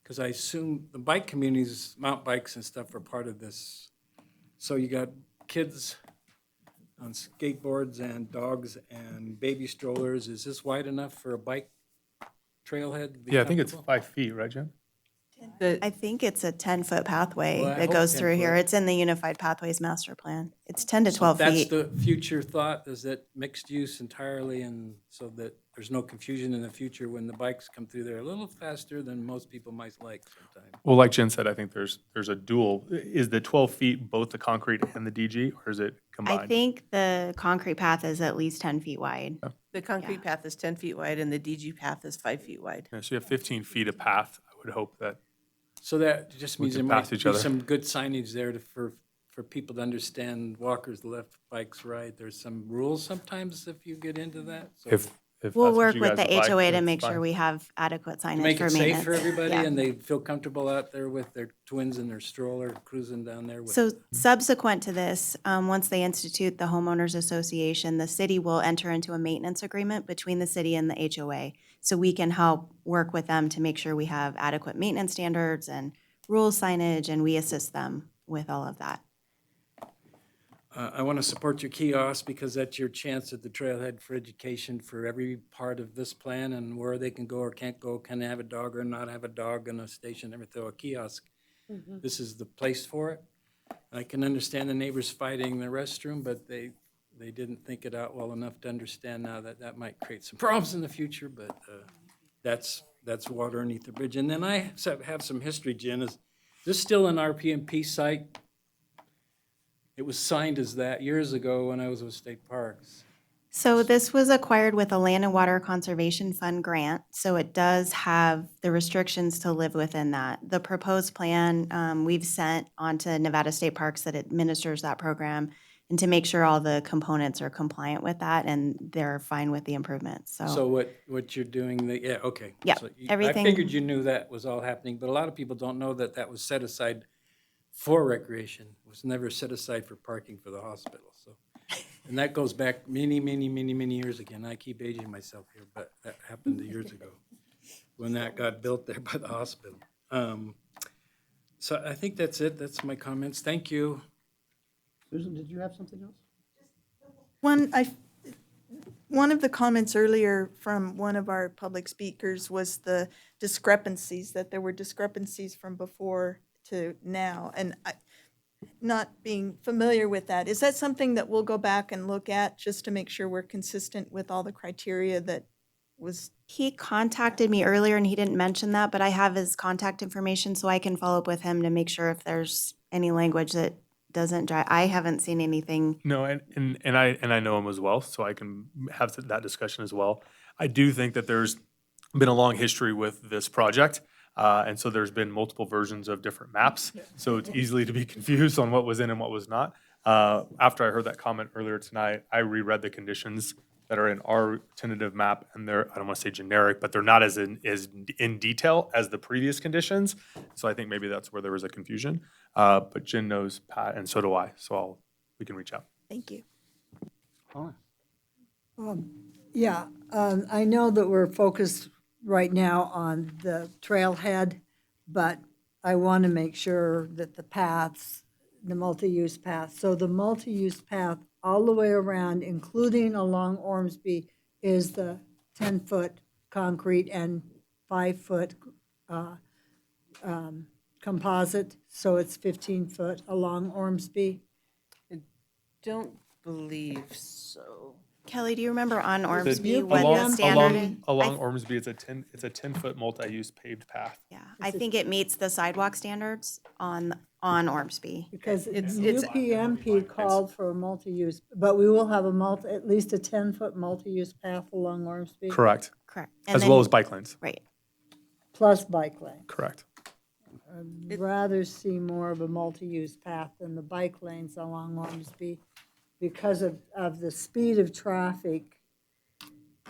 Because I assume the bike communities, mountain bikes and stuff are part of this. So you got kids on skateboards and dogs and baby strollers. Is this wide enough for a bike trailhead to be Yeah, I think it's comfortable? 5 feet, right, Jen? The, I think it's a 10-foot pathway Well, I that hope goes 10 through here. foot. It's in the Unified Pathways Master Plan. It's 10 to So 12 that's feet. the future thought, is that mixed use entirely, and so that there's no confusion in the future when the bikes come through there a little faster than most people might like sometimes. Well, like Jen said, I think there's a dual. Is the 12 feet both the concrete and the DG, or is it combined? I think the concrete path is at least 10 feet wide. The concrete path is 10 feet wide and the DG path is 5 feet wide. Yeah, so you have 15 feet of path. I would hope that. So that just We means there can might pass each be other. some good signage there for people to understand walkers left, bikes right. There's some rules sometimes if you get into that. So If We'll that's what work you with guys the would like, HOA to then make it's sure fine. we have adequate to signage make for it maintenance. safe for everybody Yeah. and they feel comfortable out there with their twins and their stroller cruising down there with. So subsequent to this, once they institute the homeowners association, the city will enter into a maintenance agreement between the city and the HOA. So we can help work with them to make sure we have adequate maintenance standards and rule signage, and we assist them with all of that. I want to support your kiosk because that's your chance at the trailhead for education for every part of this plan and where they can go or can't go, can they have a dog or not have a dog in a station, everything, a kiosk. This is the place for it. I can understand the neighbors fighting in the restroom, but they didn't think it out well enough to understand now that that might create some problems in the future, but that's water underneath the bridge. And then I have some history, Jen. Is this still an RPMP site? It was signed as that years ago when I was with State Parks. So this was acquired with a Land and Water Conservation Fund grant, so it does have the restrictions to live within that. The proposed plan, we've sent on to Nevada State Parks that administers that program, and to make sure all the components are compliant with that, and they're fine with the improvements, So what you're doing, yeah, okay. Yeah, So everything- I figured you knew that was all happening, but a lot of people don't know that that was set aside for recreation. It was never set aside for parking for the hospital, so. And that goes back many, many, many, many years again. I keep aging myself here, but that happened years ago when that got built there by the hospital. So I think that's it. That's my comments. Thank you. Susan, did you have something else? One of the comments earlier from one of our public speakers was the discrepancies, that there were discrepancies from before to now. And not being familiar with that, is that something that we'll go back and look at just to make sure we're consistent with all the criteria that was? He contacted me earlier and he didn't mention that, but I have his contact information so I can follow up with him to make sure if there's any language that doesn't drive. I haven't seen anything. No, and I know him as well, so I can have that discussion as well. I do think that there's been a long history with this project, and so there's been multiple versions of different maps, so it's easily to be confused on what was in and what was not. After I heard that comment earlier tonight, I reread the conditions that are in our tentative map, and they're, I don't want to say generic, but they're not as in detail as the previous conditions. So I think maybe that's where there was a confusion. But Jen knows Pat, and so do I. So we can reach out. Thank you. Yeah, I know that we're focused right now on the trailhead, but I want to make sure that the paths, the multi-use path, so the multi-use path all the way around, including along Ormsby, is the 10-foot concrete and 5-foot composite, so it's 15-foot along Ormsby. Don't believe so. Kelly, do you remember on The- Ormsby what the standard is? Along Ormsby, it's a 10-foot multi-use paved path. Yeah, I think it meets the sidewalk standards on Ormsby. Because UPMP called for a multi-use, but we will have at least a 10-foot multi-use path along Ormsby. Correct. Correct. As well as bike lanes. Right. Plus bike lane. Correct. I'd rather see more of a multi-use path than the bike lanes along Ormsby because of the speed of traffic.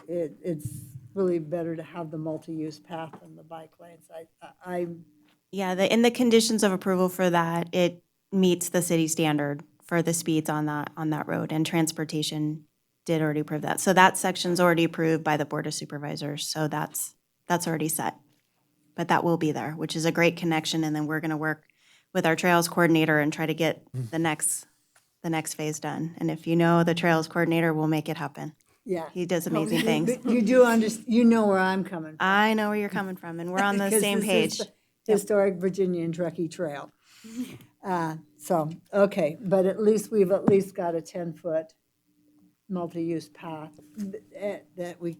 It's really better to have the multi-use path than the bike lanes. Yeah, in the conditions of approval for that, it meets the city standard for the speeds on that road, and transportation did already approve that. So that section's already approved by the Board of Supervisors, so that's already set. But that will be there, which is a great connection, and then we're gonna work with our trails coordinator and try to get the next phase done. And if you know the trails coordinator, we'll make it happen. Yeah. He does amazing things. But you do you know where I'm coming from. I know where you're coming from, and we're on the Because same this page. is the Historic Virginia and Truckee Trail. Okay, but we've at least got a 10-foot multi-use path that we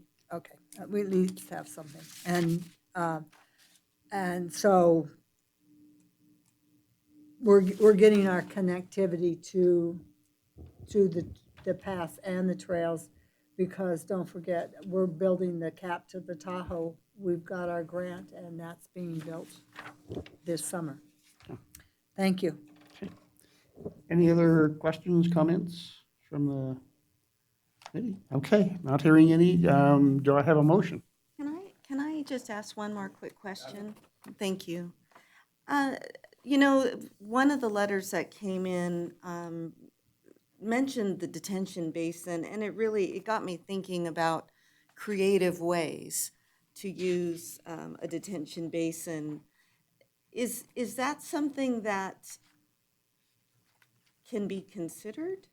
at least have something. And so we're getting our connectivity to the paths and the trails, because don't forget, we're building the cap to the Tahoe. We've got our grant, and that's being built this summer. Thank you. Any other questions, comments from the committee? Okay, not hearing any. Do I have a motion? Can I just ask one more quick question? Thank you. You know, one of the letters that came in mentioned the detention basin, and it got me thinking about creative ways to use a detention basin. Is that something that can be considered?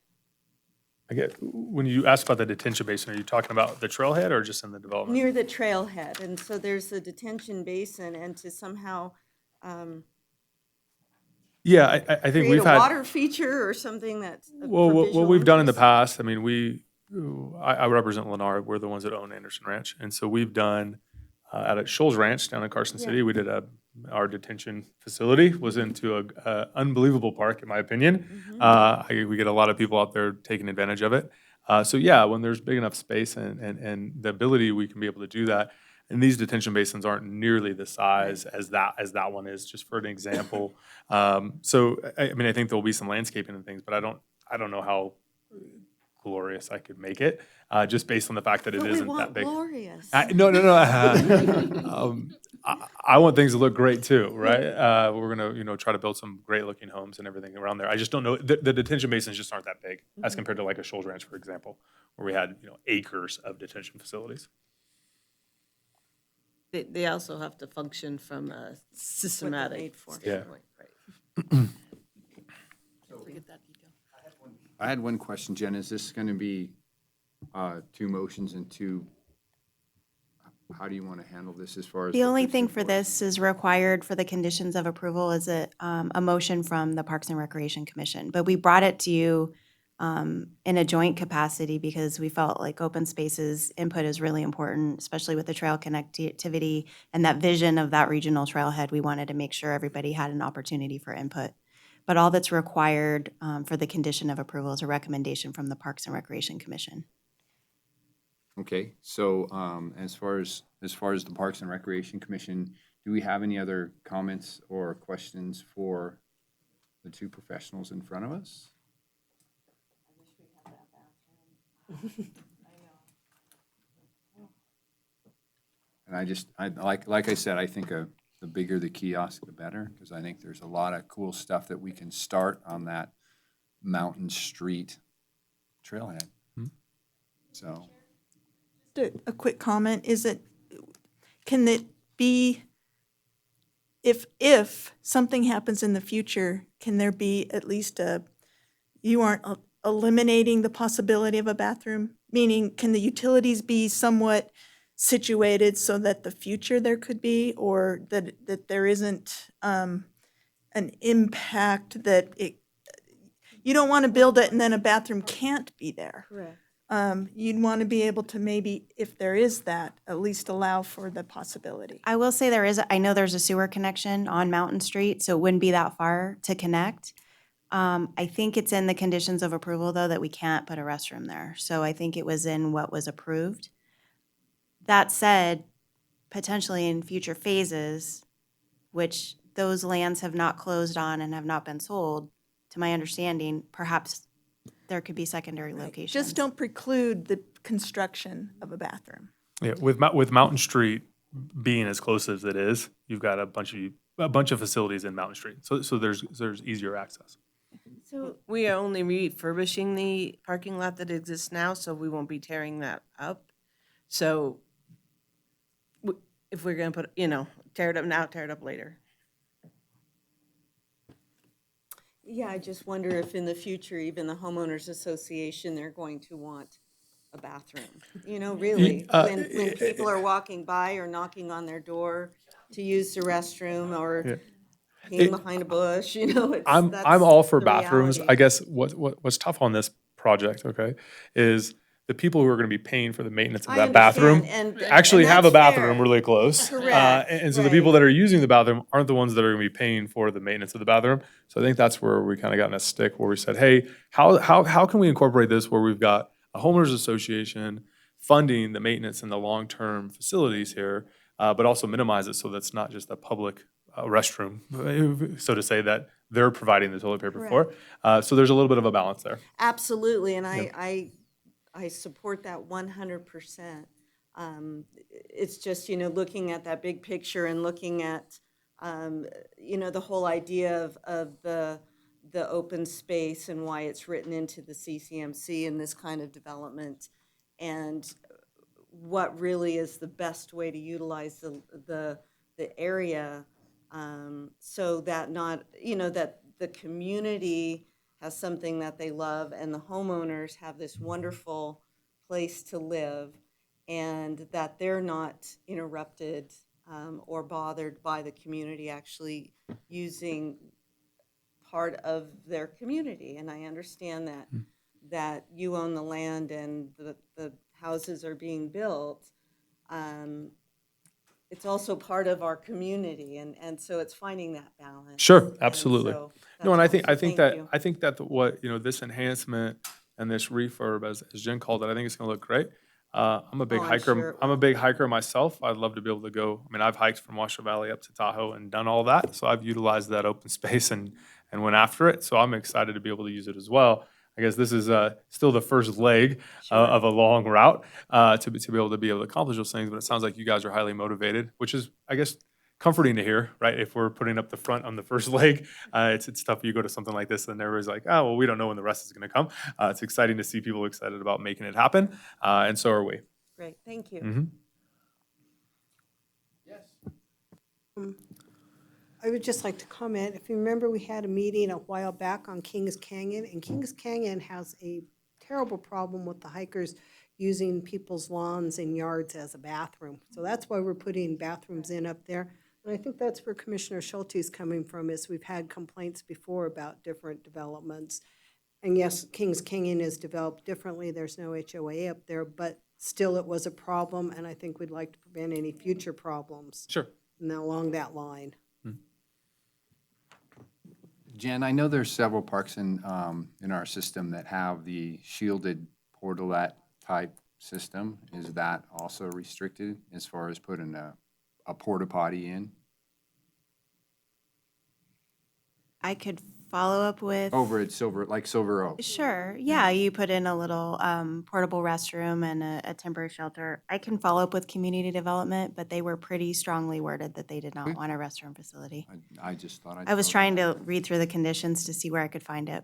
I get, when you ask about the detention basin, are you talking about the trailhead or just in the development? Near the trailhead, and so there's a detention basin, and to somehow Yeah, I think create we've a had. water feature or something that's Well, for what visual we've done in the interest? past, I mean, I represent Lennar. We're the ones that own Anderson Ranch. And so we've done, out at Shoals Ranch down in Carson City, we did our detention facility was into a unbelievable park, in my opinion. We get a lot of people out there taking advantage of it. So yeah, when there's big enough space and the ability, we can be able to do that. And these detention basins aren't nearly the size as that one is, just for an example. So I mean, I think there'll be some landscaping and things, but I don't know how glorious I could make it, just based on the fact that it But isn't we that want big. glorious. No. I want things to look great too, right? We're gonna try to build some great looking homes and everything around there. I just don't know, the detention basins just aren't that big as compared to like a Shoals Ranch, for example, where we had acres of detention facilities. They also have to function from a systematic made for. standpoint. Yeah. I had one question, Jen. Is this going to be two motions and two, how do you want to handle this as far as? The only thing for this is required for the conditions of approval is a motion from the Parks and Recreation Commission. But we brought it to you in a joint capacity because we felt like open spaces input is really important, especially with the trail connectivity and that vision of that regional trailhead. We wanted to make sure everybody had an opportunity for input. But all that's required for the condition of approval is a recommendation from the Parks and Recreation Commission. Okay, so as far as the Parks and Recreation Commission, do we have any other comments or questions for the two professionals in front of us? And like I said, I think the bigger the kiosk, the better, because I think there's a lot of cool stuff that we can start on that Mountain Street trailhead. So. Just a quick comment, can it be, if something happens in the future, can there be at least you aren't eliminating the possibility of a bathroom? Meaning, can the utilities be somewhat situated so that the future there could be, or that there isn't an impact that you don't want to build it and then a bathroom can't be there? Correct. you'd want to be able to maybe, if there is that, at least allow for the possibility. I will say I know there's a sewer connection on Mountain Street, so it wouldn't be that far to connect. I think it's in the conditions of approval, though, that we can't put a restroom there. So I think it was in what was approved. That said, potentially in future phases, which those lands have not closed on and have not been sold, to my understanding, perhaps there could be secondary locations. Just don't preclude the construction of a bathroom. Yeah, with Mountain Street being as close as it is, you've got a bunch of facilities in Mountain Street. So there's easier access. So we are only refurbishing the parking lot that exists now, so we won't be tearing that up. So if we're going to put, tear it up now, tear it up later. Yeah, I just wonder if in the future, even the homeowners association, they're going to want a bathroom. Really, when people are walking by or knocking on their door to use the restroom or peeing behind a bush, I'm all for bathrooms. I guess what's tough on this project, okay, is the people who are going to be paying for the maintenance of I that bathroom understand, and actually have a that's bathroom fair. really close. Correct, And so the right. people that are using the bathroom aren't the ones that are going to be paying for the maintenance of the bathroom. So I think that's where we kind of got in a stick where we said, hey, how can we incorporate this where we've got a homeowners association funding the maintenance and the long-term facilities here, but also minimize it so that's not just a public restroom, so to say, that they're providing the toilet paper for. So there's a little bit of a balance there. Absolutely, and I support that 100%. It's just, looking at that big picture and looking at, the whole idea of the open space and why it's written into the CCMC in this kind of development, and what really is the best way to utilize the area, so that that the community has something that they love and the homeowners have this wonderful place to live, and that they're not interrupted or bothered by the community actually using part of their community. And I understand that you own the land and the houses are being built. It's also part of our community, and so it's finding that balance. Sure, absolutely. So No, and I think thank you. that what this enhancement and this refurb, as Jen called it, I think it's going to look great. I'm a big I'm hiker. sure it I'm a will. big hiker myself. I'd love to be able to go. I mean, I've hiked from Washoe Valley up to Tahoe and done all that. So I've utilized that open space and went after it. So I'm excited to be able to use it as well. I guess this is still the first leg of a long route to be able to accomplish those things. But it sounds like you guys are highly motivated, which is, I guess, comforting to hear, right? If we're putting up the front on the first leg, it's tough. You go to something like this and everybody's like, oh, well, we don't know when the rest is going to come. It's exciting to see people excited about making it happen. And so are we. Great, thank you. Mhm. I would just like to comment, if you remember, we had a meeting a while back on Kings Canyon, and Kings Canyon has a terrible problem with the hikers using people's lawns and yards as a bathroom. So that's why we're putting bathrooms in up there. And I think that's where Commissioner Schulte is coming from, is we've had complaints before about different developments. And yes, Kings Canyon is developed differently, there's no HOA up there, but still it was a problem, and I think we'd like to prevent any future problems. Sure. Along that line. Jen, I know there's several parks in our system that have the shielded portalet type system. Is that also restricted as far as putting a porta potty in? I could follow up with. Over at Silver Oak? Sure. Yeah, you put in a little portable restroom and a temporary shelter. I can follow up with community development, but they were pretty strongly worded that they did not want a restroom facility. I just thought I was trying to read through the conditions to see where I could find it,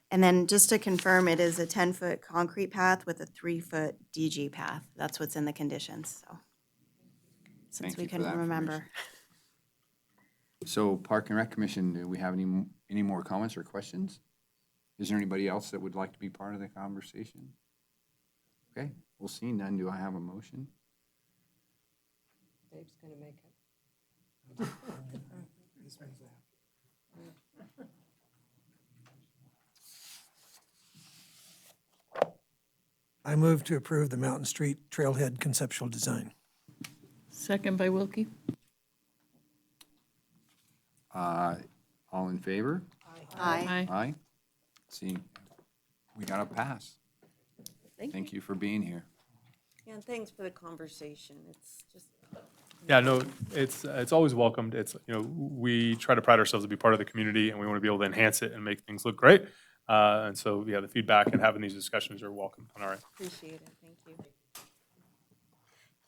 and then just to confirm, it is a 10-foot concrete path with a 3-foot DG path. That's what's in the conditions, so. Since Thank we you for couldn't that remember. So Park and Rec Commission, do we have any more comments or questions? Is there anybody else that would like to be part of the conversation? Okay, we'll see none. Do I have a motion? Dave's going to make it. I move to approve the Mountain Street Trailhead conceptual design. Second by Wilkie. All in favor? Aye. Aye. See, we got a pass. Thank you for being here. And thanks for the conversation. It's just. Yeah, no, it's always welcomed. It's, we try to pride ourselves to be part of the community, and we want to be able to enhance it and make things look great. And so, yeah, the feedback and having these discussions are welcome on our end. Appreciate it, thank you.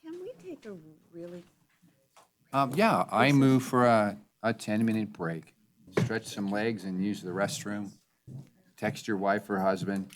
Can we take a really? Yeah, I move for a 10-minute break. Stretch some legs and use the restroom. Text your wife or husband.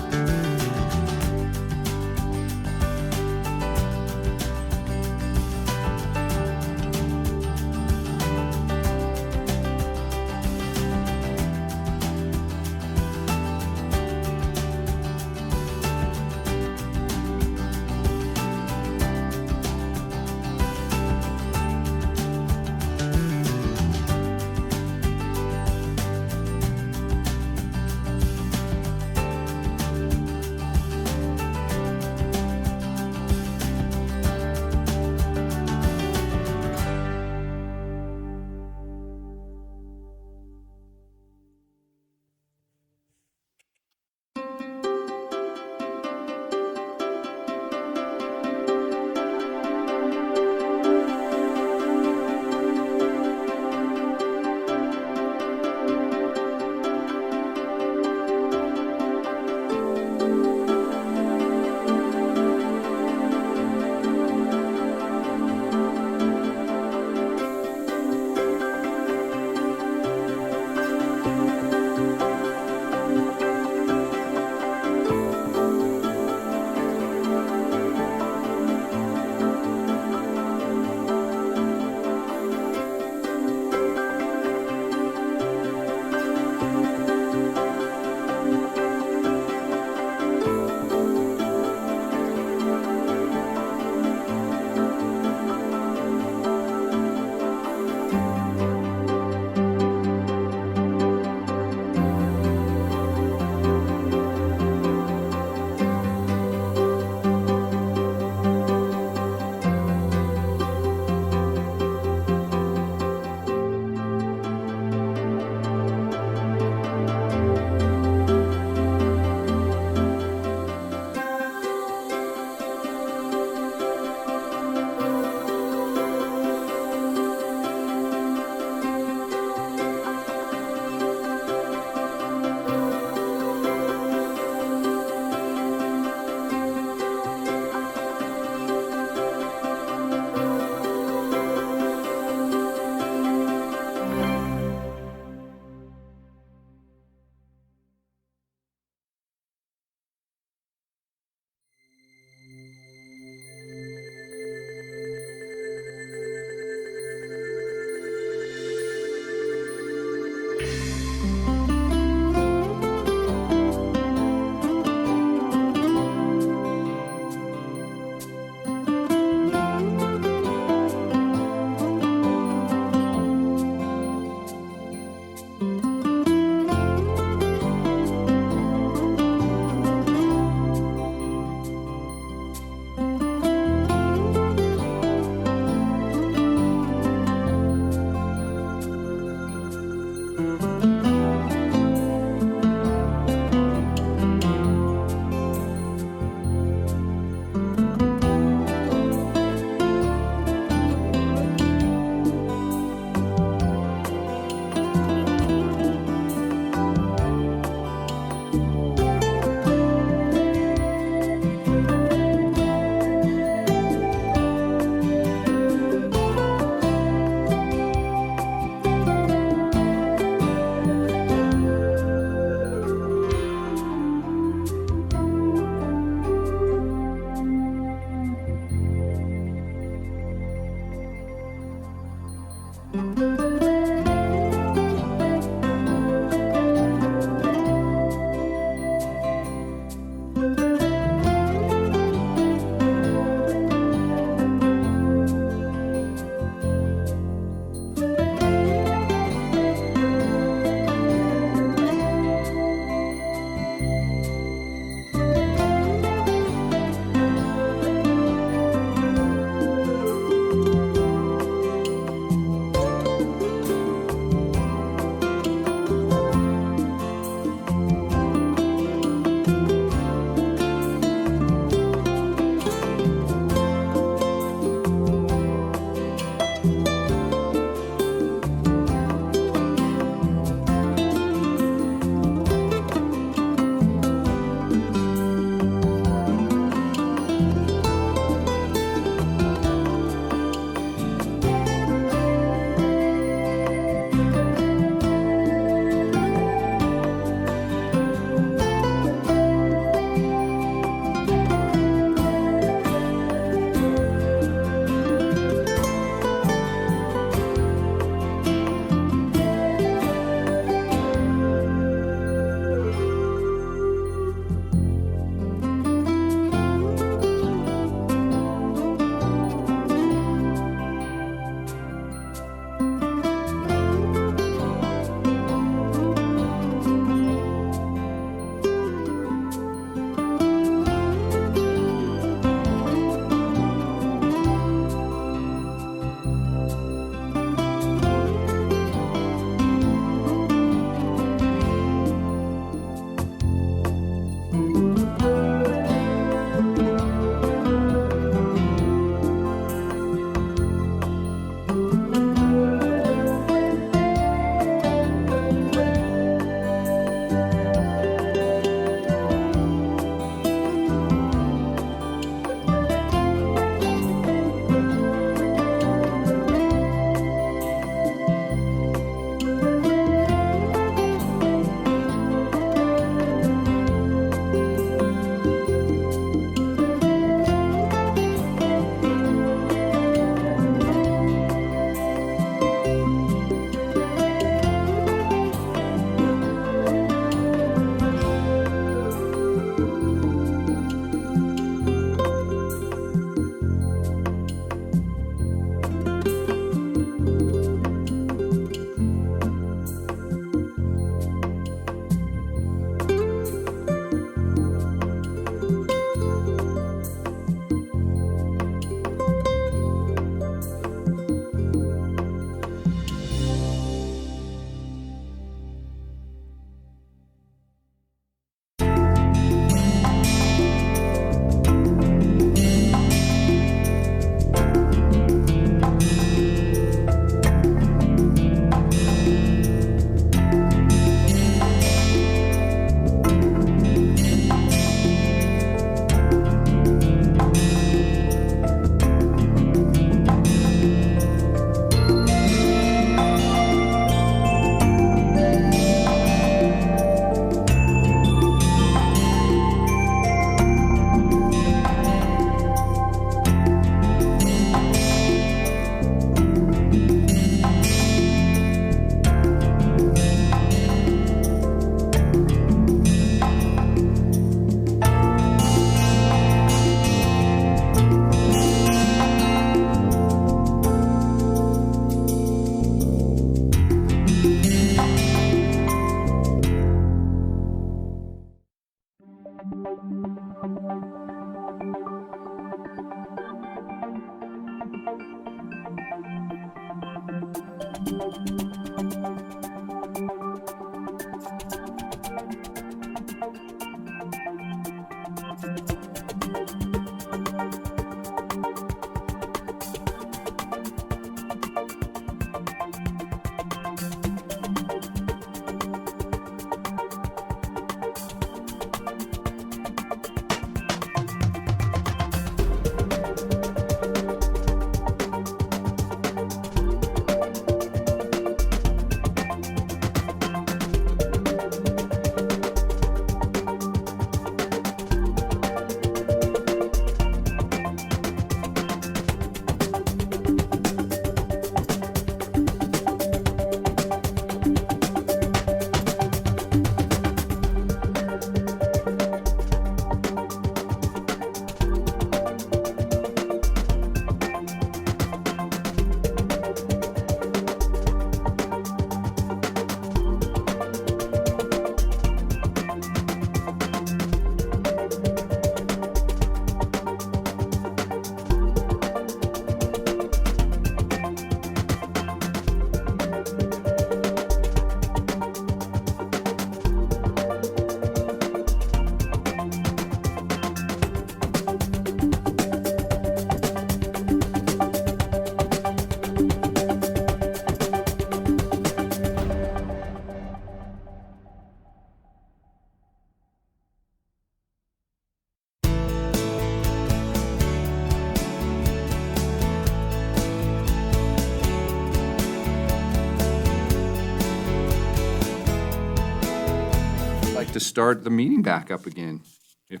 start the meeting back up again. Any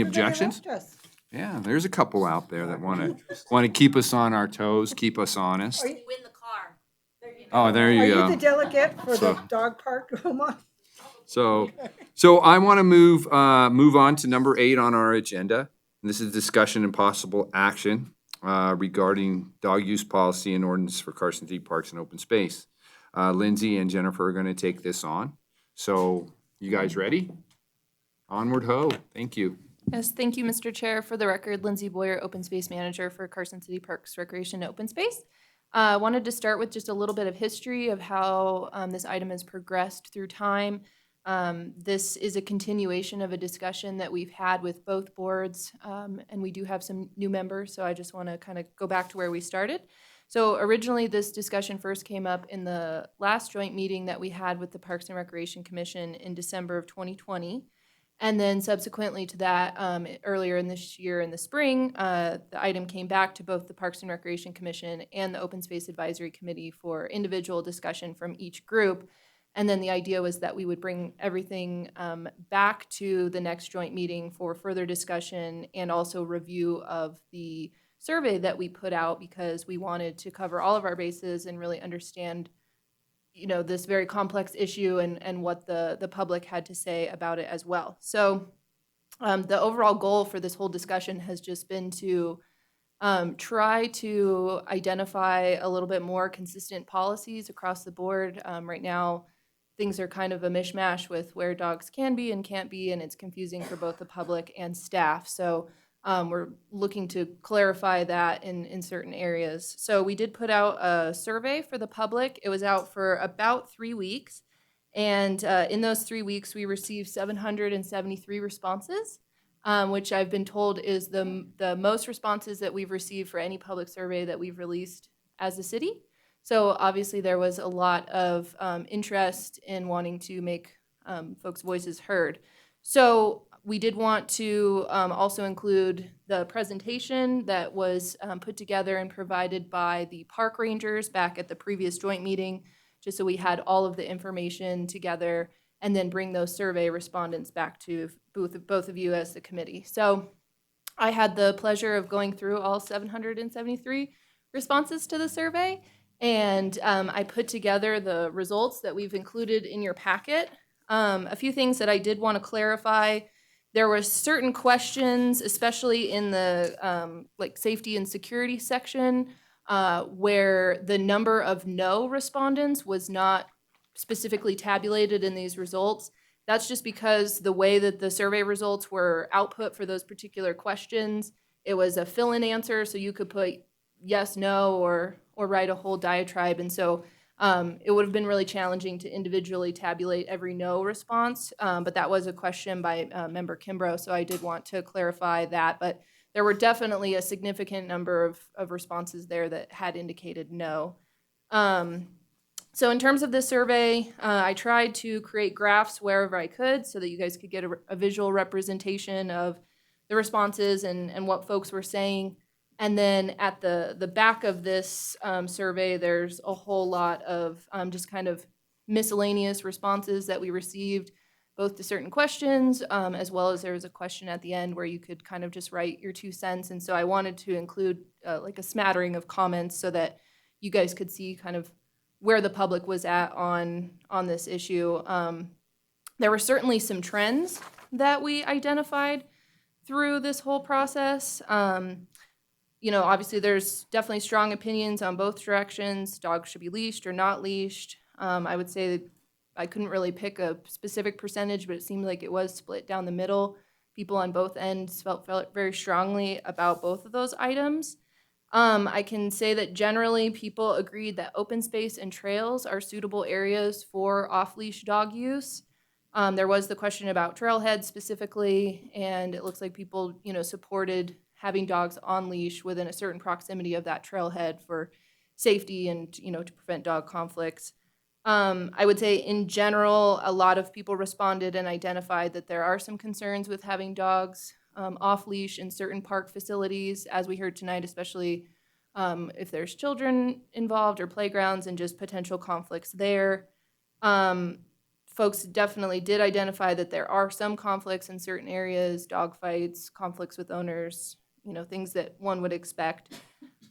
Everybody objections? left us. Yeah, there's a couple out there that want to keep us on our toes, keep us honest. Are you- Oh, there Are you you go. the delegate for the So- dog park? Come on. So I want to move on to number 8 on our agenda. And this is discussion and possible action regarding dog use policy and ordinance for Carson City Parks and Open Space. Lindsay and Jennifer are going to take this on. So you guys ready? Onward ho. Thank you. Yes, thank you, Mr. Chair. For the record, Lindsay Boyer, Open Space Manager for Carson City Parks, Recreation, and Open Space. I wanted to start with just a little bit of history of how this item has progressed through time. This is a continuation of a discussion that we've had with both boards, and we do have some new members, so I just want to kind of go back to where we started. So originally, this discussion first came up in the last joint meeting that we had with the Parks and Recreation Commission in December of 2020. And then subsequently to that, earlier in this year in the spring, the item came back to both the Parks and Recreation Commission and the Open Space Advisory Committee for individual discussion from each group. And then the idea was that we would bring everything back to the next joint meeting for further discussion and also review of the survey that we put out, because we wanted to cover all of our bases and really understand this very complex issue and what the public had to say about it as well. So the overall goal for this whole discussion has just been to try to identify a little bit more consistent policies across the board. Right now, things are kind of a mishmash with where dogs can be and can't be, and it's confusing for both the public and staff. So we're looking to clarify that in certain areas. So we did put out a survey for the public. It was out for about 3 weeks. And in those 3 weeks, we received 773 responses, which I've been told is the most responses that we've received for any public survey that we've released as a city. So obviously there was a lot of interest in wanting to make folks' voices heard. So we did want to also include the presentation that was put together and provided by the park rangers back at the previous joint meeting, just so we had all of the information together, and then bring those survey respondents back to both of you as the committee. So I had the pleasure of going through all 773 responses to the survey, and I put together the results that we've included in your packet. A few things that I did want to clarify. There were certain questions, especially in the safety and security section, where the number of no respondents was not specifically tabulated in these results. That's just because the way that the survey results were output for those particular questions, it was a fill-in answer, so you could put yes, no, or write a whole diatribe. And so it would have been really challenging to individually tabulate every no response, but that was a question by Member Kimbrough, so I did want to clarify that. But there were definitely a significant number of responses there that had indicated no. So in terms of this survey, I tried to create graphs wherever I could so that you guys could get a visual representation of the responses and what folks were saying. And then at the back of this survey, there's a whole lot of just kind of miscellaneous responses that we received, both to certain questions, as well as there was a question at the end where you could kind of just write your 2 cents. And so I wanted to include like a smattering of comments so that you guys could see kind of where the public was at on this issue. There were certainly some trends that we identified through this whole process. Obviously there's definitely strong opinions on both directions. Dogs should be leashed or not leashed. I would say that I couldn't really pick a specific percentage, but it seemed like it was split down the middle. People on both ends felt very strongly about both of those items. I can say that generally people agreed that open space and trails are suitable areas for off-leash dog use. There was the question about trailheads specifically, and it looks like people, supported having dogs on leash within a certain proximity of that trailhead for safety and, to prevent dog conflicts. I would say in general, a lot of people responded and identified that there are some concerns with having dogs off leash in certain park facilities, as we heard tonight, especially if there's children involved or playgrounds and just potential conflicts there. folks definitely did identify that there are some conflicts in certain areas, dog fights, conflicts with owners, things that one would expect.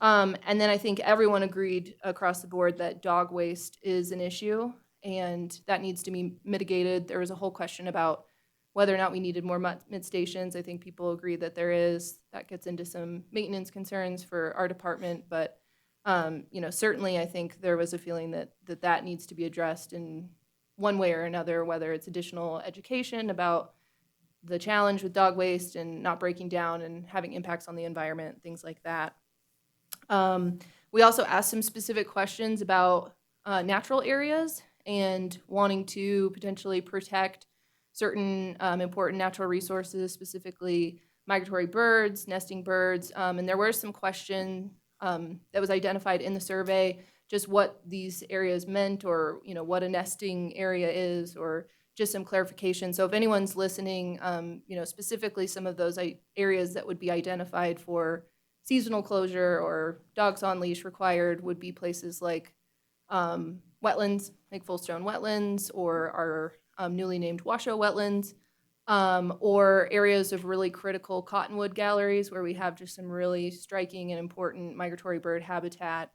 And then I think everyone agreed across the board that dog waste is an issue and that needs to be mitigated. There was a whole question about whether or not we needed more mid stations. I think people agree that there is. That gets into some maintenance concerns for our department, but certainly I think there was a feeling that needs to be addressed in one way or another, whether it's additional education about the challenge with dog waste and not breaking down and having impacts on the environment, things like that. We also asked some specific questions about natural areas and wanting to potentially protect certain important natural resources, specifically migratory birds, nesting birds. And there were some questions that was identified in the survey, just what these areas meant or what a nesting area is, or just some clarification. So if anyone's listening, specifically some of those areas that would be identified for seasonal closure or dogs on leash required would be places like wetlands, like Fullstone Wetlands, or our newly named Washoe Wetlands, or areas of really critical cottonwood galleries where we have just some really striking and important migratory bird habitat,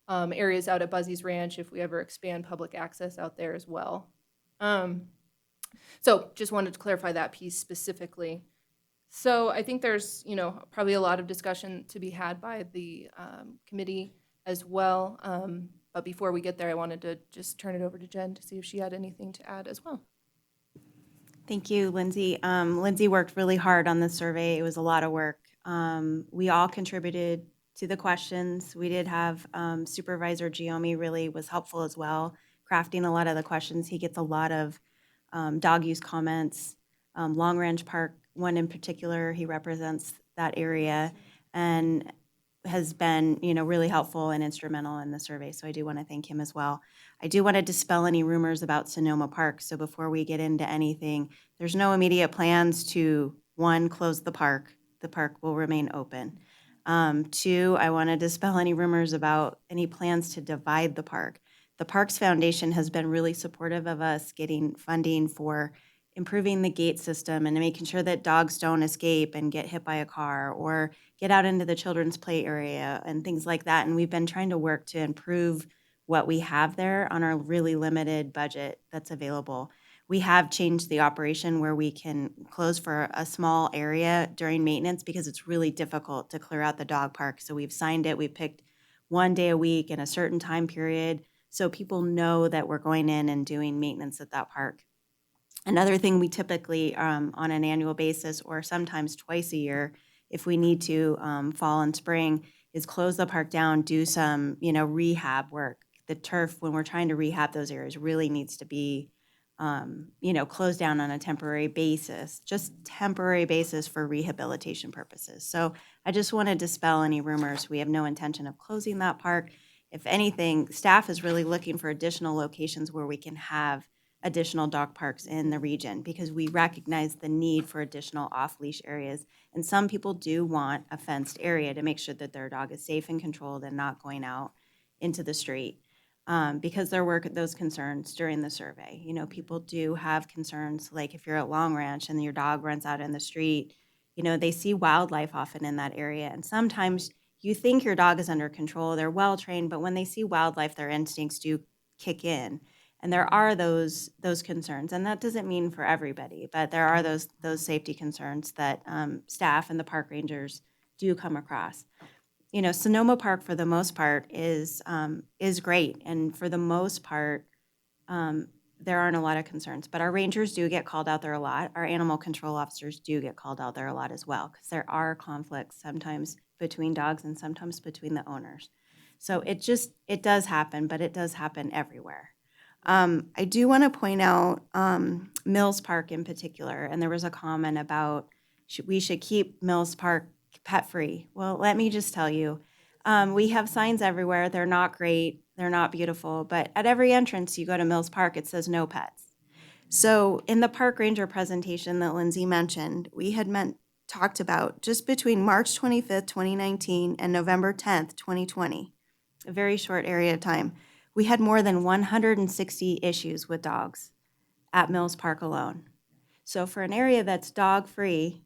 areas out at Buzzy's Ranch if we ever expand public access out there as well. So just wanted to clarify that piece specifically. So I think there's, probably a lot of discussion to be had by the committee as well. But before we get there, I wanted to just turn it over to Jen to see if she had anything to add as well. Thank you, Lindsay. Lindsay worked really hard on this survey. It was a lot of work. We all contributed to the questions. We did have Supervisor Giomi really was helpful as well, crafting a lot of the questions. He gets a lot of dog use comments. Long Ranch Park, one in particular, he represents that area and has been, really helpful and instrumental in the survey. So I do want to thank him as well. I do want to dispel any rumors about Sonoma Park. So before we get into anything, there's no immediate plans to, one, close the park. The park will remain open. Two, I want to dispel any rumors about any plans to divide the park. The Parks Foundation has been really supportive of us getting funding for improving the gate system and making sure that dogs don't escape and get hit by a car or get out into the children's play area and things like that. And we've been trying to work to improve what we have there on our really limited budget that's available. We have changed the operation where we can close for a small area during maintenance because it's really difficult to clear out the dog park. So we've signed it. We picked one day a week in a certain time period so people know that we're going in and doing maintenance at that park. Another thing we typically, on an annual basis or sometimes twice a year, if we need to, fall and spring, is close the park down, do some, rehab work. The turf, when we're trying to rehab those areas, really needs to be, closed down on a temporary basis, just temporary basis for rehabilitation purposes. So I just want to dispel any rumors. We have no intention of closing that park. If anything, staff is really looking for additional locations where we can have additional dog parks in the region because we recognize the need for additional off-leash areas. And some people do want a fenced area to make sure that their dog is safe and controlled and not going out into the street because there were those concerns during the survey. People do have concerns, like if you're at Long Ranch and your dog runs out in the street, they see wildlife often in that area. And sometimes you think your dog is under control, they're well-trained, but when they see wildlife, their instincts do kick in. And there are those concerns, and that doesn't mean for everybody, but there are those safety concerns that staff and the park rangers do come across. Sonoma Park for the most part is great, and for the most part, there aren't a lot of concerns. But our rangers do get called out there a lot. Our animal control officers do get called out there a lot as well, because there are conflicts sometimes between dogs and sometimes between the owners. So it does happen, but it does happen everywhere. I do want to point out Mills Park in particular, and there was a comment about we should keep Mills Park pet-free. Well, let me just tell you, we have signs everywhere. They're not great. They're not beautiful. But at every entrance you go to Mills Park, it says no pets. So in the park ranger presentation that Lindsay mentioned, we had talked about just between March 25th, 2019 and November 10th, 2020, a very short area of time, we had more than 160 issues with dogs at Mills Park alone. So for an area that's dog-free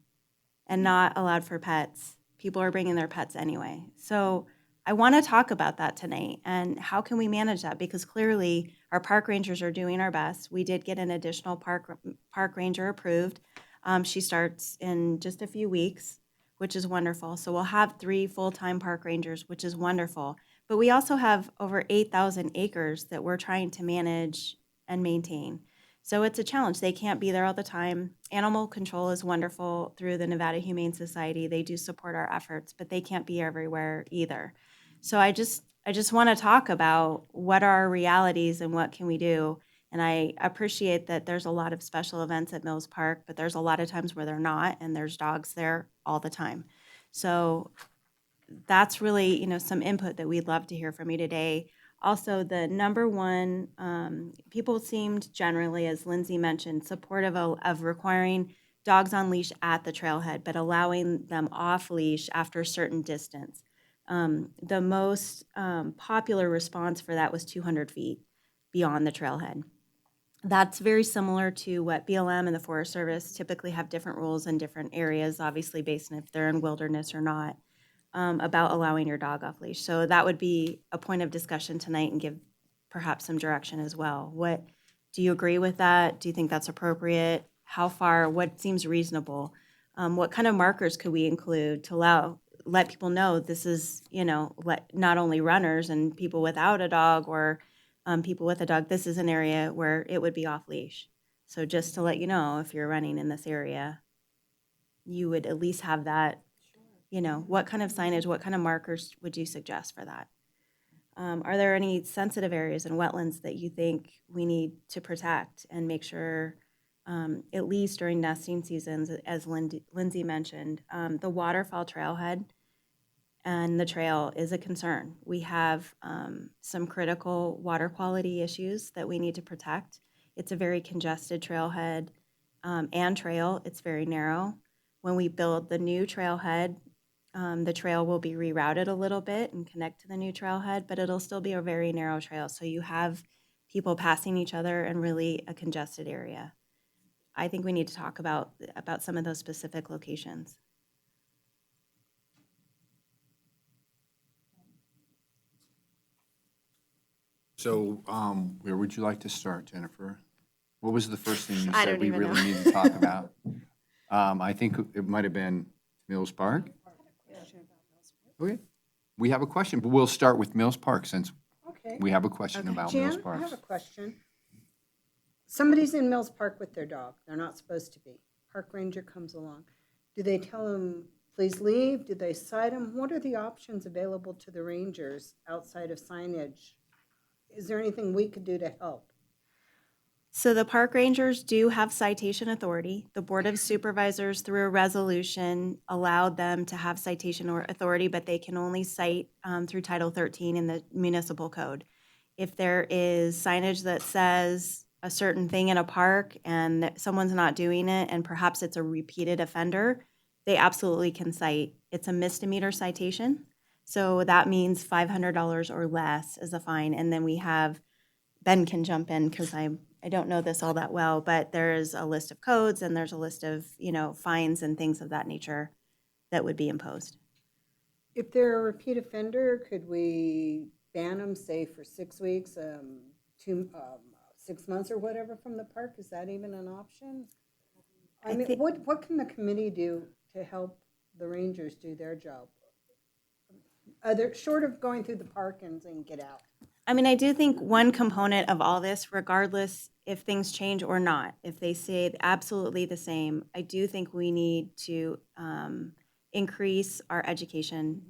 and not allowed for pets, people are bringing their pets anyway. So I want to talk about that tonight, and how can we manage that? Because clearly, our park rangers are doing our best. We did get an additional park ranger approved. She starts in just a few weeks, which is wonderful. So we'll have 3 full-time park rangers, which is wonderful. But we also have over 8,000 acres that we're trying to manage and maintain. So it's a challenge. They can't be there all the time. Animal control is wonderful through the Nevada Humane Society. They do support our efforts, but they can't be everywhere either. So I just want to talk about what are our realities and what can we do. And I appreciate that there's a lot of special events at Mills Park, but there's a lot of times where they're not, and there's dogs there all the time. So that's really, some input that we'd love to hear from you today. Also, the number one, people seemed generally, as Lindsay mentioned, supportive of requiring dogs on leash at the trailhead, but allowing them off leash after a certain distance. The most popular response for that was 200 feet beyond the trailhead. That's very similar to what BLM and the Forest Service typically have different rules in different areas, obviously based on if they're in wilderness or not, about allowing your dog off leash. So that would be a point of discussion tonight and give perhaps some direction as well. What, do you agree with that? Do you think that's appropriate? How far, what seems reasonable? What kind of markers could we include to let people know this is, not only runners and people without a dog or people with a dog, this is an area where it would be off leash. So just to let you know, if you're running in this area, you would at least have that, what kind of signage, what kind of markers would you suggest for that? Are there any sensitive areas and wetlands that you think we need to protect and make sure, at least during nesting seasons, as Lindsay mentioned, the waterfall trailhead and the trail is a concern. We have some critical water quality issues that we need to protect. It's a very congested trailhead and trail. It's very narrow. When we build the new trailhead, the trail will be rerouted a little bit and connect to the new trailhead, but it'll still be a very narrow trail. So you have people passing each other and really a congested area. I think we need to talk about some of those specific locations. So, where would you like to start, Jennifer? What was the first thing you I said don't we even really know. need to talk about? I think it might have been Mills Park. Okay, we have a question, but we'll start with Mills Park since Okay. we have a question about Mills Jan, I Park. have a question. Somebody's in Mills Park with their dog. They're not supposed to be. Park ranger comes along. Do they tell them, please leave? Do they cite them? What are the options available to the rangers outside of signage? Is there anything we could do to help? So the park rangers do have citation authority. The Board of Supervisors, through a resolution, allowed them to have citation or authority, but they can only cite through Title 13 in the municipal code. If there is signage that says a certain thing in a park and that someone's not doing it, and perhaps it's a repeated offender, they absolutely can cite. It's a misdemeanor citation. So that means $500 or less is a fine. And then we have, Ben can jump in because I don't know this all that well, but there's a list of codes and there's a list of, fines and things of that nature that would be imposed. If they're a repeat offender, could we ban them, say, for 6 weeks, 6 months or whatever from the park? Is that even an option? I mean, what can the committee do to help the rangers do their job? Short of going through the park and saying, get out. I mean, I do think one component of all this, regardless if things change or not, if they stay absolutely the same, I do think we need to increase our education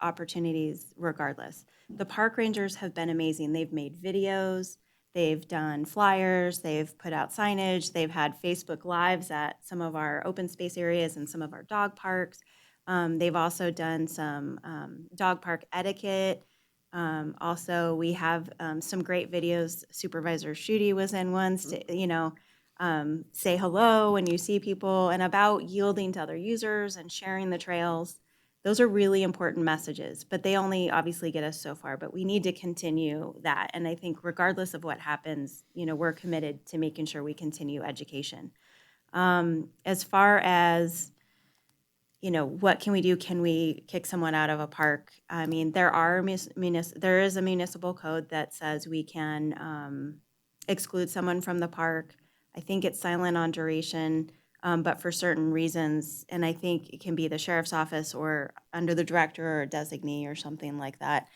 opportunities regardless. The park rangers have been amazing. They've made videos, they've done flyers, they've put out signage, they've had Facebook Lives at some of our open space areas and some of our dog parks. They've also done some dog park etiquette. Also, we have some great videos. Supervisor Schutte was in once to, say hello when you see people and about yielding to other users and sharing the trails. Those are really important messages, but they only obviously get us so far, but we need to continue that. And I think regardless of what happens, we're committed to making sure we continue education. As far as, what can we do? Can we kick someone out of a park? I mean, there is a municipal code that says we can exclude someone from the park. I think it's silent on duration, but for certain reasons, and I think it can be the sheriff's office or under the director or designee or something like that.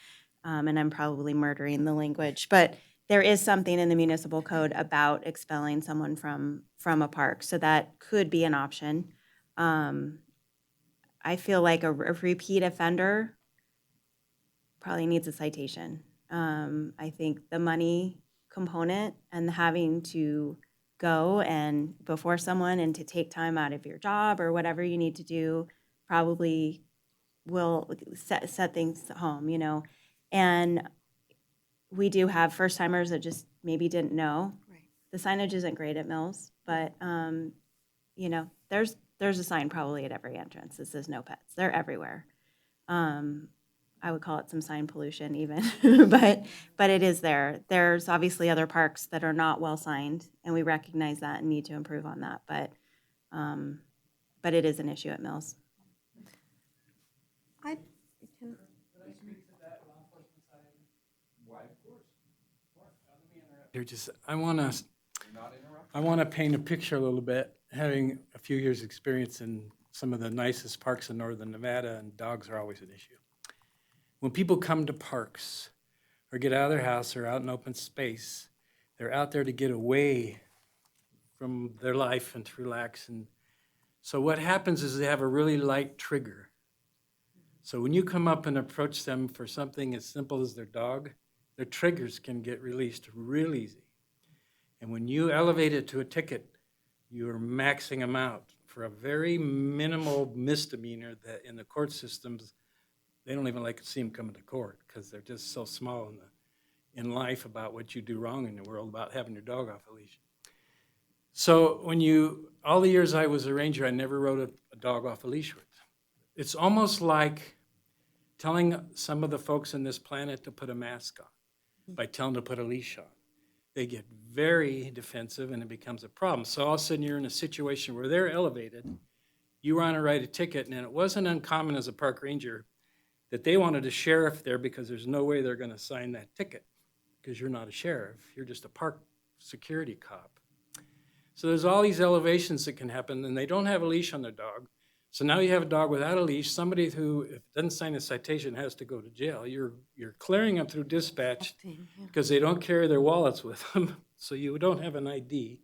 And I'm probably murdering the language, but there is something in the municipal code about expelling someone from a park, so that could be an option. I feel like a repeat offender probably needs a citation. I think the money component and having to go and before someone and to take time out of your job or whatever you need to do probably will set things home, And we do have first timers that just maybe didn't know. Right. The signage isn't great at Mills, but there's a sign probably at every entrance that says no pets. They're everywhere. I would call it some sign pollution even, but it is there. There's obviously other parks that are not well signed, and we recognize that and need to improve on that. But it is an issue at Mills. I can, I want to paint a picture a little bit, having a few years' experience in some of the nicest parks in northern Nevada, and dogs are always an issue. When people come to parks or get out of their house or out in open space, they're out there to get away from their life and to relax. And so what happens is they have a really light trigger. So when you come up and approach them for something as simple as their dog, their triggers can get released real easy. And when you elevate it to a ticket, you're maxing them out for a very minimal misdemeanor that in the court systems, they don't even like to see them coming to court because they're just so small in life about what you do wrong in the world about having your dog off a leash. So all the years I was a ranger, I never rode a dog off a leash with. It's almost like telling some of the folks on this planet to put a mask on by telling them to put a leash on. They get very defensive and it becomes a problem. So all of a sudden you're in a situation where they're elevated, you want to write a ticket, and it wasn't uncommon as a park ranger that they wanted a sheriff there because there's no way they're going to sign that ticket because you're not a sheriff, you're just a park security cop. So there's all these elevations that can happen, and they don't have a leash on their dog. So now you have a dog without a leash, somebody who, if it doesn't sign a citation, has to go to jail. You're clearing them through dispatch because they don't carry their wallets with them, so you don't have an ID.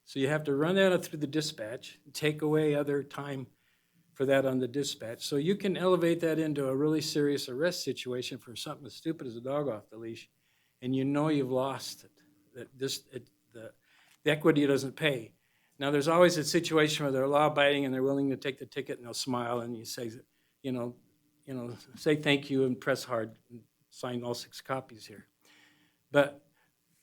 So you have to run that through the dispatch, take away other time for that on the dispatch. So you can elevate that into a really serious arrest situation for something as stupid as a dog off the leash, and you know you've lost it. The equity doesn't pay. Now, there's always a situation where they're law-abiding and they're willing to take the ticket and they'll smile and you say, say thank you and press hard and sign all 6 copies here. But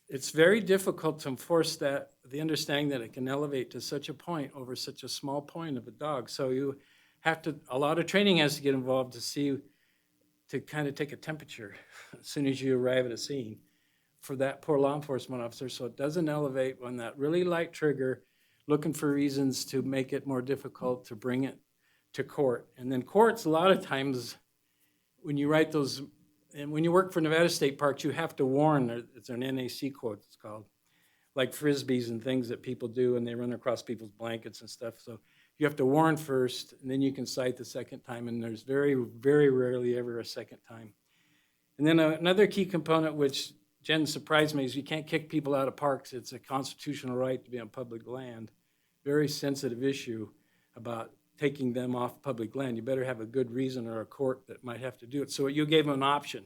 it's very difficult to enforce the understanding that it can elevate to such a point over such a small point of a dog. So you have a lot of training has to get involved to kind of take a temperature as soon as you arrive at a scene for that poor law enforcement officer, so it doesn't elevate when that really light trigger, looking for reasons to make it more difficult to bring it to court. And then courts, a lot of times, when you write those, and when you work for Nevada State Parks, you have to warn, it's an NAC quote, it's called, like frisbees and things that people do, and they run across people's blankets and stuff. So you have to warn first, and then you can cite the second time, and there's very, very rarely ever a second time. And then another key component, which Jen surprised me, is you can't kick people out of parks. It's a constitutional right to be on public land. Very sensitive issue about taking them off public land. You better have a good reason or a court that might have to do it. So you gave them an option.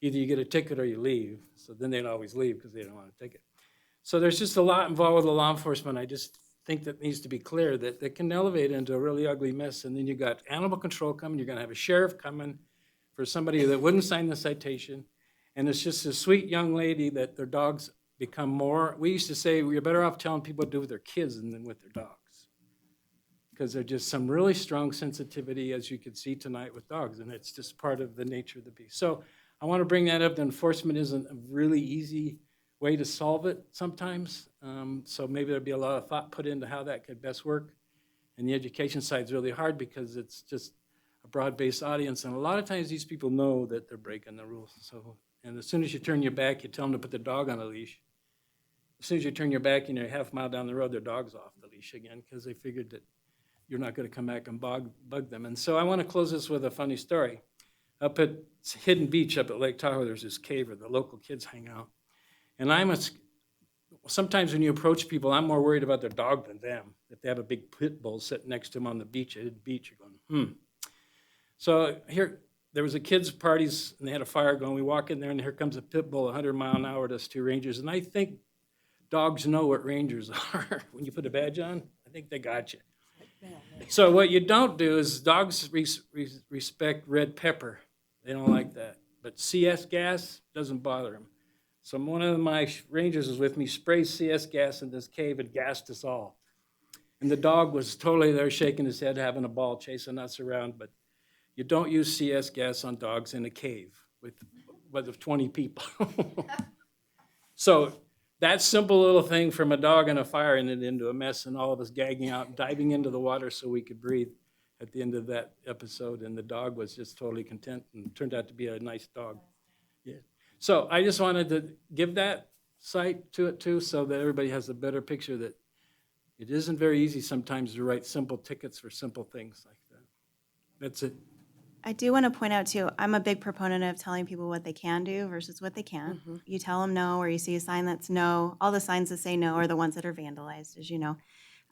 Either you get a ticket or you leave. So then they'd always leave because they don't want a ticket. So there's just a lot involved with the law enforcement. I just think that needs to be clear that they can elevate into a really ugly mess. And then you got animal control coming. You're going to have a sheriff coming for somebody that wouldn't sign the citation. And it's just a sweet young lady that their dogs become more. We used to say we're better off telling people what to do with their kids than with their dogs. because there's just some really strong sensitivity, as you can see tonight with dogs, and it's just part of the nature of the beast. So I want to bring that up. The enforcement isn't a really easy way to solve it sometimes. So maybe there'd be a lot of thought put into how that could best work. And the education side is really hard because it's just a broad-based audience. And a lot of times these people know that they're breaking the rules. So, and as soon as you turn your back, you tell them to put their dog on a leash. As soon as you turn your back and you're half a mile down the road, their dog's off the leash again because they figured that you're not going to come back and bug them. And so I want to close this with a funny story. Up at Hidden Beach up at Lake Tahoe, there's this cave where the local kids hang out. And sometimes when you approach people, I'm more worried about their dog than them. If they have a big pit bull sitting next to them on the beach, at Hidden Beach, you're going, So here, there was a kids' parties, and they had a fire going. We walk in there, and here comes a pit bull 100 mile an hour at us two rangers. And I think dogs know what rangers are. When you put a badge on, I think they got you. So what you don't do is dogs respect red pepper. They don't like that. But CS gas doesn't bother them. So one of my rangers was with me, sprayed CS gas in this cave and gassed us all. And the dog was totally there shaking his head, having a ball, chasing us around. But you don't use CS gas on dogs in a cave with 20 people. So that simple little thing from a dog and a fire ended into a mess and all of us gagging out, diving into the water so we could breathe at the end of that episode. And the dog was just totally content and turned out to be a nice dog. Yeah. So I just wanted to give that sight to it too, so that everybody has a better picture that it isn't very easy sometimes to write simple tickets for simple things like that. That's it. I do want to point out too, I'm a big proponent of telling people what they can do versus what they can't. You tell them no, or you see a sign that's no. All the signs that say no are the ones that are vandalized, as you know.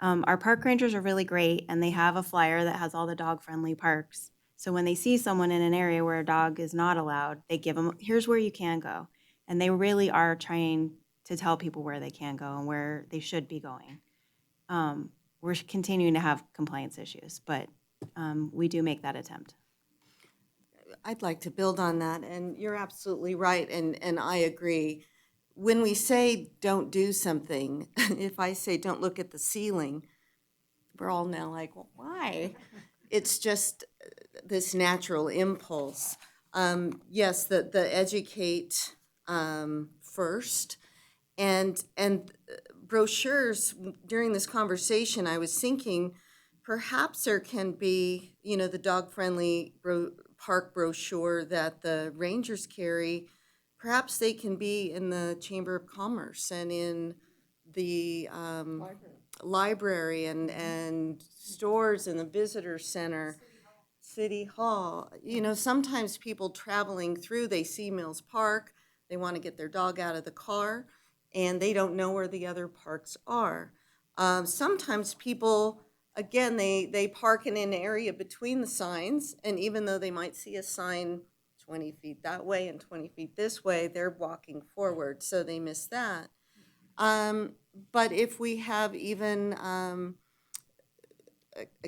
Our park rangers are really great, and they have a flyer that has all the dog-friendly parks. So when they see someone in an area where a dog is not allowed, they give them, here's where you can go. And they really are trying to tell people where they can go and where they should be going. We're continuing to have compliance issues, but we do make that attempt. I'd like to build on that, and you're absolutely right, and I agree. When we say don't do something, if I say don't look at the ceiling, we're all now like, well, why? It's just this natural impulse. Yes, the educate first, and brochures. During this conversation, I was thinking perhaps there can be, the dog-friendly park brochure that the rangers carry. Perhaps they can be in the Chamber of Commerce and in the library and stores in the visitor center, City Hall. Sometimes people traveling through, they see Mills Park, they want to get their dog out of the car, and they don't know where the other parks are. Sometimes people, again, they park in an area between the signs, and even though they might see a sign 20 feet that way and 20 feet this way, they're walking forward, so they miss that. But if we have even a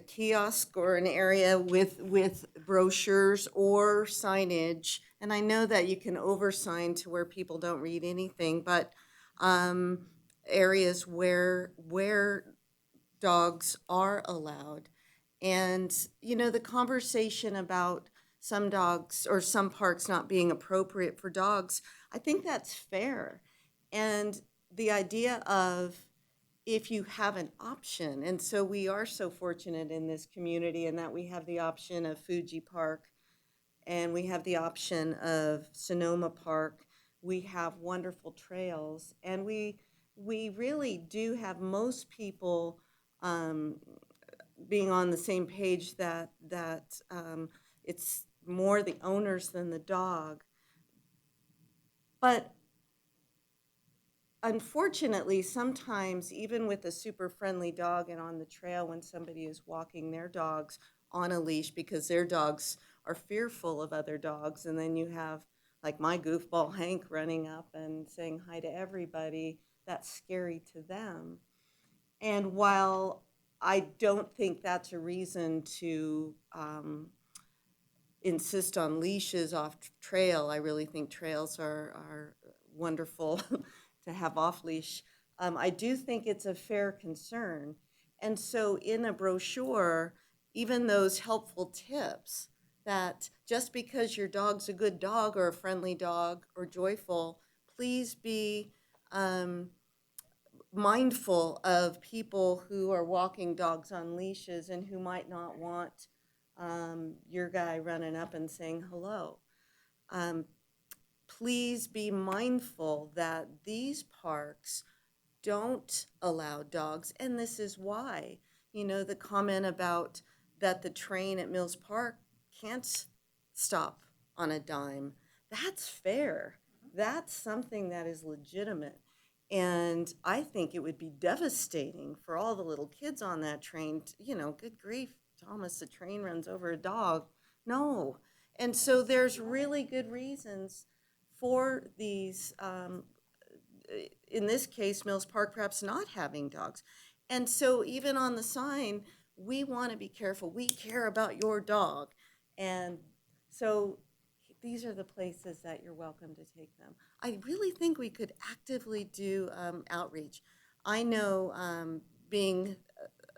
kiosk or an area with brochures or signage, and I know that you can oversign to where people don't read anything, but areas where dogs are allowed. And, the conversation about some dogs or some parks not being appropriate for dogs, I think that's fair. And the idea of if you have an option, and so we are so fortunate in this community in that we have the option of Fuji Park and we have the option of Sonoma Park. We have wonderful trails, and we really do have most people being on the same page that it's more the owners than the dog. But unfortunately, sometimes even with a super friendly dog and on the trail, when somebody is walking their dogs on a leash because their dogs are fearful of other dogs, and then you have like my goofball Hank running up and saying hi to everybody, that's scary to them. And while I don't think that's a reason to insist on leashes off trail, I really think trails are wonderful to have off leash. I do think it's a fair concern. And so in a brochure, even those helpful tips that just because your dog's a good dog or a friendly dog or joyful, please be mindful of people who are walking dogs on leashes and who might not want your guy running up and saying hello. Please be mindful that these parks don't allow dogs, and this is why. You know, the comment about that the train at Mills Park can't stop on a dime, that's fair. That's something that is legitimate. And I think it would be devastating for all the little kids on that train, you know, good grief, Thomas, the train runs over a dog. No. And so there's really good reasons for these in this case, Mills Park perhaps not having dogs. And so even on the sign, we want to be careful. We care about your dog. And so these are the places that you're welcome to take them. I really think we could actively do outreach. I know being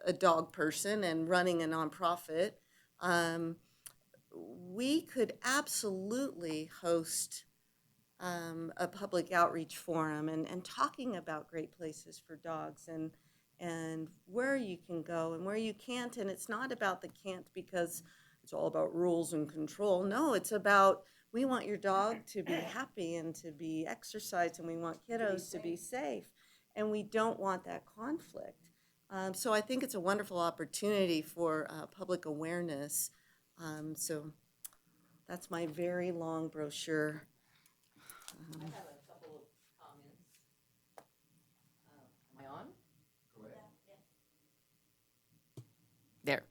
a dog person and running a nonprofit, we could absolutely host a public outreach forum and talking about great places for dogs and where you can go and where you can't. And it's not about the can't because it's all about rules and control. No, it's about we want your dog to be happy and to be exercised, and we want kiddos to be safe, and we don't want that conflict. So I think it's a wonderful opportunity for public awareness. So that's my very long brochure. I have a couple of comments. Am I on? Go ahead. There.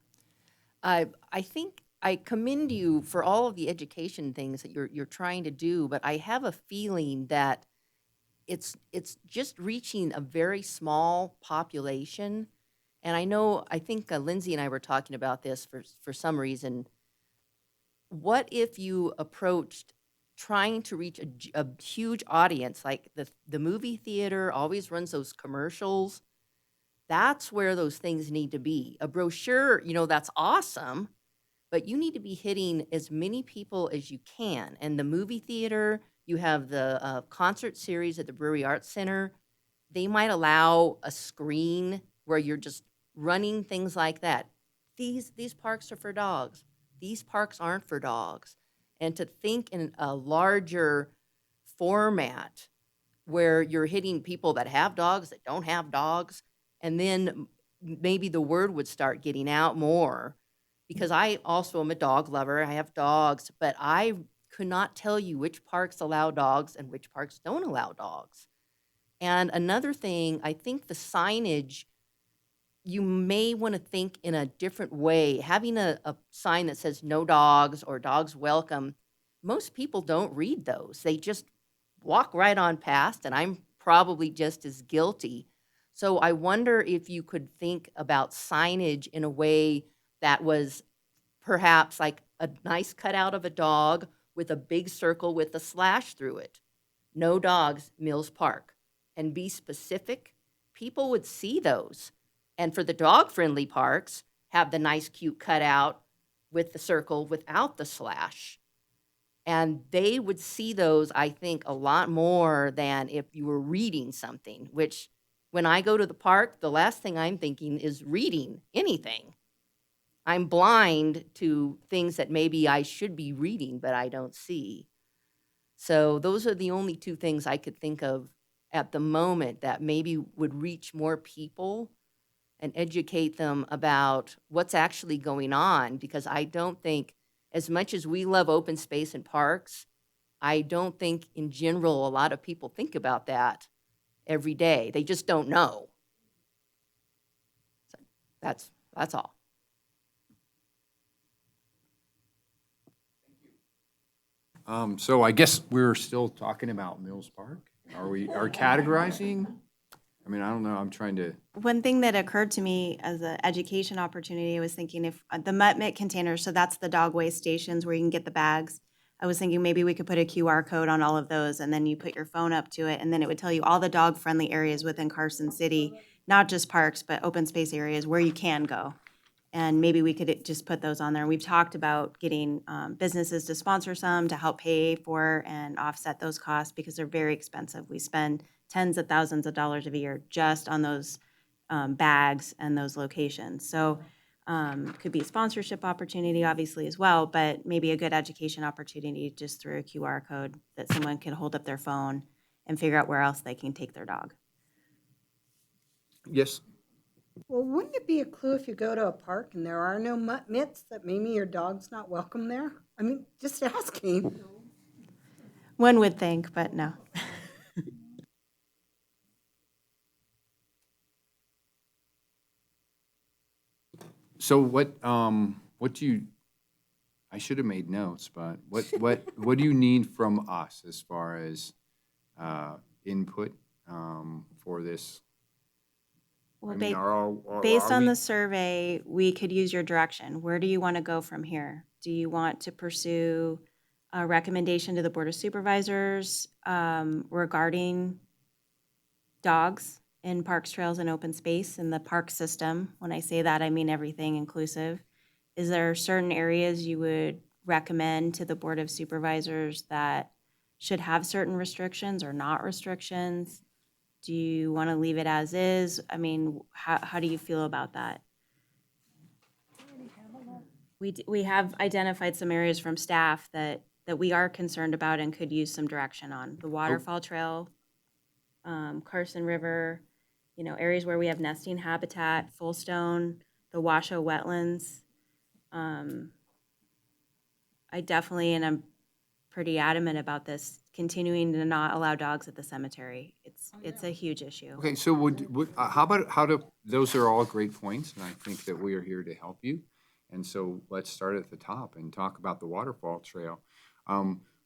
I think I commend you for all of the education things that you're trying to do, but I have a feeling that it's just reaching a very small population. And I think Lindsay and I were talking about this for some reason. What if you approached trying to reach a huge audience, like the movie theater always runs those commercials? That's where those things need to be. A brochure, that's awesome, but you need to be hitting as many people as you can. And the movie theater, you have the concert series at the Brewery Arts Center. They might allow a screen where you're just running things like that. These parks are for dogs. These parks aren't for dogs. And to think in a larger format where you're hitting people that have dogs, that don't have dogs, and then maybe the word would start getting out more. Because I also am a dog lover. I have dogs, but I could not tell you which parks allow dogs and which parks don't allow dogs. And another thing, I think the signage, you may want to think in a different way. Having a sign that says no dogs or dogs welcome, most people don't read those. They just walk right on past, and I'm probably just as guilty. So I wonder if you could think about signage in a way that was perhaps like a nice cutout of a dog with a big circle with a slash through it. No dogs, Mills Park. And be specific. People would see those. And for the dog-friendly parks, have the nice, cute cutout with the circle without the slash. And they would see those, I think, a lot more than if you were reading something, which when I go to the park, the last thing I'm thinking is reading anything. I'm blind to things that maybe I should be reading, but I don't see. So those are the only two things I could think of at the moment that maybe would reach more people and educate them about what's actually going on, because I don't think, as much as we love open space and parks, I don't think in general a lot of people think about that every day. They just don't know. So that's all. So I guess we're still talking about Mills Park. Are categorizing? I mean, I don't know. I'm trying to. One thing that occurred to me as an education opportunity, I was thinking if the Mutt Mitt containers, so that's the dog waste stations where you can get the bags. I was thinking maybe we could put a QR code on all of those, and then you put your phone up to it, and then it would tell you all the dog-friendly areas within Carson City, not just parks, but open space areas where you can go. And maybe we could just put those on there. We've talked about getting businesses to sponsor some to help pay for and offset those costs because they're very expensive. We spend tens of thousands of dollars a year just on those bags and those locations. So could be a sponsorship opportunity, obviously, as well, but maybe a good education opportunity just through a QR code that someone can hold up their phone and figure out where else they can take their dog. Yes. Well, wouldn't it be a clue if you go to a park and there are no mitts that maybe your dog's not welcome there? I mean, just asking. One would think, but no. So what do you, I should have made notes, but what do you need from us as far as input for this? Well, I mean, based are on we- the survey, we could use your direction. Where do you want to go from here? Do you want to pursue a recommendation to the Board of Supervisors regarding dogs in parks, trails, and open space in the park system? When I say that, I mean everything inclusive. Is there certain areas you would recommend to the Board of Supervisors that should have certain restrictions or not restrictions? Do you want to leave it as is? I mean, how do you feel about that? We have identified some areas from staff that we are concerned about and could use some direction on. The waterfall trail, Carson River, areas where we have nesting habitat, Fullstone, the Washoe wetlands. I definitely, and I'm pretty adamant about this, continuing to not allow dogs at the cemetery. It's a huge issue. Okay, so those are all great points, and I think that we are here to help you. And so let's start at the top and talk about the waterfall trail.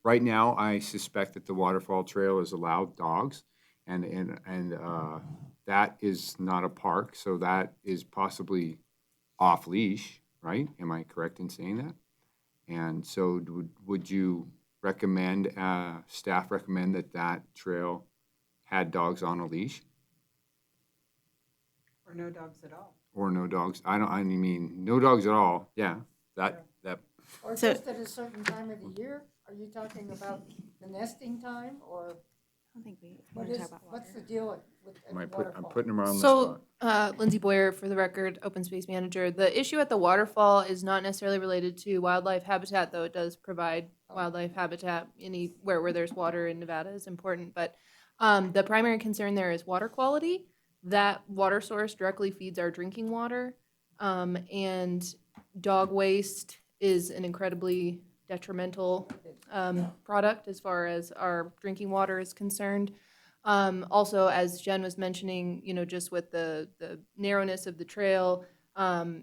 Right now, I suspect that the waterfall trail is allowed dogs, and that is not a park, so that is possibly off leash, right? Am I correct in saying that? And so would you recommend, staff recommend that trail had dogs on a leash? Or no dogs at all. Or no dogs? I mean, no dogs at all, yeah, that. Or So- just at a certain time of the year? Are you talking about the nesting time or I don't think we what want to is, talk about water. what's the deal with at the I'm waterfall? putting them on the So, spot. Lindsay Boyer, for the record, Open Space Manager. The issue at the waterfall is not necessarily related to wildlife habitat, though it does provide wildlife habitat. Anywhere where there's water in Nevada is important. But the primary concern there is water quality. That water source directly feeds our drinking water. And dog waste is an incredibly detrimental product as far as our drinking water is concerned. Also, as Jen was mentioning, just with the narrowness of the trail,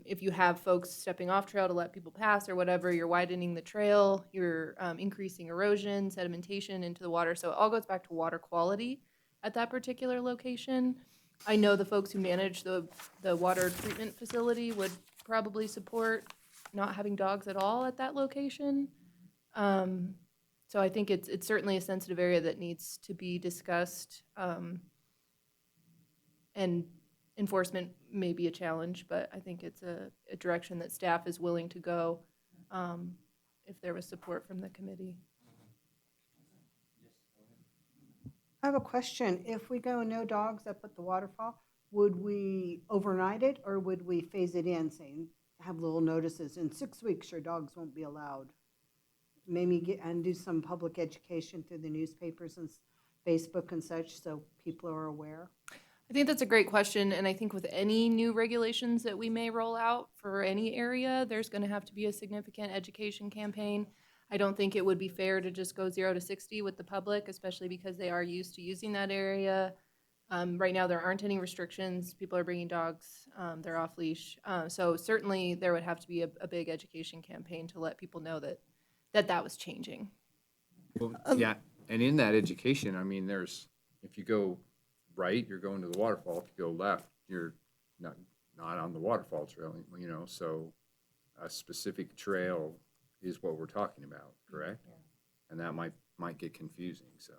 if you have folks stepping off trail to let people pass or whatever, you're widening the trail, you're increasing erosion, sedimentation into the water. So it all goes back to water quality at that particular location. I know the folks who manage the water treatment facility would probably support not having dogs at all at that location. So I think it's certainly a sensitive area that needs to be discussed. And enforcement may be a challenge, but I think it's a direction that staff is willing to go if there was support from the committee. I have a question. If we go no dogs up at the waterfall, would we overnight it or would we phase it in, saying, have little notices, in 6 weeks your dogs won't be allowed? Maybe do some public education through the newspapers and Facebook and such so people are aware? I think that's a great question, and I think with any new regulations that we may roll out for any area, there's going to have to be a significant education campaign. I don't think it would be fair to just go 0 to 60 with the public, especially because they are used to using that area. Right now, there aren't any restrictions. People are bringing dogs. They're off leash. So certainly there would have to be a big education campaign to let people know that was changing. Well, yeah, and in that education, I mean, if you go right, you're going to the waterfall. If you go left, you're not on the waterfall trail, so a specific trail is what we're talking about, correct? Yeah. And that might get confusing, so.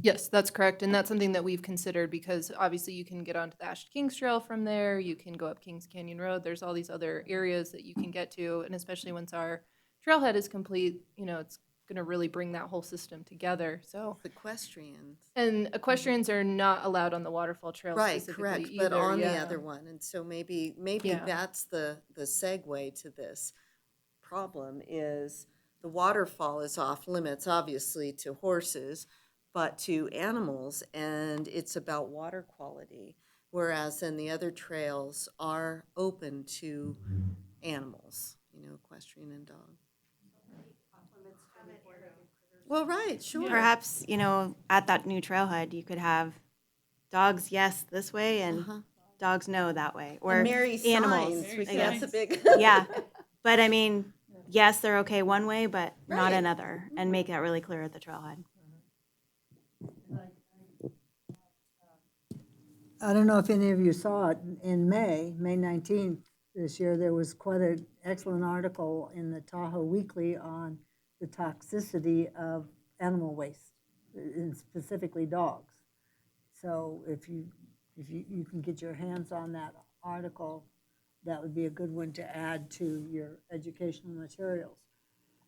Yes, that's correct. And that's something that we've considered because obviously you can get onto the Ashley Kings Trail from there. You can go up Kings Canyon Road. There's all these other areas that you can get to. And especially once our trailhead is complete, it's going to really bring that whole system together. So, Equestrians. and equestrians are not allowed on the waterfall trail Right, specifically correct, either. but on the yeah. other one. And so maybe Yeah. that's the segue to this problem is the waterfall is off limits, obviously, to horses, but to animals, and it's about water quality. Whereas then the other trails are open to animals, equestrian and dog. Well, right, sure. Perhaps, at that new trailhead, you could have dogs, yes, this way, and dogs, no, that way. Or And Mary animals. signs, I that's guess. a big. Yeah, but I mean, yes, they're okay one way, but not Right. another, and make that really clear at the trailhead. I don't know if any of you saw it in May 19th this year, there was quite an excellent article in the Tahoe Weekly on the toxicity of animal waste, and specifically dogs. So if you can get your hands on that article, that would be a good one to add to your educational materials.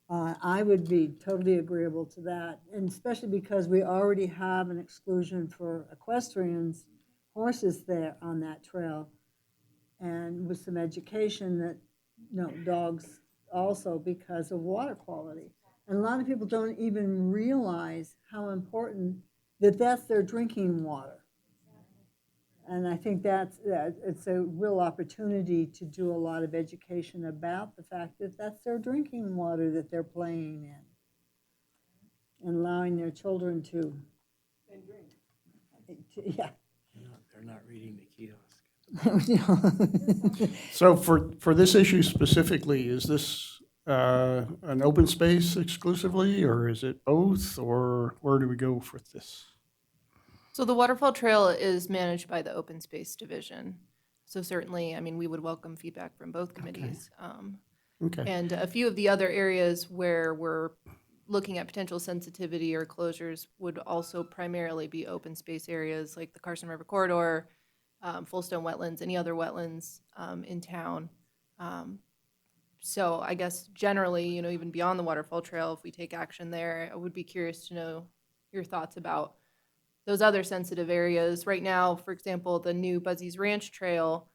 I would be totally agreeable to that, and especially because we already have an exclusion for equestrians, horses there on that trail, and with some education that, dogs also because of water quality. And a lot of people don't even realize how important that's their drinking water. And I think it's a real opportunity to do a lot of education about the fact that that's their drinking water that they're playing in, and allowing their children to. And drink. Yeah. They're not reading the kiosk. So for this issue specifically, is this an open space exclusively, or is it both, or where do we go with this? So the waterfall trail is managed by the Open Space Division. So certainly, we would welcome feedback from both committees. Okay. And a few of the other areas where we're looking at potential sensitivity or closures would also primarily be open space areas like the Carson River Corridor, Fullstone Wetlands, any other wetlands in town. So I guess generally, even beyond the waterfall trail, if we take action there, I would be curious to know your thoughts about those other sensitive areas. Right now, for example, the new Buzzy's Ranch Trail,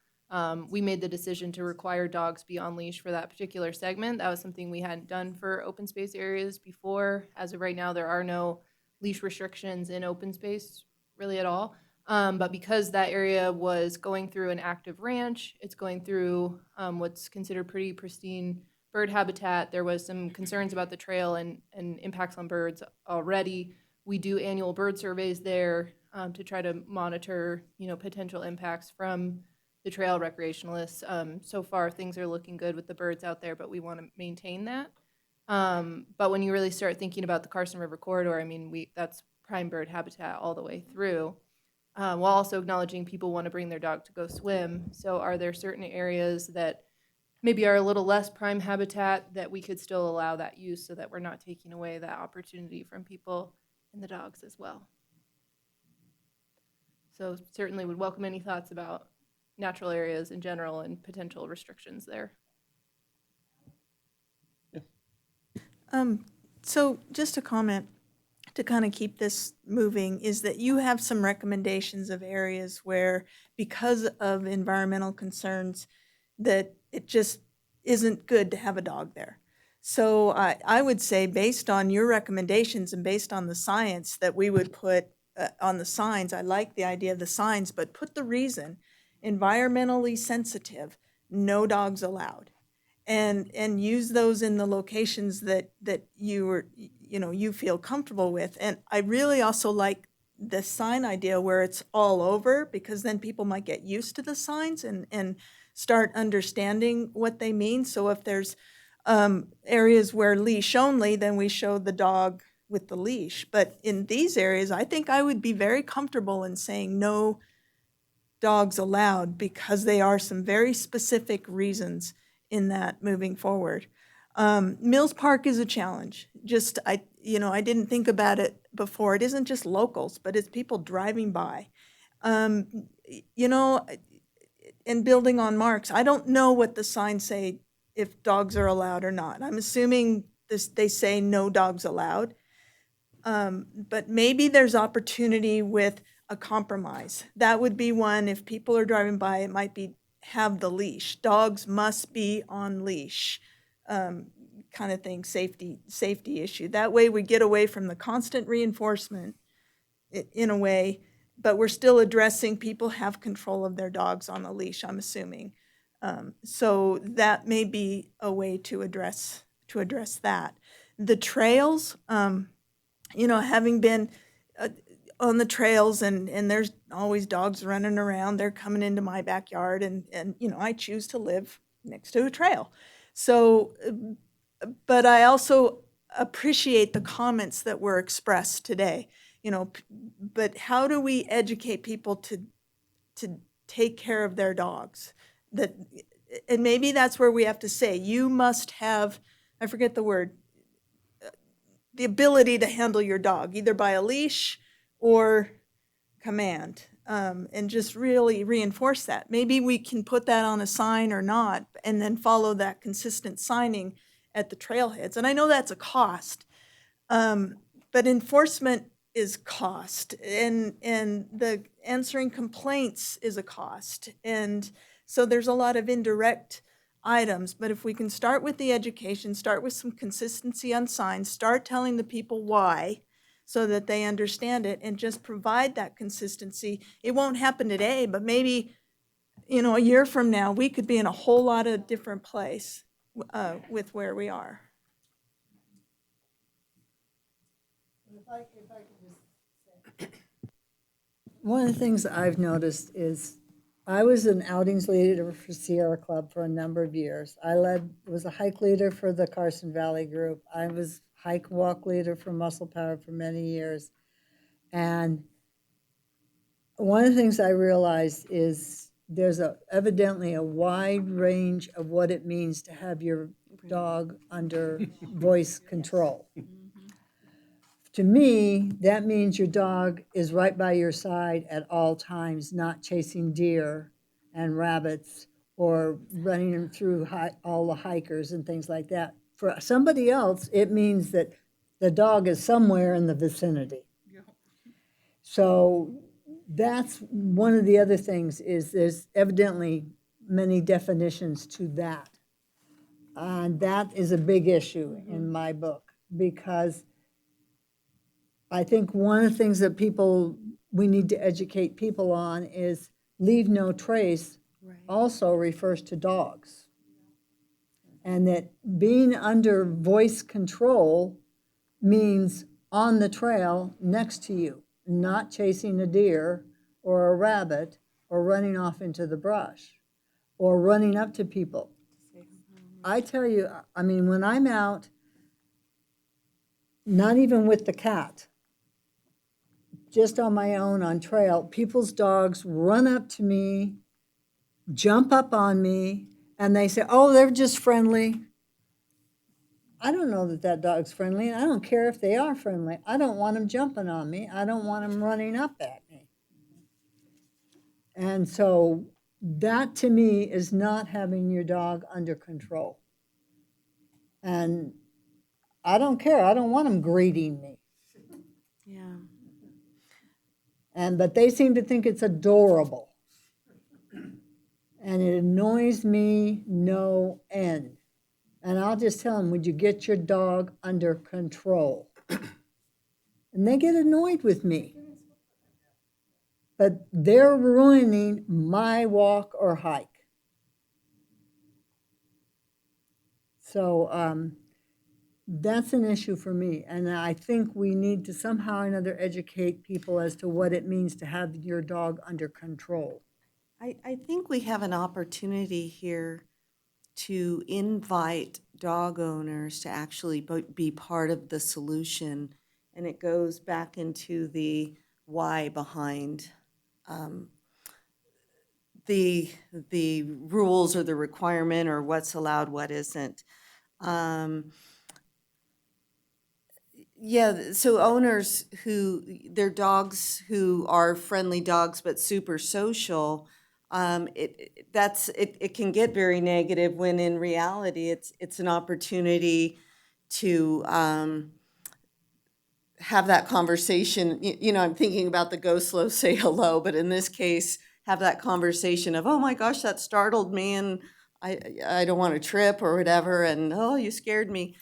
we made the decision to require dogs be on leash for that particular segment. That was something we hadn't done for open space areas before. As of right now, there are no leash restrictions in open space really at all. But because that area was going through an active ranch, it's going through what's considered pretty pristine bird habitat. There was some concerns about the trail and impacts on birds already. We do annual bird surveys there to try to monitor, potential impacts from the trail recreationalists. So far, things are looking good with the birds out there, but we want to maintain that. But when you really start thinking about the Carson River Corridor, that's prime bird habitat all the way through. While also acknowledging people want to bring their dog to go swim. So are there certain areas that maybe are a little less prime habitat that we could still allow that use so that we're not taking away that opportunity from people and the dogs as well? So certainly would welcome any thoughts about natural areas in general and potential restrictions there. So just a comment to kind of keep this moving is that you have some recommendations of areas where, because of environmental concerns, that it just isn't good to have a dog there. So I would say, based on your recommendations and based on the science, that we would put on the signs. I like the idea of the signs, but put the reason: environmentally sensitive, no dogs allowed. And use those in the locations that you feel comfortable with. And I really also like the sign idea where it's all over, because then people might get used to the signs and start understanding what they mean. So if there's areas where leash only, then we show the dog with the leash. But in these areas, I think I would be very comfortable in saying no dogs allowed, because they are some very specific reasons in that moving forward. Mills Park is a challenge. Just, I didn't think about it before. It isn't just locals, but it's people driving by. You know, and building on Mark's, I don't know what the signs say if dogs are allowed or not. I'm assuming they say no dogs allowed. But maybe there's opportunity with a compromise. That would be one, if people are driving by, it might be have the leash. Dogs must be on leash, kind of thing, safety issue. That way we get away from the constant reinforcement in a way, but we're still addressing people have control of their dogs on the leash, I'm assuming. So that may be a way to address that. The trails, having been on the trails and there's always dogs running around, they're coming into my backyard and I choose to live next to a trail. So, but I also appreciate the comments that were expressed today, but how do we educate people to take care of their dogs? And maybe that's where we have to say, you must have, I forget the word, the ability to handle your dog, either by a leash or command, and just really reinforce that. Maybe we can put that on a sign or not, and then follow that consistent signing at the trailheads. And I know that's a cost, but enforcement is cost, and the answering complaints is a cost. And so there's a lot of indirect items, but if we can start with the education, start with some consistency on signs, start telling the people why so that they understand it, and just provide that consistency. It won't happen today, but maybe, a year from now, we could be in a whole lot of different place with where we are. One of the things I've noticed is I was an outings leader for Sierra Club for a number of years. Was a hike leader for the Carson Valley group. I was hike walk leader for Muscle Power for many years. And one of the things I realized is there's evidently a wide range of what it means to have your dog under voice control. To me, that means your dog is right by your side at all times, not chasing deer and rabbits or running them through all the hikers and things like that. For somebody else, it means that the dog is somewhere in the vicinity. So that's one of the other things, is there's evidently many definitions to that. And that is a big issue in my book, because I think one of the things that we need to educate people on is leave no trace also refers to dogs. And that being under voice control means on the trail next to you, not chasing a deer or a rabbit or running off into the brush or running up to people. I tell you, I mean, when I'm out, not even with the cat, just on my own on trail, people's dogs run up to me, jump up on me, and they say, oh, they're just friendly. I don't know that dog's friendly, and I don't care if they are friendly. I don't want them jumping on me. I don't want them running up at me. And so that, to me, is not having your dog under control. And I don't care. I don't want them greeting me. Yeah. But they seem to think it's adorable. And it annoys me no end. And I'll just tell them, would you get your dog under control? And they get annoyed with me. But they're ruining my walk or hike. So that's an issue for me. And I think we need to somehow or another educate people as to what it means to have your dog under control. I think we have an opportunity here to invite dog owners to actually be part of the solution. And it goes back into the why behind the rules or the requirement or what's allowed, what isn't. Yeah, so owners who, their dogs who are friendly dogs but super social, it can get very negative when in reality it's an opportunity to have that conversation. You know, I'm thinking about the go slow, say hello, but in this case, have that conversation of, oh my gosh, that startled me and I don't want to trip or whatever, and oh, you scared me.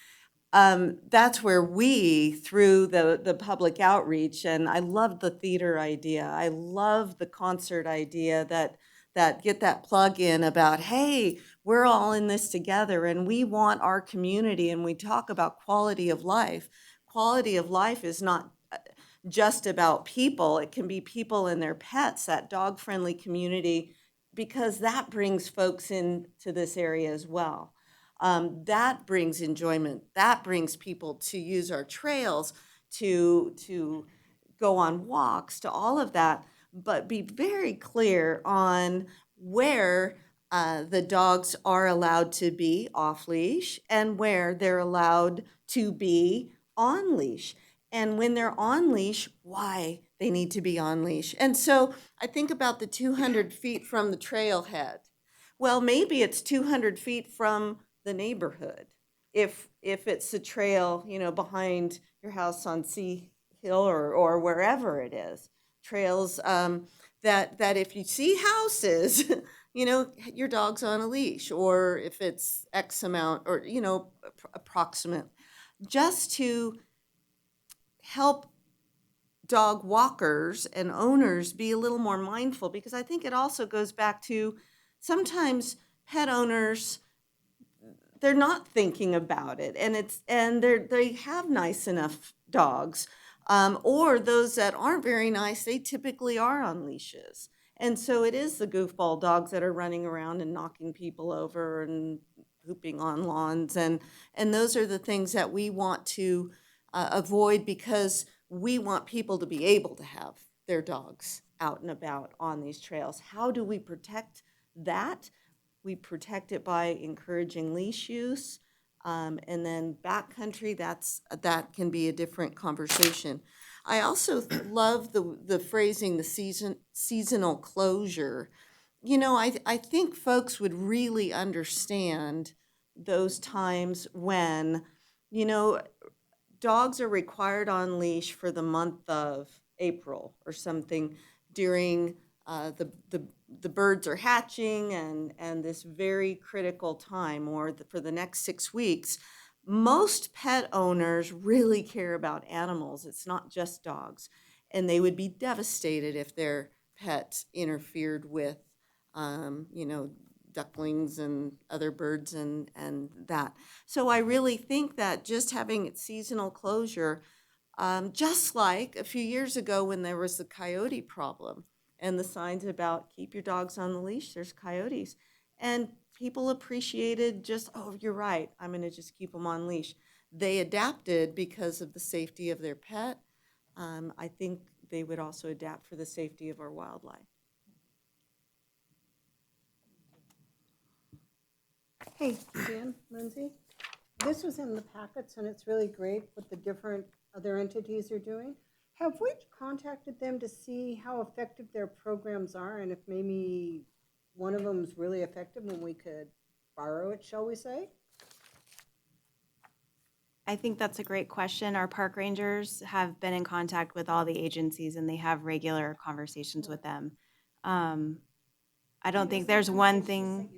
That's where we, through the public outreach, and I love the theater idea. I love the concert idea that get that plug in about, hey, we're all in this together and we want our community, and we talk about quality of life. Quality of life is not just about people. It can be people and their pets, that dog-friendly community, because that brings folks into this area as well. That brings enjoyment. That brings people to use our trails, to go on walks, to all of that. But be very clear on where the dogs are allowed to be off leash and where they're allowed to be on leash. And when they're on leash, why they need to be on leash. And so I think about the 200 feet from the trailhead. Well, maybe it's 200 feet from the neighborhood. If it's a trail, you know, behind your house on Sea Hill or wherever it is, trails that if you see houses, you know, your dog's on a leash, or if it's X amount, or, you know, approximate, just to help dog walkers and owners be a little more mindful, because I think it also goes back to sometimes pet owners, they're not thinking about it, and they have nice enough dogs, or those that aren't very nice, they typically are on leashes, and so it is the goofball dogs that are running around and knocking people over and pooping on lawns, and those are the things that we want to avoid, because we want people to be able to have their dogs out and about on these trails. How do we protect that? We protect it by encouraging leash use, and then backcountry, that can be a different conversation. I also love the phrasing, the seasonal closure. You know, I think folks would really understand those times when, you know, dogs are required on leash for the month of April or something during the birds are hatching and this very critical time, or for the next 6 weeks. Most pet owners really care about animals. It's not just dogs. And they would be devastated if their pet interfered with, you know, ducklings and other birds and that. So I really think that just having it seasonal closure, just like a few years ago when there was the coyote problem and the signs about keep your dogs on the leash, there's coyotes. And people appreciated just, oh, you're right, I'm going to just keep them on leash. They adapted because of the safety of their pet. I think they would also adapt for the safety of our wildlife. Hey, Dan, Lindsay, this was in the packets, and it's really great what the different other entities are doing. Have we contacted them to see how effective their programs are, and if maybe one of them is really effective and we could borrow it, shall we say? I think that's a great question. Our park rangers have been in contact with all the agencies and they have regular conversations with them. I don't think there's one thing.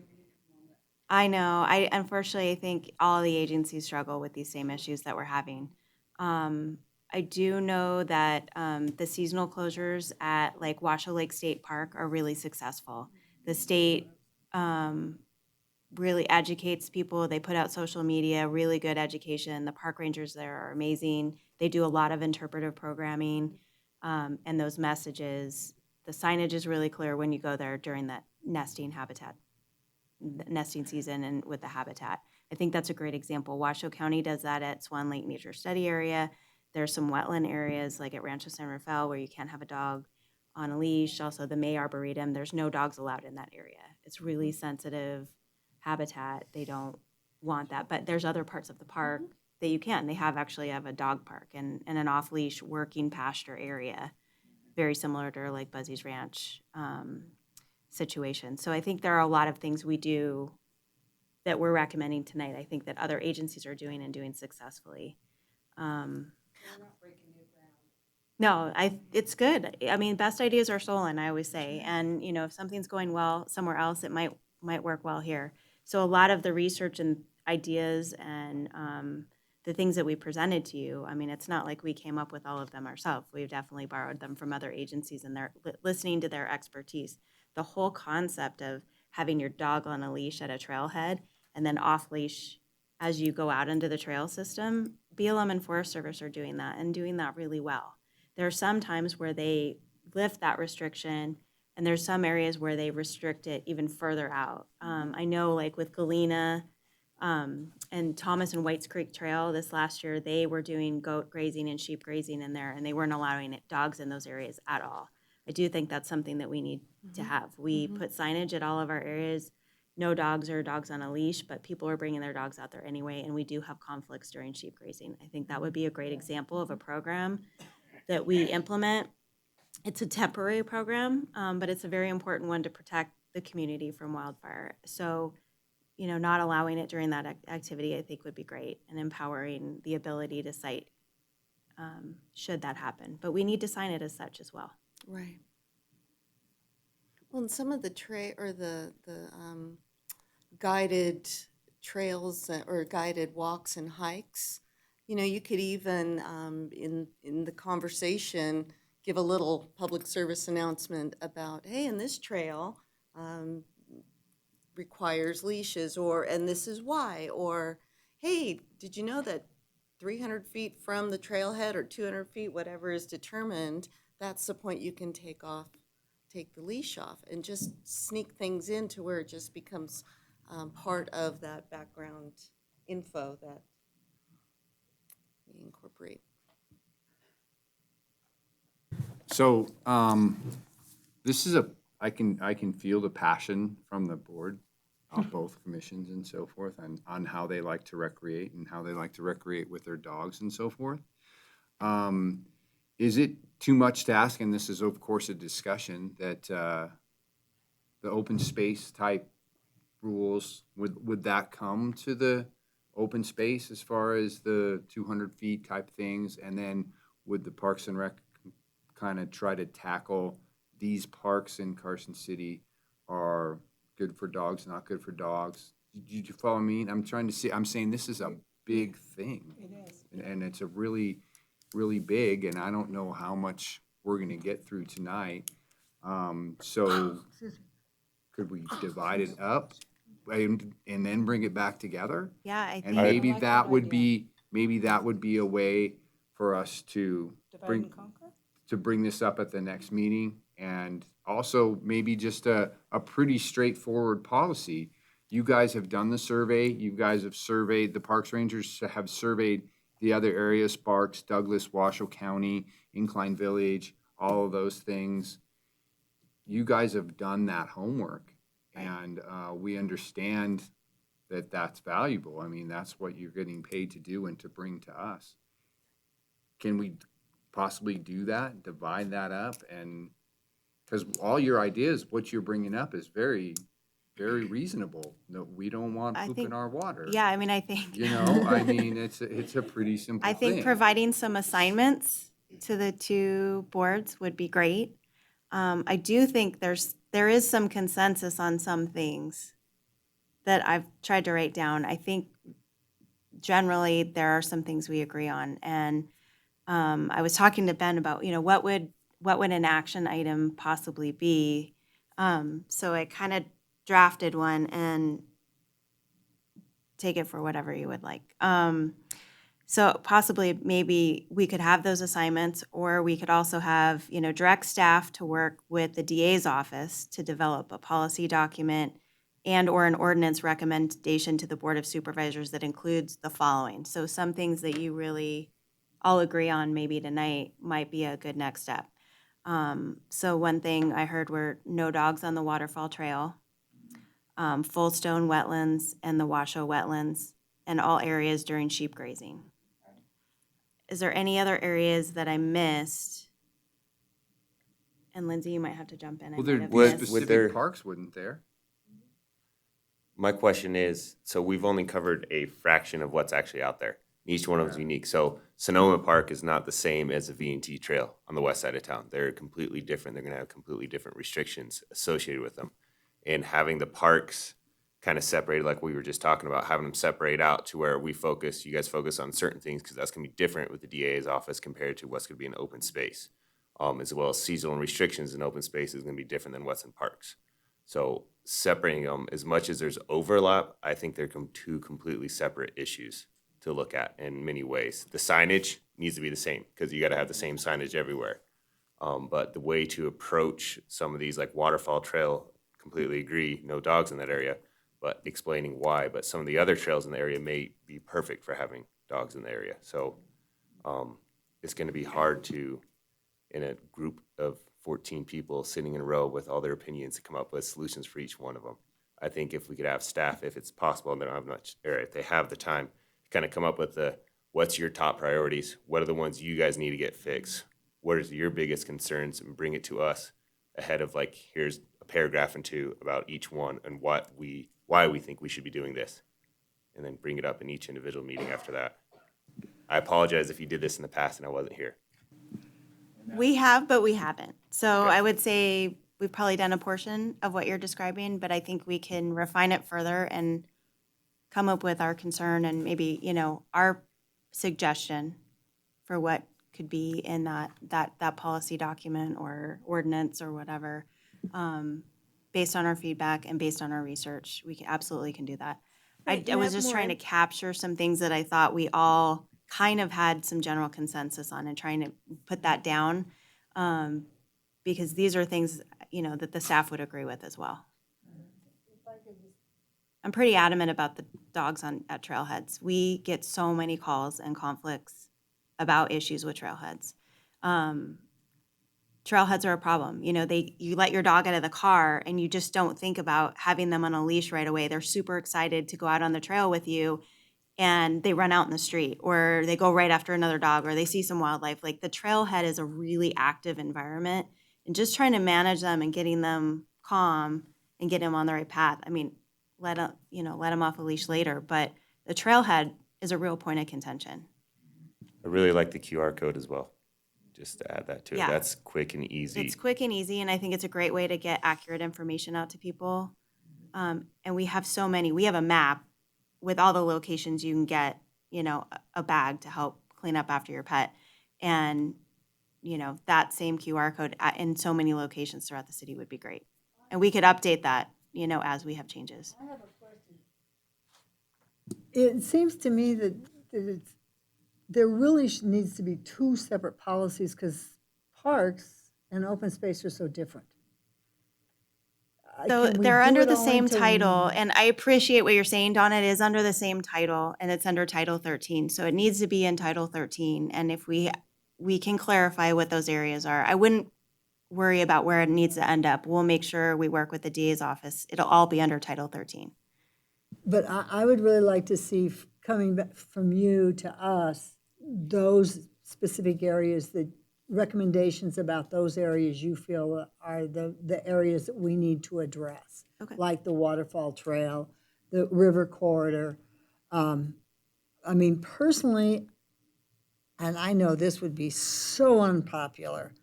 I know. Unfortunately, I think all the agencies struggle with these same issues that we're having. I do know that the seasonal closures at like Washoe Lake State Park are really successful. The state really educates people. They put out social media, really good education. The park rangers there are amazing. They do a lot of interpretive programming, and those messages. The signage is really clear when you go there during that nesting season and with the habitat. I think that's a great example. Washoe County does that at Swan Lake Nature Study Area. There's some wetland areas like at Rancho San Rafael where you can't have a dog on a leash. Also the May Arboretum, there's no dogs allowed in that area. It's really sensitive habitat. They don't want that, but there's other parts of the park that you can. They actually have a dog park and an off-leash working pasture area, very similar to like Buzzy's Ranch situation. So I think there are a lot of things we do that we're recommending tonight. I think that other agencies are doing and doing successfully. No, it's good. I mean, best ideas are stolen, I always say. And, you know, if something's going well somewhere else, it might work well here. So a lot of the research and ideas and the things that we presented to you, I mean, it's not like we came up with all of them ourselves. We've definitely borrowed them from other agencies and they're listening to their expertise. The whole concept of having your dog on a leash at a trailhead and then off leash as you go out into the trail system, BLM and Forest Service are doing that and doing that really well. There are some times where they lift that restriction, and there's some areas where they restrict it even further out. I know, like with Galena and Thomas and Whites Creek Trail this last year, they were doing goat grazing and sheep grazing in there, and they weren't allowing dogs in those areas at all. I do think that's something that we need to have. We put signage at all of our areas, no dogs or dogs on a leash, but people are bringing their dogs out there anyway, and we do have conflicts during sheep grazing. I think that would be a great example of a program that we implement. It's a temporary program, but it's a very important one to protect the community from wildfire. So, you know, not allowing it during that activity, I think would be great, and empowering the ability to cite should that happen. But we need to sign it as such as well. Right. Well, and some of the guided trails or guided walks and hikes, you know, you could even, in the conversation, give a little public service announcement about, hey, and this trail requires leashes, and this is why, or, hey, did you know that 300 feet from the trailhead or 200 feet, whatever is determined, that's the point you can take the leash off, and just sneak things in to where it just becomes part of that background info that we incorporate. So this is I can feel the passion from the board of both commissions and so forth on how they like to recreate and how they like to recreate with their dogs and so forth. Is it too much to ask, and this is of course a discussion, that the open space type rules, would that come to the open space as far as the 200 feet type things? And then would the Parks and Rec kind of try to tackle these parks in Carson City are good for dogs, not good for dogs? Did you follow me? I'm trying to see, I'm saying this is a big thing. It is. And it's a really, really big, and I don't know how much we're going to get through tonight. So could we divide it up and then bring it back together? Yeah, I And think. maybe that would be a way for us to bring this up at the next meeting. And also maybe just a pretty straightforward policy. You guys have done the survey. You guys have surveyed, the Parks Rangers have surveyed the other areas, Sparks, Douglas, Washoe County, Incline Village, all of those things. You guys have done that homework. And we understand that that's valuable. I mean, that's what you're getting paid to do and to bring to us. Can we possibly do that, divide that up? And because all your ideas, what you're bringing up is very, very reasonable. No, we don't want poop in our water. Yeah, I mean, I think. You know, I mean, it's a pretty simple thing. I think providing some assignments to the two boards would be great. I do think there is some consensus on some things that I've tried to write down. I think generally there are some things we agree on. And I was talking to Ben about, you know, what would an action item possibly be? So I kind of drafted one, and take it for whatever you would like. So possibly maybe we could have those assignments, or we could also have, you know, direct staff to work with the DA's office to develop a policy document and or an ordinance recommendation to the Board of Supervisors that includes the following. So some things that you really all agree on maybe tonight might be a good next step. So one thing I heard were no dogs on the waterfall trail. Fullstone wetlands, and the Washoe wetlands, and all areas during sheep grazing. Is there any other areas that I missed? And Lindsay, you might have to jump in. I Well, might there'd have be missed. specific parks, wouldn't there? My question is, so we've only covered a fraction of what's actually out there. Each one of them is unique. So Sonoma Park is not the same as the V&T Trail on the west side of town. They're completely different. They're going to have completely different restrictions associated with them. And having the parks kind of separated, like we were just talking about, having them separate out to where you guys focus on certain things, because that's going to be different with the DA's office compared to what's going to be in open space. As well as seasonal restrictions in open space is going to be different than what's in parks. So separating them, as much as there's overlap, I think they're two completely separate issues to look at in many ways. The signage needs to be the same, because you got to have the same signage everywhere. But the way to approach some of these, like Waterfall Trail, completely agree, no dogs in that area, but explaining why. But some of the other trails in the area may be perfect for having dogs in the area. So it's going to be hard to, in a group of 14 people sitting in a row with all their opinions, to come up with solutions for each one of them. I think if we could have staff, if it's possible, and they don't have much, or if they have the time, kind of come up with what's your top priorities? What are the ones you guys need to get fixed? What is your biggest concerns? And bring it to us ahead of, like, here's a paragraph or two about each one and why we think we should be doing this. And then bring it up in each individual meeting after that. I apologize if you did this in the past and I wasn't here. We have, but we haven't. So I would say we've probably done a portion of what you're describing, but I think we can refine it further and come up with our concern and maybe, our suggestion for what could be in that policy document or ordinance or whatever. Based on our feedback and based on our research, we absolutely can do that. Right, I you was have just more trying to capture some things that I thought we all kind of had some general consensus on and trying to put that down. Because these are things, that the staff would agree with as well. I'm pretty adamant about the dogs at trailheads. We get so many calls and conflicts about issues with trailheads. Trailheads are a problem. You let your dog out of the car and you just don't think about having them on a leash right away. They're super excited to go out on the trail with you, and they run out in the street, or they go right after another dog, or they see some wildlife. Like, the trailhead is a really active environment, and just trying to manage them and getting them calm and getting them on the right path. I mean, let them off a leash later, but the trailhead is a real point of contention. I really like the QR code as well, just to add that to it. Yeah. That's quick and easy. It's quick and easy, and I think it's a great way to get accurate information out to people. And we have so many. We have a map with all the locations you can get, a bag to help clean up after your pet. And, that same QR code in so many locations throughout the city would be great. And we could update that, as we have changes. I have a question. It seems to me that there really needs to be two separate policies, because parks and open space are so different. So Can we they're do under it the all same into title, one? and I appreciate what you're saying, Donna. It is under the same title, and it's under Title 13. So it needs to be in Title 13. And if we can clarify what those areas are, I wouldn't worry about where it needs to end up. We'll make sure we work with the DA's office. It'll all be under Title 13. But I would really like to see, coming back from you to us, those specific areas, the recommendations about those areas you feel are the areas that we need to address. Okay. Like the Waterfall Trail, the River Corridor. I mean, personally, and I know this would be so unpopular,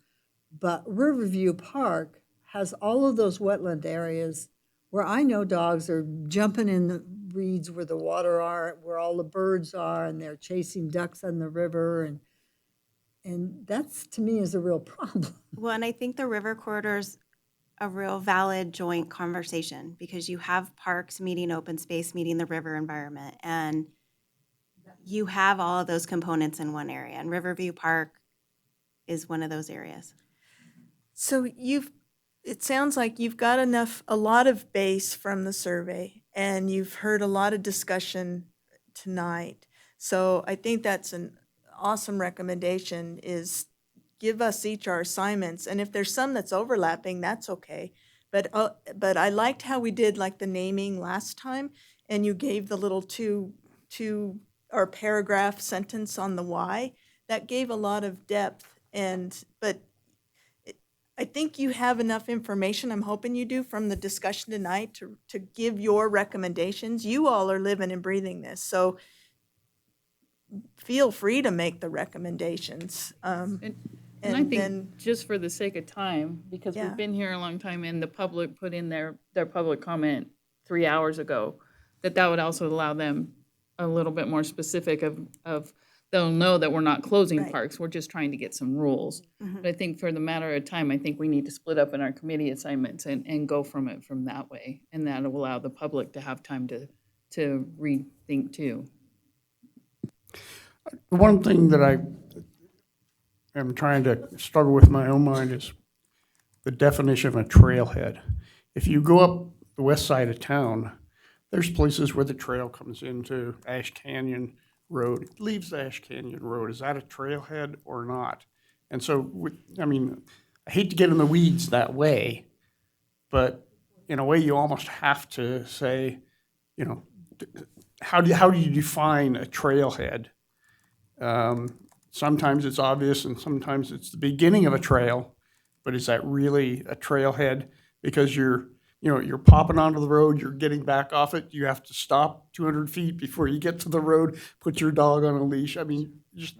but Riverview Park has all of those wetland areas where I know dogs are jumping in the reeds where the water are, where all the birds are, and they're chasing ducks on the river, and that's, to me, is a real problem. Well, and I think the river corridor's a real valid joint conversation, because you have parks meeting open space, meeting the river environment, and you have all of those components in one area, and Riverview Park is one of those areas. So it sounds like you've got a lot of base from the survey, and you've heard a lot of discussion tonight. So I think that's an awesome recommendation, is give us each our assignments. And if there's some that's overlapping, that's okay. But I liked how we did like the naming last time, and you gave the little two or paragraph sentence on the why. That gave a lot of depth, but I think you have enough information, I'm hoping you do, from the discussion tonight to give your recommendations. You all are living and breathing this, so feel free to make the recommendations. And I And think then, just for the sake of time, because Yeah. we've been here a long time and the public put in their public comment 3 hours ago, that would also allow them a little bit more specific of they'll know that we're not closing Right. parks, we're just trying to get some rules. Mhm. But I think for the matter of time, I think we need to split up in our committee assignments and go from it from that way. And that'll allow the public to have time to rethink too. One thing that I am trying to struggle with in my own mind is the definition of a trailhead. If you go up the west side of town, there's places where the trail comes into Ash Canyon Road, it leaves Ash Canyon Road. Is that a trailhead or not? And so, I mean, I hate to get in the weeds that way, but in a way, you almost have to say, you know, how do you define a trailhead? Sometimes it's obvious and sometimes it's the beginning of a trail, but is that really a trailhead? Because you're popping onto the road, you're getting back off it, you have to stop 200 feet before you get to the road, put your dog on a leash. I mean, just,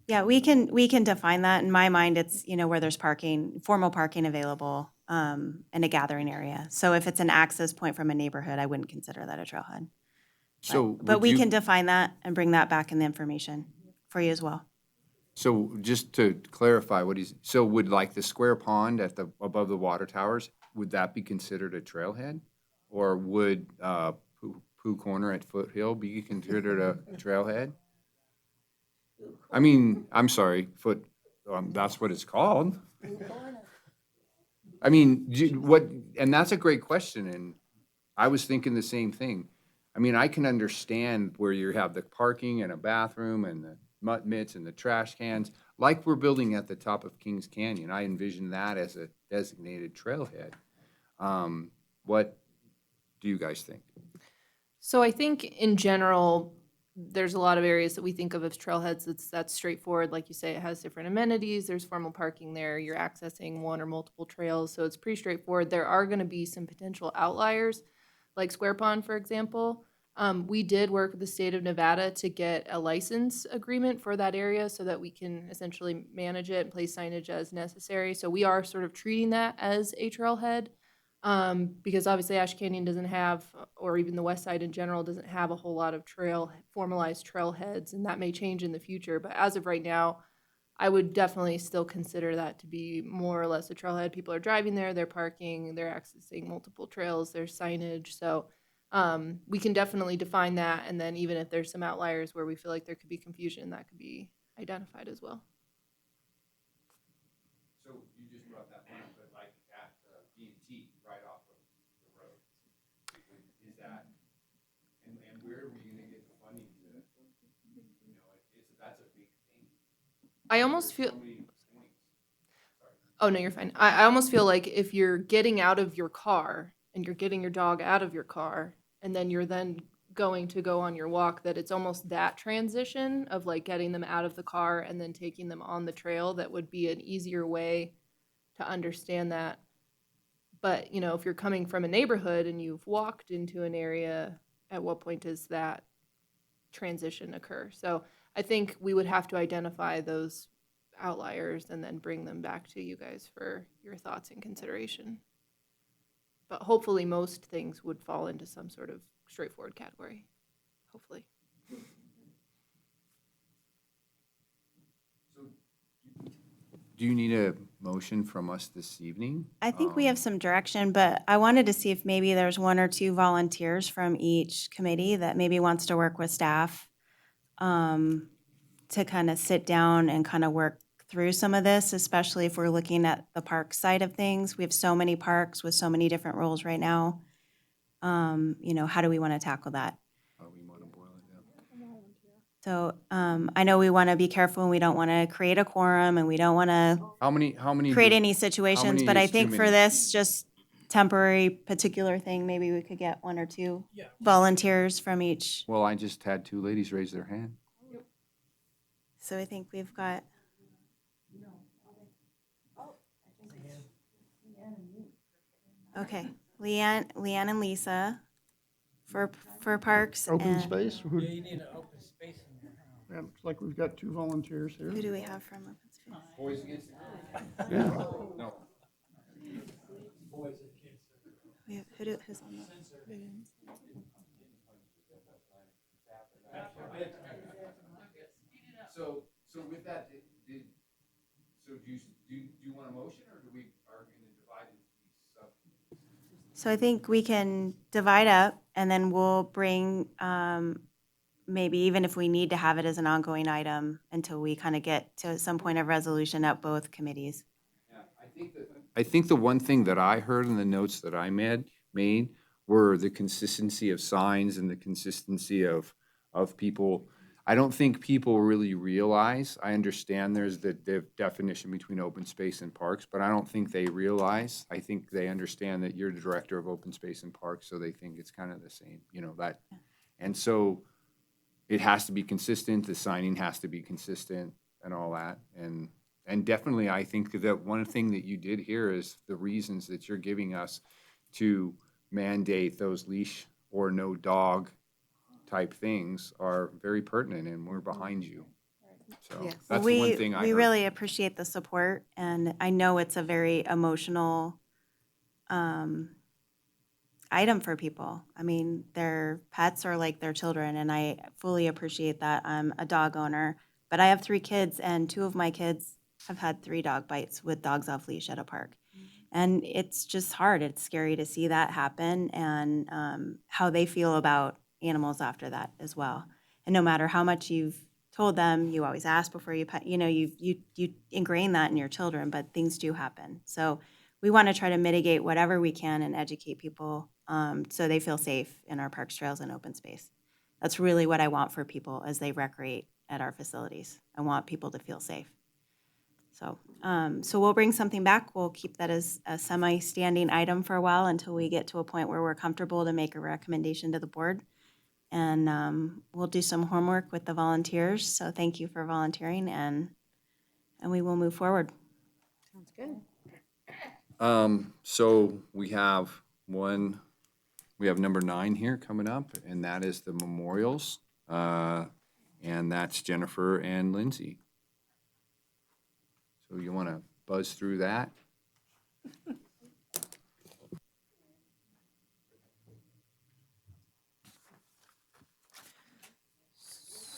Yeah, we can define that. In my mind, it's, where there's parking, formal parking available, and a gathering area. So if it's an access point from a neighborhood, I wouldn't consider that a trailhead. So But would we you- can define that and bring that back in the information for you as well. So just to clarify so would like the square pond above the water towers, would that be considered a trailhead? Or would Pooh Corner at Foothill be considered a trailhead? I mean, I'm sorry, that's what it's called. I mean, and that's a great question, and I was thinking the same thing. I mean, I can understand where you have the parking and a bathroom and the mutt mitts and the trash cans, like we're building at the top of Kings Canyon. I envision that as a designated trailhead. What do you guys think? So I think in general, there's a lot of areas that we think of as trailheads. That's straightforward. Like you say, it has different amenities. There's formal parking there. You're accessing one or multiple trails. So it's pretty straightforward. There are going to be some potential outliers, like Square Pond, for example. We did work with the state of Nevada to get a license agreement for that area so that we can essentially manage it and place signage as necessary. So we are sort of treating that as a trailhead. Because obviously Ash Canyon doesn't have, or even the west side in general, doesn't have a whole lot of formalized trailheads, and that may change in the future. But as of right now, I would definitely still consider that to be more or less a trailhead. People are driving there, they're parking, they're accessing multiple trails, there's signage. So we can definitely define that, and then even if there's some outliers where we feel like there could be confusion, that could be identified as well. So you just brought that one up, but like at B&T, right off of the road, is that, and where are we gonna get the funding to, that's a big thing. I almost feel. So many points. Oh, no, you're fine. I almost feel like if you're getting out of your car and you're getting your dog out of your car and then you're then going to go on your walk, that it's almost that transition of like getting them out of the car and then taking them on the trail that would be an easier way to understand that. But, if you're coming from a neighborhood and you've walked into an area, at what point does that transition occur? So I think we would have to identify those outliers and then bring them back to you guys for your thoughts and consideration. But hopefully most things would fall into some sort of straightforward category, hopefully. Do you need a motion from us this evening? I think we have some direction, but I wanted to see if maybe there's one or two volunteers from each committee that maybe wants to work with staff to kind of sit down and kind of work through some of this, especially if we're looking at the park side of things. We have so many parks with so many different rules right now. How do we want to tackle that? We want to boil it down. So I know we want to be careful and we don't want to create a quorum and we don't want to How many create do- any situations, many but I is too think for many? this just temporary particular thing, maybe we could get 1 or 2 volunteers from each. Well, I just had 2 ladies raise their hand. So I think we've got. Okay, Leanne and Lisa for parks. Open and space? Who, Yeah, you need an open space in there. yeah, looks like we've got 2 volunteers here. Who do we have from open space? Boys against the girls. Yeah. No. Who's on the? So with that, so do you want a motion, or are going to divide it into these sub? So I think we can divide up and then we'll bring, maybe even if we need to have it as an ongoing item until we kind of get to some point of resolution at both committees. I think the one thing that I heard in the notes that I made were the consistency of signs and the consistency of people. I don't think people really realize, I understand there's the definition between open space and parks, but I don't think they realize. I think they understand that you're the director of open space and parks, so they think it's kind of the same, that. And so it has to be consistent, the signing has to be consistent and all that. And definitely, I think that one thing that you did here is the reasons that you're giving us to mandate those leash or no dog type things are very pertinent, and we're behind you. So that's the one thing I We heard. really appreciate the support, and I know it's a very emotional item for people. I mean, their pets are like their children, and I fully appreciate that. I'm a dog owner, but I have 3 kids, and 2 of my kids have had 3 dog bites with dogs off leash at a park. And it's just hard. It's scary to see that happen and how they feel about animals after that as well. And no matter how much you've told them, you always ask before you pet, you ingrain that in your children, but things do happen. So we want to try to mitigate whatever we can and educate people so they feel safe in our parks, trails, and open space. That's really what I want for people as they recreate at our facilities. I want people to feel safe. So we'll bring something back. We'll keep that as a semi-standing item for a while until we get to a point where we're comfortable to make a recommendation to the board. And we'll do some homework with the volunteers. So thank you for volunteering, and we will move forward. Sounds good. So we have number 9 here coming up, and that is the memorials. And that's Jennifer and Lindsay. So you want to buzz through that?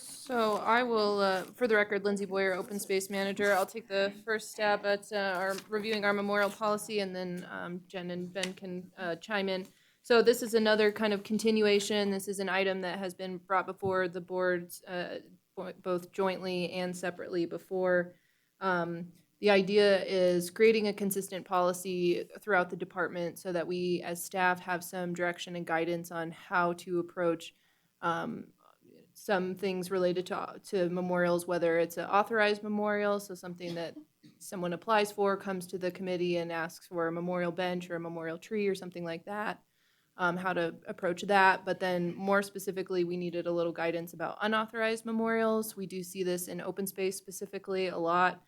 So I will, for the record, Lindsay Boyer, Open Space Manager. I'll take the first stab at reviewing our memorial policy, and then Jen and Ben can chime in. So this is another kind of continuation. This is an item that has been brought before the boards, both jointly and separately before. The idea is creating a consistent policy throughout the department so that we, as staff, have some direction and guidance on how to approach some things related to memorials, whether it's an authorized memorial, so something that someone applies for, comes to the committee and asks for a memorial bench or a memorial tree or something like that, how to approach that. But then more specifically, we needed a little guidance about unauthorized memorials. We do see this in open space specifically a lot.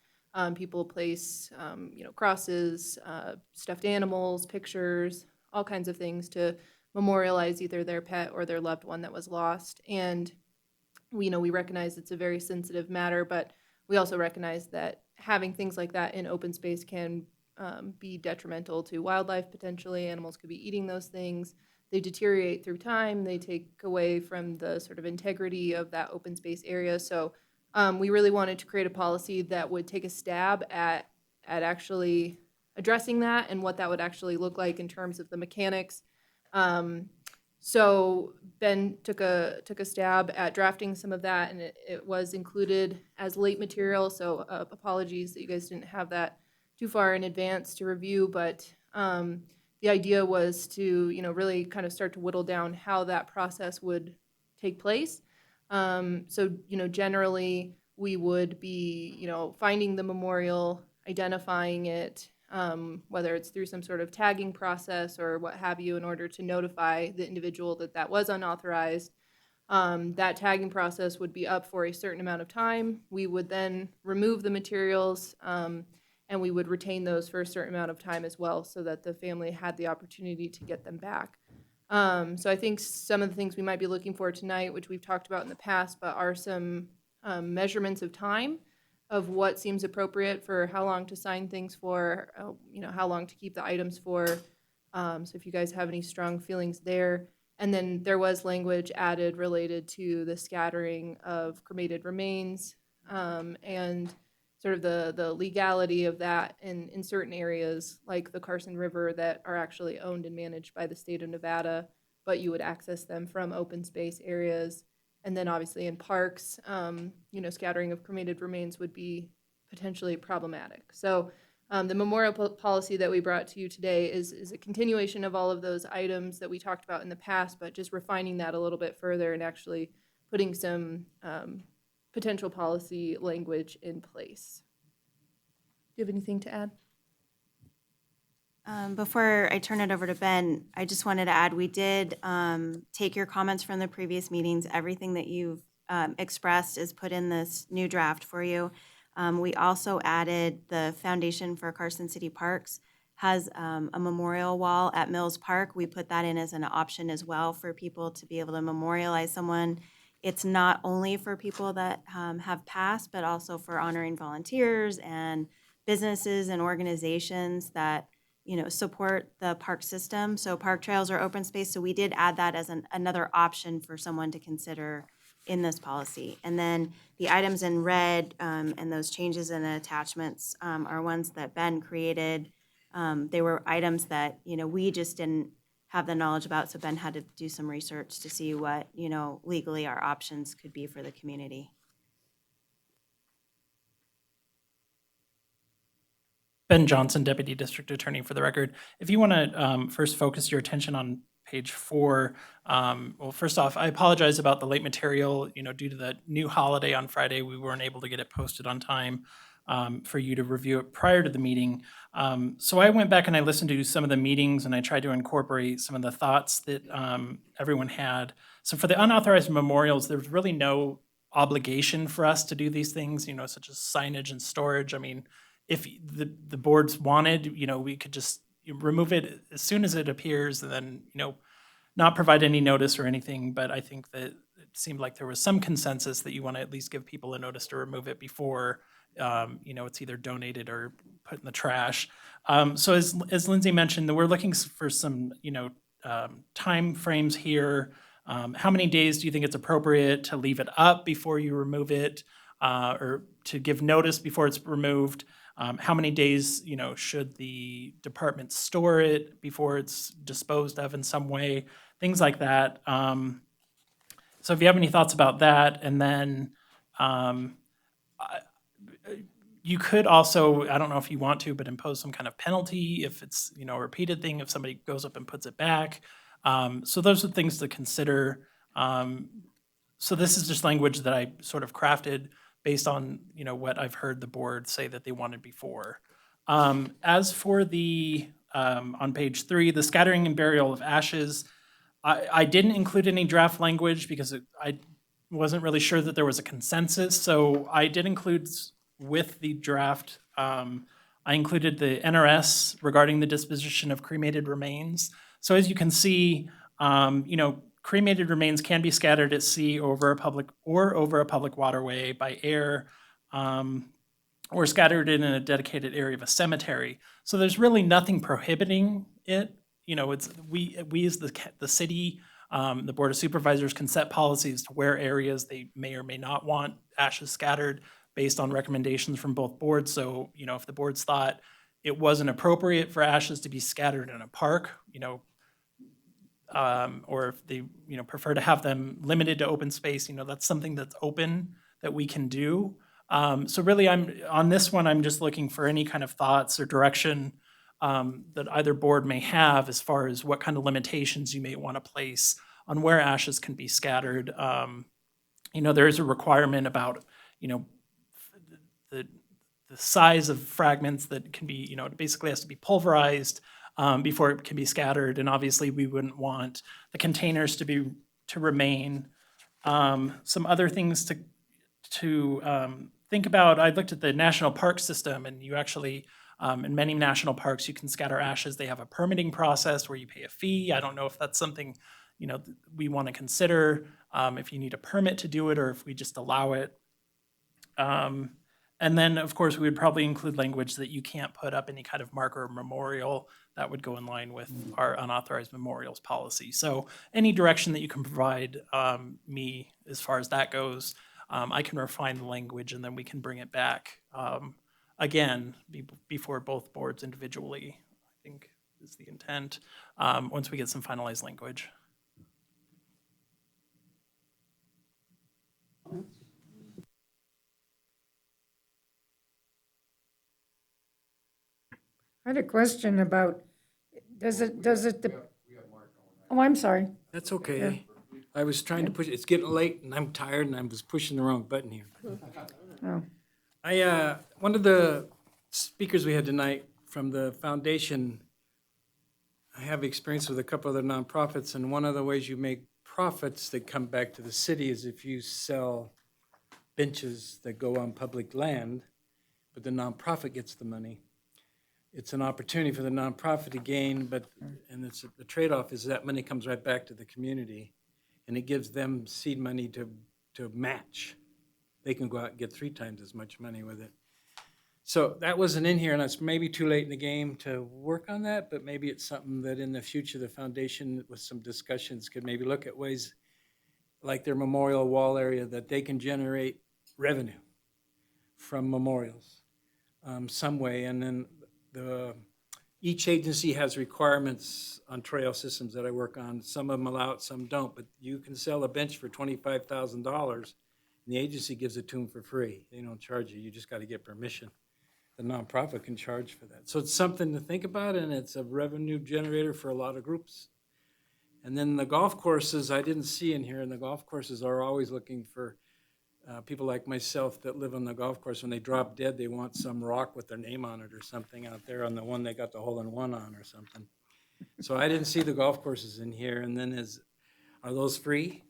People place, crosses, stuffed animals, pictures, all kinds of things to memorialize either their pet or their loved one that was lost. And we recognize it's a very sensitive matter, but we also recognize that having things like that in open space can be detrimental to wildlife potentially. Animals could be eating those things. They deteriorate through time. They take away from the sort of integrity of that open space area. So we really wanted to create a policy that would take a stab at actually addressing that and what that would actually look like in terms of the mechanics. So Ben took a stab at drafting some of that, and it was included as late material. So apologies that you guys didn't have that too far in advance to review, but the idea was to really kind of start to whittle down how that process would take place. So, generally, we would be, finding the memorial, identifying it, whether it's through some sort of tagging process or what have you, in order to notify the individual that that was unauthorized. That tagging process would be up for a certain amount of time. We would then remove the materials, and we would retain those for a certain amount of time as well, so that the family had the opportunity to get them back. So I think some of the things we might be looking for tonight, which we've talked about in the past, but are some measurements of time of what seems appropriate for how long to sign things for, how long to keep the items for. So if you guys have any strong feelings there. And then there was language added related to the scattering of cremated remains, and sort of the legality of that in certain areas, like the Carson River, that are actually owned and managed by the state of Nevada, but you would access them from open space areas. And then obviously in parks, scattering of cremated remains would be potentially problematic. So the memorial policy that we brought to you today is a continuation of all of those items that we talked about in the past, but just refining that a little bit further and actually putting some potential policy language in place. Do you have anything to add? Before I turn it over to Ben, I just wanted to add, we did take your comments from the previous meetings. Everything that you've expressed is put in this new draft for you. We also added the Foundation for Carson City Parks has a memorial wall at Mills Park. We put that in as an option as well for people to be able to memorialize someone. It's not only for people that have passed, but also for honoring volunteers and businesses and organizations that support the park system. So park trails are open space. So we did add that as another option for someone to consider in this policy. And then the items in red and those changes in the attachments are ones that Ben created. They were items that, we just didn't have the knowledge about. So Ben had to do some research to see what, legally our options could be for the community. Ben Johnson, Deputy District Attorney, for the record. If you want to first focus your attention on page 4, well, first off, I apologize about the late material. Due to the new holiday on Friday, we weren't able to get it posted on time for you to review it prior to the meeting. So I went back and I listened to some of the meetings and I tried to incorporate some of the thoughts that everyone had. So for the unauthorized memorials, there's really no obligation for us to do these things, such as signage and storage. I mean, if the boards wanted, we could just remove it as soon as it appears and then, not provide any notice or anything. But I think that it seemed like there was some consensus that you want to at least give people a notice to remove it before, it's either donated or put in the trash. So as Lindsay mentioned, we're looking for some, time frames here. How many days do you think it's appropriate to leave it up before you remove it, or to give notice before it's removed? How many days, should the department store it before it's disposed of in some way? Things like that. So if you have any thoughts about that, and then you could also, I don't know if you want to, but impose some kind of penalty if it's, a repeated thing, if somebody goes up and puts it back. So those are things to consider. So this is just language that I sort of crafted based on, what I've heard the board say that they wanted before. As for the, on page 3, the scattering and burial of ashes, I didn't include any draft language because I wasn't really sure that there was a consensus. So I did include with the draft, I included the NRS regarding the disposition of cremated remains. So as you can see, cremated remains can be scattered at sea over a public waterway by air, or scattered in a dedicated area of a cemetery. So there's really nothing prohibiting it. It's we as the city, the Board of Supervisors can set policies to where areas they may or may not want ashes scattered based on recommendations from both boards. So, if the boards thought it wasn't appropriate for ashes to be scattered in a park, or if they, prefer to have them limited to open space, that's something that's open that we can do. So really, on this one, I'm just looking for any kind of thoughts or direction that either board may have as far as what kind of limitations you may want to place on where ashes can be scattered. there is a requirement about, the size of fragments that can be, it basically has to be pulverized before it can be scattered. And obviously we wouldn't want the containers to remain. Some other things to think about, I looked at the national park system, and you actually, in many national parks, you can scatter ashes. They have a permitting process where you pay a fee. I don't know if that's something, we want to consider, if you need a permit to do it or if we just allow it. And then, of course, we would probably include language that you can't put up any kind of marker or memorial that would go in line with our unauthorized memorials policy. So any direction that you can provide me as far as that goes, I can refine the language and then we can bring it back again before both boards individually, I think is the intent, once we get some finalized language. I had a question about, oh, I'm sorry. That's okay. I was trying to push, it's getting late and I'm tired and I was pushing the wrong button here. Oh. One of the speakers we had tonight from the foundation, I have experience with a couple other nonprofits, and one of the ways you make profits that come back to the city is if you sell benches that go on public land, but the nonprofit gets the money. It's an opportunity for the nonprofit to gain, and the trade-off is that money comes right back to the community, and it gives them seed money to match. They can go out and get 3 times as much money with it. So that wasn't in here, and it's maybe too late in the game to work on that, but maybe it's something that in the future the foundation, with some discussions, could maybe look at ways like their memorial wall area that they can generate revenue from memorials some way. And then each agency has requirements on trail systems that I work on. Some of them allow it, some don't, but you can sell a bench for $25,000 and the agency gives it to them for free. They don't charge you, you just got to get permission. The nonprofit can charge for that. So it's something to think about, and it's a revenue generator for a lot of groups. And then the golf courses, I didn't see in here, and the golf courses are always looking for people like myself that live on the golf course. When they drop dead, they want some rock with their name on it or something out there on the one they got the hole-in-one on or something. So I didn't see the golf courses in here. And then are those free?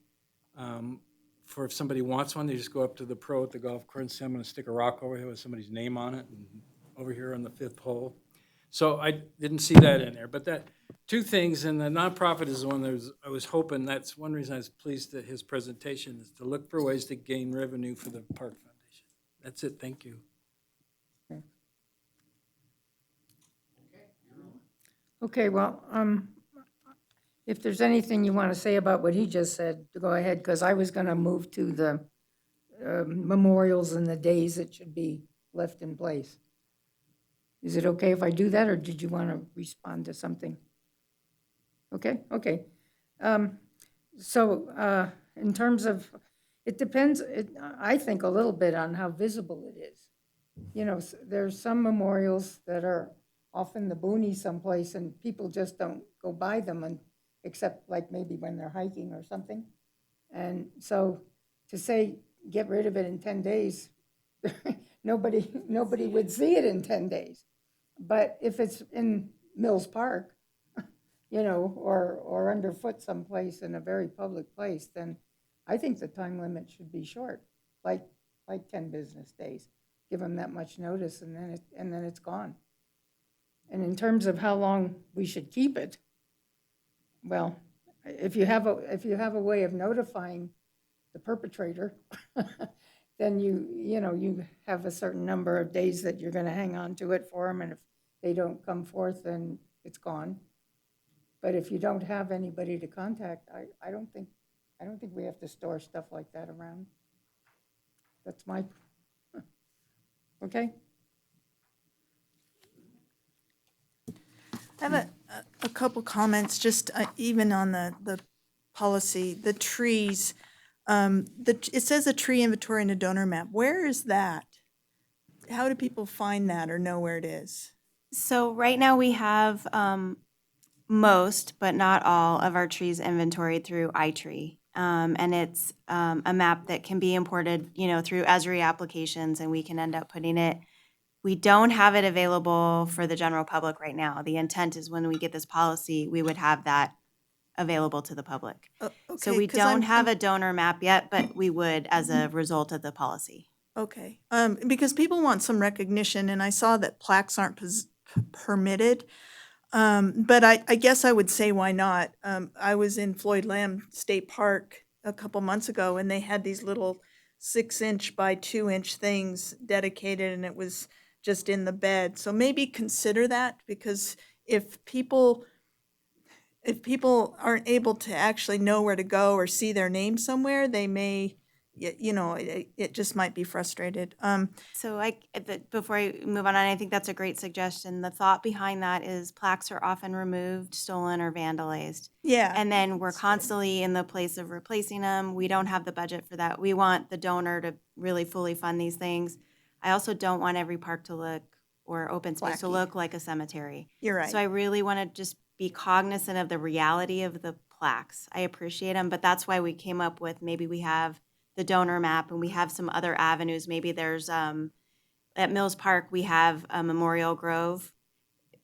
For if somebody wants one, they just go up to the pro at the golf course and say, I'm going to stick a rock over here with somebody's name on it, and over here on the 5th hole. So I didn't see that in there. But that 2 things, and the nonprofit is the one that I was hoping, that's one reason I was pleased at his presentation, is to look for ways to gain revenue for the Park Foundation. That's it, thank you. Okay, well, if there's anything you want to say about what he just said, go ahead, because I was going to move to the memorials and the days that should be left in place. Is it okay if I do that, or did you want to respond to something? Okay. So in terms of, it depends, I think, a little bit on how visible it is. There's some memorials that are off in the boonies someplace, and people just don't go by them, except like maybe when they're hiking or something. And so to say, get rid of it in 10 days, nobody would see it in 10 days. But if it's in Mills Park, or underfoot someplace in a very public place, then I think the time limit should be short, like 10 business days. Give them that much notice, and then it's gone. And in terms of how long we should keep it, well, if you have a way of notifying the perpetrator, then you have a certain number of days that you're going to hang on to it for them, and if they don't come forth, then it's gone. But if you don't have anybody to contact, I don't think we have to store stuff like that around. That's my, okay? I have a couple comments, just even on the policy, the trees. It says a tree inventory and a donor map. Where is that? How do people find that or know where it is? So right now we have most, but not all, of our trees inventoried through iTree. And it's a map that can be imported, through Esri applications, and we can end up putting it. We don't have it available for the general public right now. The intent is when we get this policy, we would have that available to the public. So Okay, we 'cause don't I'm- have a donor map yet, but we would as a result of the policy. Okay, because people want some recognition, and I saw that plaques aren't permitted. But I guess I would say, why not? I was in Floyd Lamb State Park a couple months ago, and they had these little 6-inch by 2-inch things dedicated, and it was just in the bed. So maybe consider that, because if people aren't able to actually know where to go or see their name somewhere, they may, it just might be frustrated. So before I move on, I think that's a great suggestion. The thought behind that is plaques are often removed, stolen, or vandalized. Yeah. And then we're constantly in the place of replacing them. We don't have the budget for that. We want the donor to really fully fund these things. I also don't want every park to look, or open space to Placky. look like a cemetery. You're right. So I really want to just be cognizant of the reality of the plaques. I appreciate them, but that's why we came up with, maybe we have the donor map and we have some other avenues. Maybe there's, at Mills Park, we have a Memorial Grove.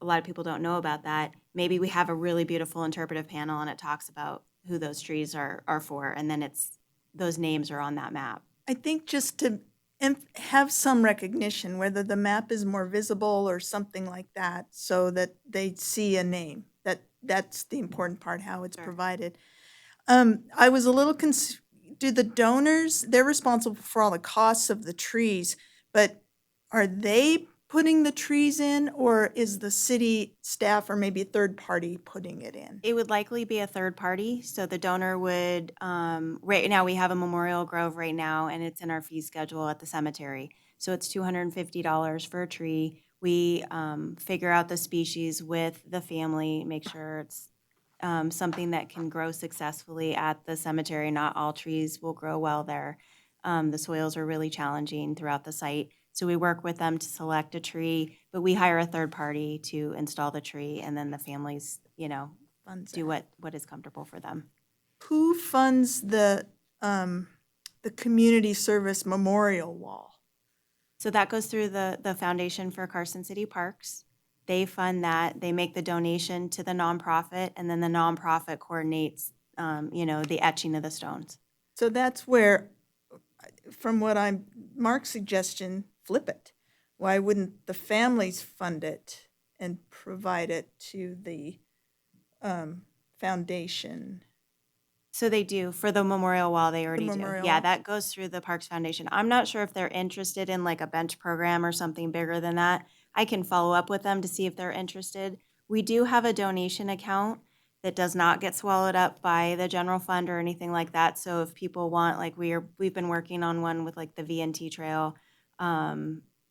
A lot of people don't know about that. Maybe we have a really beautiful interpretive panel and it talks about who those trees are for, and then those names are on that map. I think just to have some recognition, whether the map is more visible or something like that, so that they see a name. That's the important part, how it's provided. I was a little do the donors, they're responsible for all the costs of the trees, but are they putting the trees in, or is the city staff or maybe a third party putting it in? It would likely be a third party, so the donor would, right now, we have a Memorial Grove right now, and it's in our fee schedule at the cemetery. So it's $250 for a tree. We figure out the species with the family, make sure it's something that can grow successfully at the cemetery. Not all trees will grow well there. The soils are really challenging throughout the site. So we work with them to select a tree, but we hire a third party to install the tree, and then the families, do what is comfortable for them. Who funds the community service memorial wall? So that goes through the Foundation for Carson City Parks. They fund that. They make the donation to the nonprofit, and then the nonprofit coordinates, the etching of the stones. So that's where, from what Mark's suggestion, flip it. Why wouldn't the families fund it and provide it to the foundation? So they do. For the memorial wall, they already do. memorial Yeah, wall? that goes through the Parks Foundation. I'm not sure if they're interested in like a bench program or something bigger than that. I can follow up with them to see if they're interested. We do have a donation account that does not get swallowed up by the general fund or anything like that. So if people want, like we've been working on one with like the V&T Trail.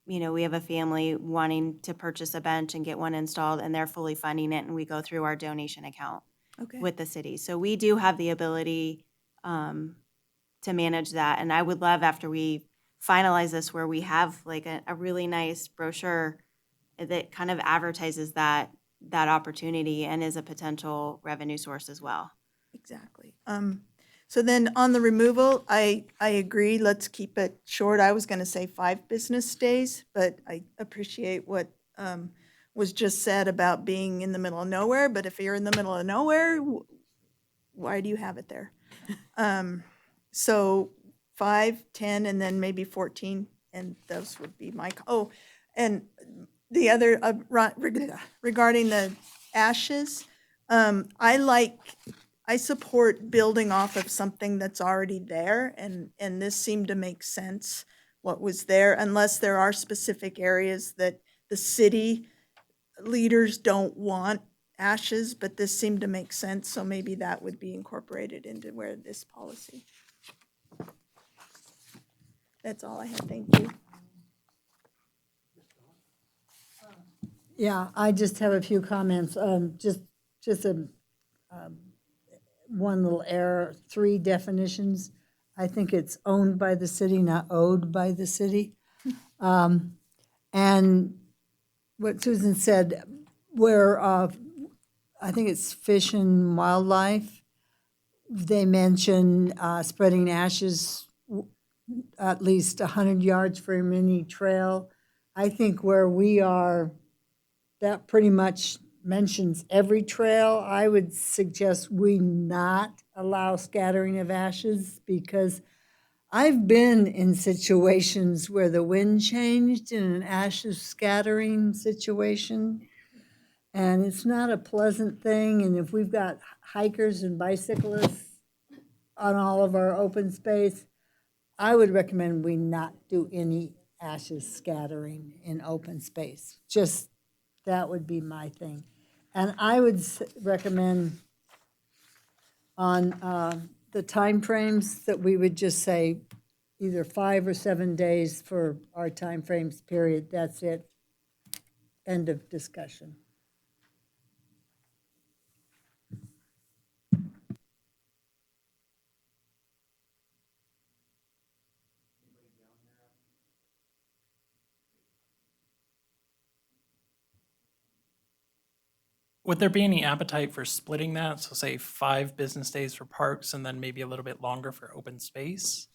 We have a family wanting to purchase a bench and get one installed, and they're fully funding it, and we go through our donation account with the city. So we do have the ability to manage that. And I would love, after we finalize this, where we have like a really nice brochure that kind of advertises that opportunity and is a potential revenue source as well. Exactly. So then on the removal, I agree, let's keep it short. I was gonna say 5 business days, but I appreciate what was just said about being in the middle of nowhere, but if you're in the middle of nowhere, why do you have it there? So 5, 10, and then maybe 14, and those would be my, and the other, regarding the ashes, I support building off of something that's already there, and this seemed to make sense, what was there, unless there are specific areas that the city leaders don't want ashes, but this seemed to make sense, so maybe that would be incorporated into where this policy. That's all I have, thank you. Yeah, I just have a few comments. Just one little error, 3 definitions. I think it's owned by the city, not owed by the city. And what Susan said, where I think it's Fish and Wildlife, they mention spreading ashes at least 100 yards from any trail. I think where we are, that pretty much mentions every trail. I would suggest we not allow scattering of ashes because I've been in situations where the wind changed in an ashes scattering situation. And it's not a pleasant thing. And if we've got hikers and bicyclists on all of our open space, I would recommend we not do any ashes scattering in open space. Just, that would be my thing. And I would recommend on the timeframes that we would just say either 5 or 7 days for our timeframes period. That's it. End of discussion. Would there be any appetite for splitting that? So say 5 business days for parks and then maybe a little bit longer for open space?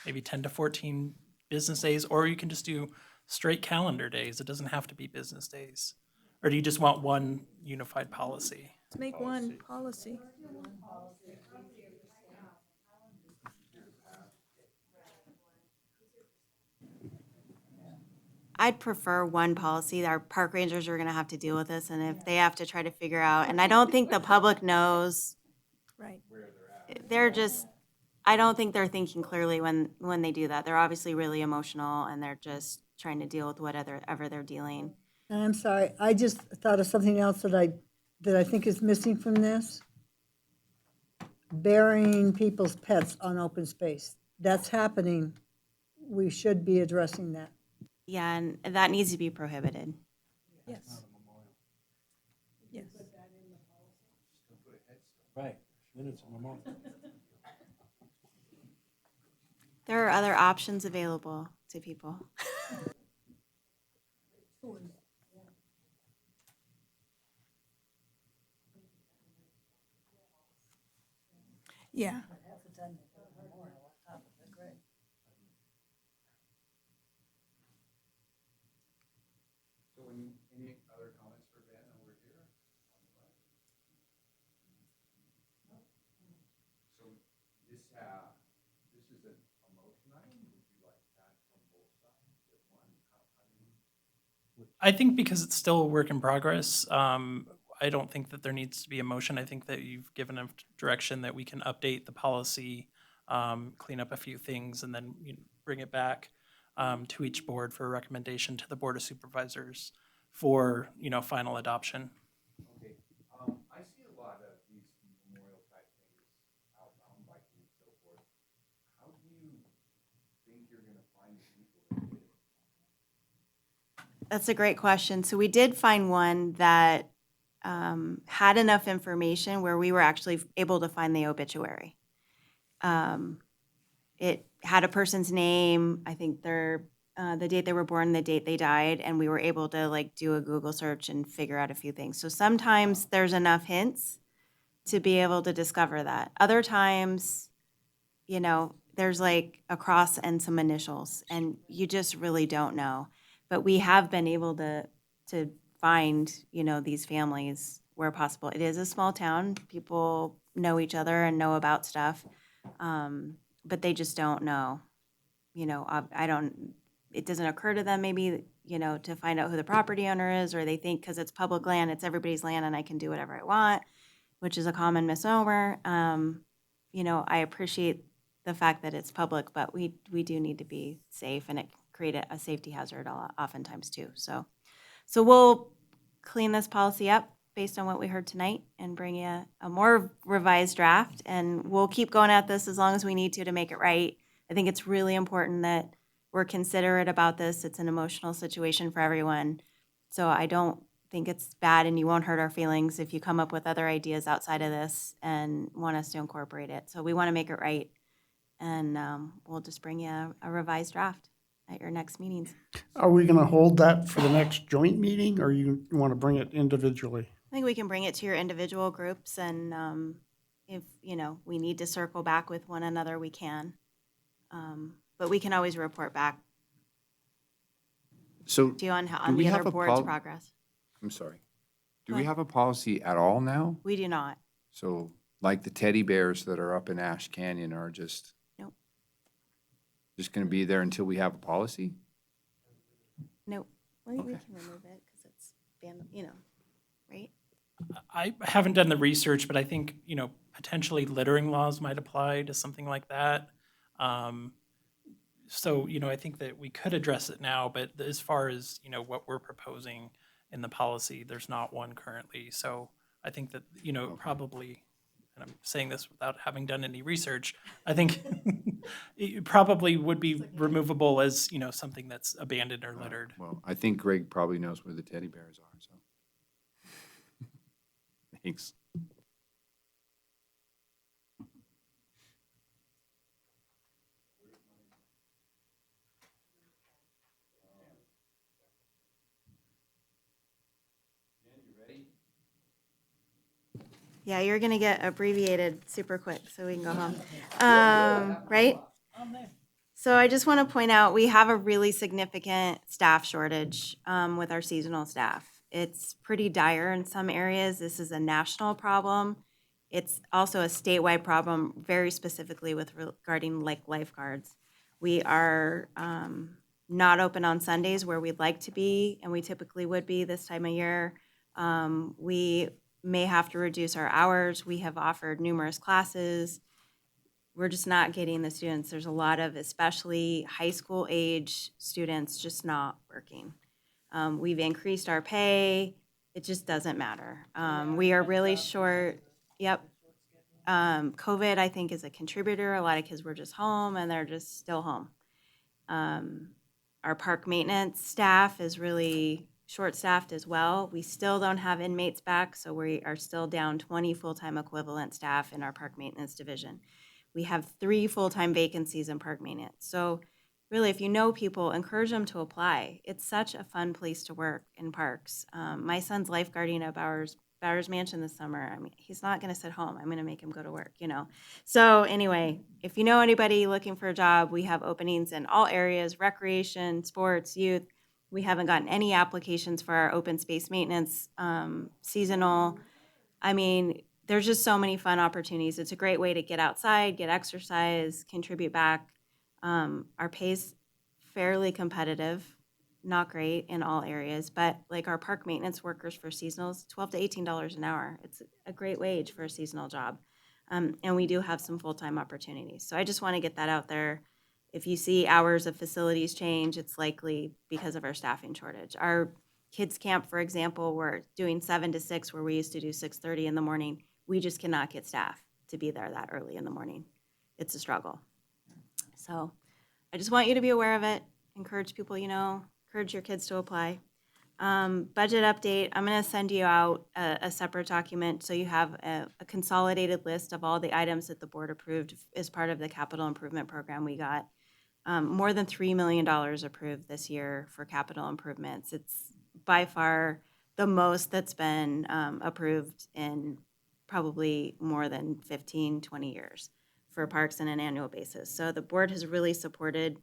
Maybe 10 to 14 business days, or you can just do straight calendar days. It doesn't have to be business days. Or do you just want one unified policy? Let's make one policy. I'd prefer one policy. Our park rangers are gonna have to deal with this, and if they have to try to figure out, and I don't think the public knows, Right. they're just, I don't think they're thinking clearly when they do that. They're obviously really emotional, and they're just trying to deal with whatever they're dealing. And I'm sorry, I just thought of something else that I think is missing from this. Burying people's pets on open space. That's happening. We should be addressing that. Yeah, and that needs to be prohibited. Yes. Yes. Right, then it's a memorial. There are other options available to people. Yeah. So any other comments for Ben over here? So this is a motion item? Would you like that from both sides at one? How do you? I think because it's still a work in progress, I don't think that there needs to be a motion. I think that you've given a direction that we can update the policy, clean up a few things, and then bring it back to each board for a recommendation to the Board of Supervisors for, final adoption. Okay, I see a lot of these memorial type things out mountain biking and so forth. How do you think you're gonna find the people that did it? That's a great question. So we did find one that had enough information where we were actually able to find the obituary. It had a person's name, I think the date they were born, the date they died, and we were able to do a Google search and figure out a few things. So sometimes there's enough hints to be able to discover that. Other times, there's a cross and some initials, and you just really don't know. But we have been able to find, these families where possible. It is a small town. People know each other and know about stuff, but they just don't know. It doesn't occur to them maybe, to find out who the property owner is, or they think because it's public land, it's everybody's land and I can do whatever I want, which is a common misnomer. I appreciate the fact that it's public, but we do need to be safe, and it can create a safety hazard oftentimes too. So we'll clean this policy up based on what we heard tonight and bring you a more revised draft, and we'll keep going at this as long as we need to make it right. I think it's really important that we're considerate about this. It's an emotional situation for everyone. So I don't think it's bad, and you won't hurt our feelings if you come up with other ideas outside of this and want us to incorporate it. So we want to make it right, and we'll just bring you a revised draft at your next meetings. Are we gonna hold that for the next joint meeting, or you wanna bring it individually? I think we can bring it to your individual groups and, If, we need to circle back with one another, we can. But we can always report back So to you on do we the have other a board's progress. I'm sorry. Do Go we ahead. have a policy at all now? We do not. So like the teddy bears that are up in Ash Canyon are Nope. just going to be there until we have a policy? Nope. We Okay. can remove it because it's, right? I haven't done the research, but I think, potentially littering laws might apply to something like that. So, I think that we could address it now, but as far as, what we're proposing in the policy, there's not one currently. So I think that, probably, and I'm saying this without having done any research, I think it probably would be removable as, something that's abandoned or littered. Well, I think Greg probably knows where the teddy bears are, so. Thanks. Yeah, you're going to get abbreviated super quick so we can go home. Right? So I just want to point out, we have a really significant staff shortage with our seasonal staff. It's pretty dire in some areas. This is a national problem. It's also a statewide problem, very specifically regarding like lifeguards. We are not open on Sundays where we'd like to be, and we typically would be this time of year. We may have to reduce our hours. We have offered numerous classes. We're just not getting the students. There's a lot of, especially high school age students, just not working. We've increased our pay. It just doesn't matter. We are really short. Yep. COVID, I think, is a contributor. A lot of kids were just home and they're just still home. Our park maintenance staff is really short-staffed as well. We still don't have inmates back, so we are still down 20 full-time equivalent staff in our park maintenance division. We have 3 full-time vacancies in park maintenance. So really, if you know people, encourage them to apply. It's such a fun place to work in parks. My son's lifeguarding at Bowers Mansion this summer. I mean, he's not going to sit home. I'm going to make him go to work, So anyway, if you know anybody looking for a job, we have openings in all areas: recreation, sports, youth. We haven't gotten any applications for our open space maintenance, seasonal. I mean, there's just so many fun opportunities. It's a great way to get outside, get exercise, contribute back. Our pay's fairly competitive, not great in all areas, but like our park maintenance workers for seasonals, $12 to $18 an hour. It's a great wage for a seasonal job. And we do have some full-time opportunities. So I just want to get that out there. If you see hours of facilities change, it's likely because of our staffing shortage. Our kids camp, for example, we're doing 7 to 6 where we used to do 6:30 in the morning. We just cannot get staff to be there that early in the morning. It's a struggle. So I just want you to be aware of it. Encourage people, encourage your kids to apply. Budget update, I'm going to send you out a separate document so you have a consolidated list of all the items that the board approved as part of the capital improvement program we got. More than $3 million approved this year for capital improvements. It's by far the most that's been approved in probably more than 15, 20 years for parks on an annual basis. So the board has really supported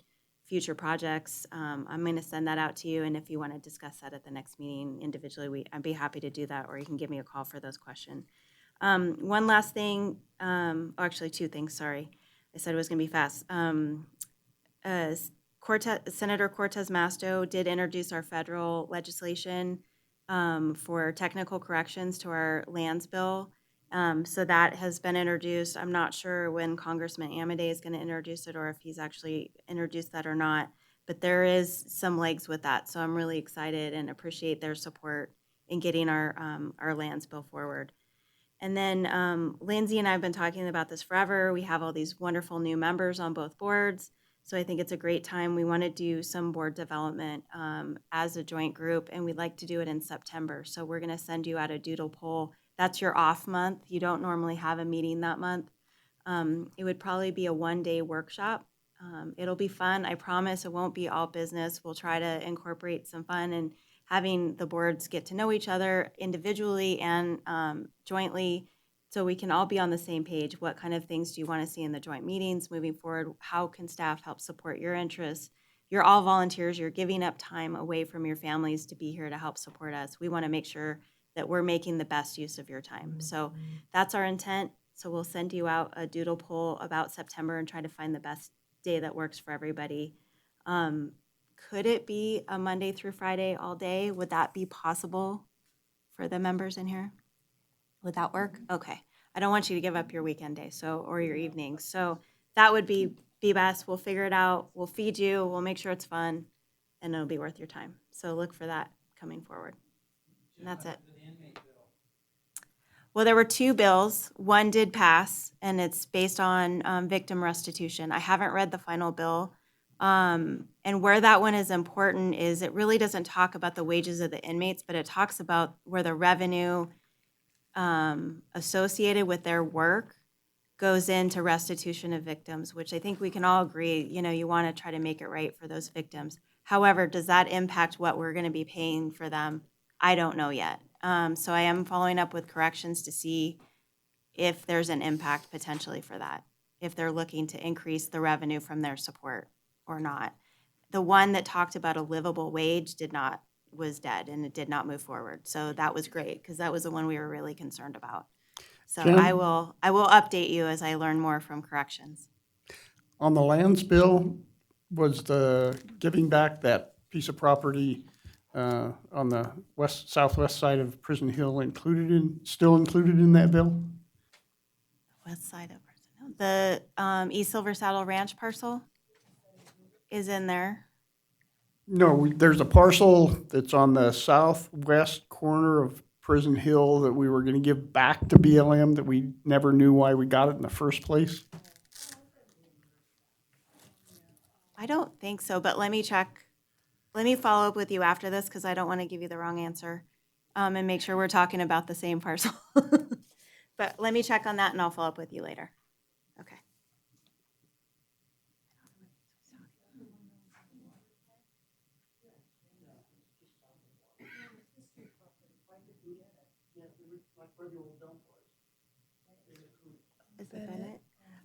future projects. I'm going to send that out to you, and if you want to discuss that at the next meeting individually, I'd be happy to do that, or you can give me a call for those questions. One last thing, actually 2 things, sorry. I said it was going to be fast. Senator Cortez Masto did introduce our federal legislation for technical corrections to our lands bill. So that has been introduced. I'm not sure when Congressman Amodei is going to introduce it or if he's actually introduced that or not, but there is some legs with that. So I'm really excited and appreciate their support in getting our lands bill forward. And then Lindsay and I have been talking about this forever. We have all these wonderful new members on both boards. So I think it's a great time. We want to do some board development as a joint group, and we'd like to do it in September. So we're going to send you out a doodle poll. That's your off month. You don't normally have a meeting that month. It would probably be a 1-day workshop. It'll be fun. I promise it won't be all business. We'll try to incorporate some fun and having the boards get to know each other individually and jointly so we can all be on the same page. What kind of things do you want to see in the joint meetings moving forward? How can staff help support your interests? You're all volunteers. You're giving up time away from your families to be here to help support us. We want to make sure that we're making the best use of your time. So that's our intent. So we'll send you out a doodle poll about September and try to find the best day that works for everybody. Could it be a Monday through Friday all day? Would that be possible for the members in here? Would that work? Okay. I don't want you to give up your weekend day, or your evenings. So that would be best. We'll figure it out. We'll feed you. We'll make sure it's fun, and it'll be worth your time. So look for that coming forward. And that's it. Well, there were 2 bills. One did pass, and it's based on victim restitution. I haven't read the final bill. And where that one is important is it really doesn't talk about the wages of the inmates, but it talks about where the revenue associated with their work goes into restitution of victims, which I think we can all agree, you want to try to make it right for those victims. However, does that impact what we're going to be paying for them? I don't know yet. So I am following up with corrections to see if there's an impact potentially for that, if they're looking to increase the revenue from their support or not. The one that talked about a livable wage was dead, and it did not move forward. So that was great, because that was the one we were really concerned about. So Jen? I will update you as I learn more from corrections. On the lands bill, was the giving back that piece of property on the southwest side of Prison Hill still included in that bill? West side of Prison Hill. The East Silver Saddle Ranch parcel is in there. No, there's a parcel that's on the southwest corner of Prison Hill that we were going to give back to BLM that we never knew why we got it in the first place. I don't think so, but let me check. Let me follow up with you after this, because I don't want to give you the wrong answer, and make sure we're talking about the same parcel. But let me check on that, and I'll follow up with you later. Okay. Is it Bennett?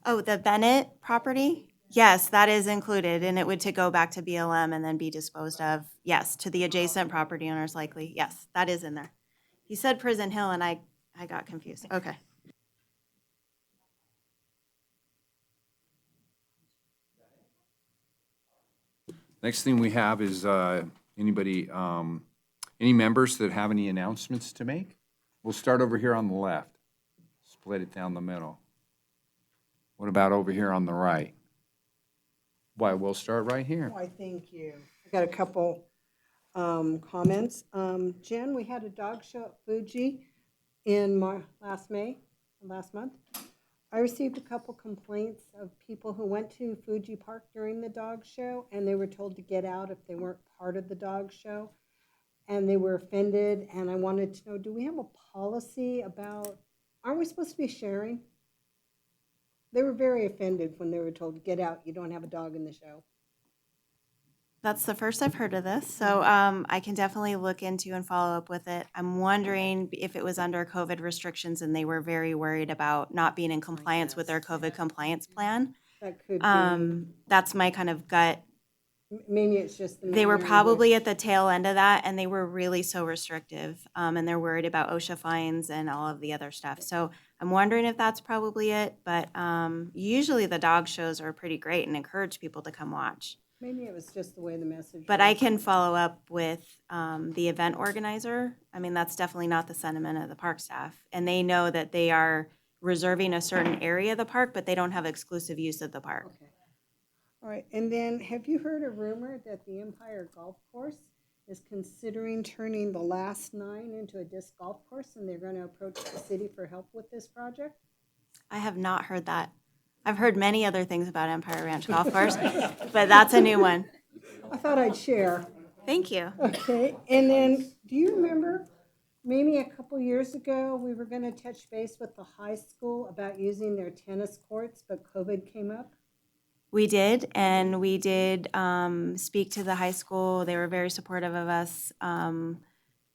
Oh, the Bennett property? Yes, that is included, and it would to go back to BLM and then be disposed of. Yes, to the adjacent property owners likely. Yes, that is in there. You said Prison Hill, and I got confused. Okay. Next thing we have is anybody, any members that have any announcements to make? We'll start over here on the left, split it down the middle. What about over here on the right? Why, we'll start right here. Why, thank you. I got a couple comments. Jen, we had a dog show at Fuji in last month. I received a couple complaints of people who went to Fuji Park during the dog show, and they were told to get out if they weren't part of the dog show, and they were offended, and I wanted to know, do we have a policy about, aren't we supposed to be sharing? They were very offended when they were told, get out, you don't have a dog in the show. That's the first I've heard of this, so I can definitely look into and follow up with it. I'm wondering if it was under COVID restrictions and they were very worried about not being in compliance with their COVID compliance plan. That could be. That's my kind of gut. Maybe it's just the. They were manner in probably which- at the tail end of that, and they were really so restrictive, and they're worried about OSHA fines and all of the other stuff. So I'm wondering if that's probably it, but usually the dog shows are pretty great and encourage people to come watch. Maybe it was just the way the message. But was. I can follow up with the event organizer. I mean, that's definitely not the sentiment of the park staff. And they know that they are reserving a certain area of the park, but they don't have exclusive use of the park. Okay. All right, and then have you heard a rumor that the Empire Golf Course is considering turning the last 9 into a disc golf course, and they're going to approach the city for help with this project? I have not heard that. I've heard many other things about Empire Ranch Golf Course, but that's a new one. I thought I'd share. Thank you. Okay, and then, do you remember, maybe a couple years ago, we were gonna touch base with the high school about using their tennis courts, but COVID came up? We did, and we did speak to the high school. They were very supportive of us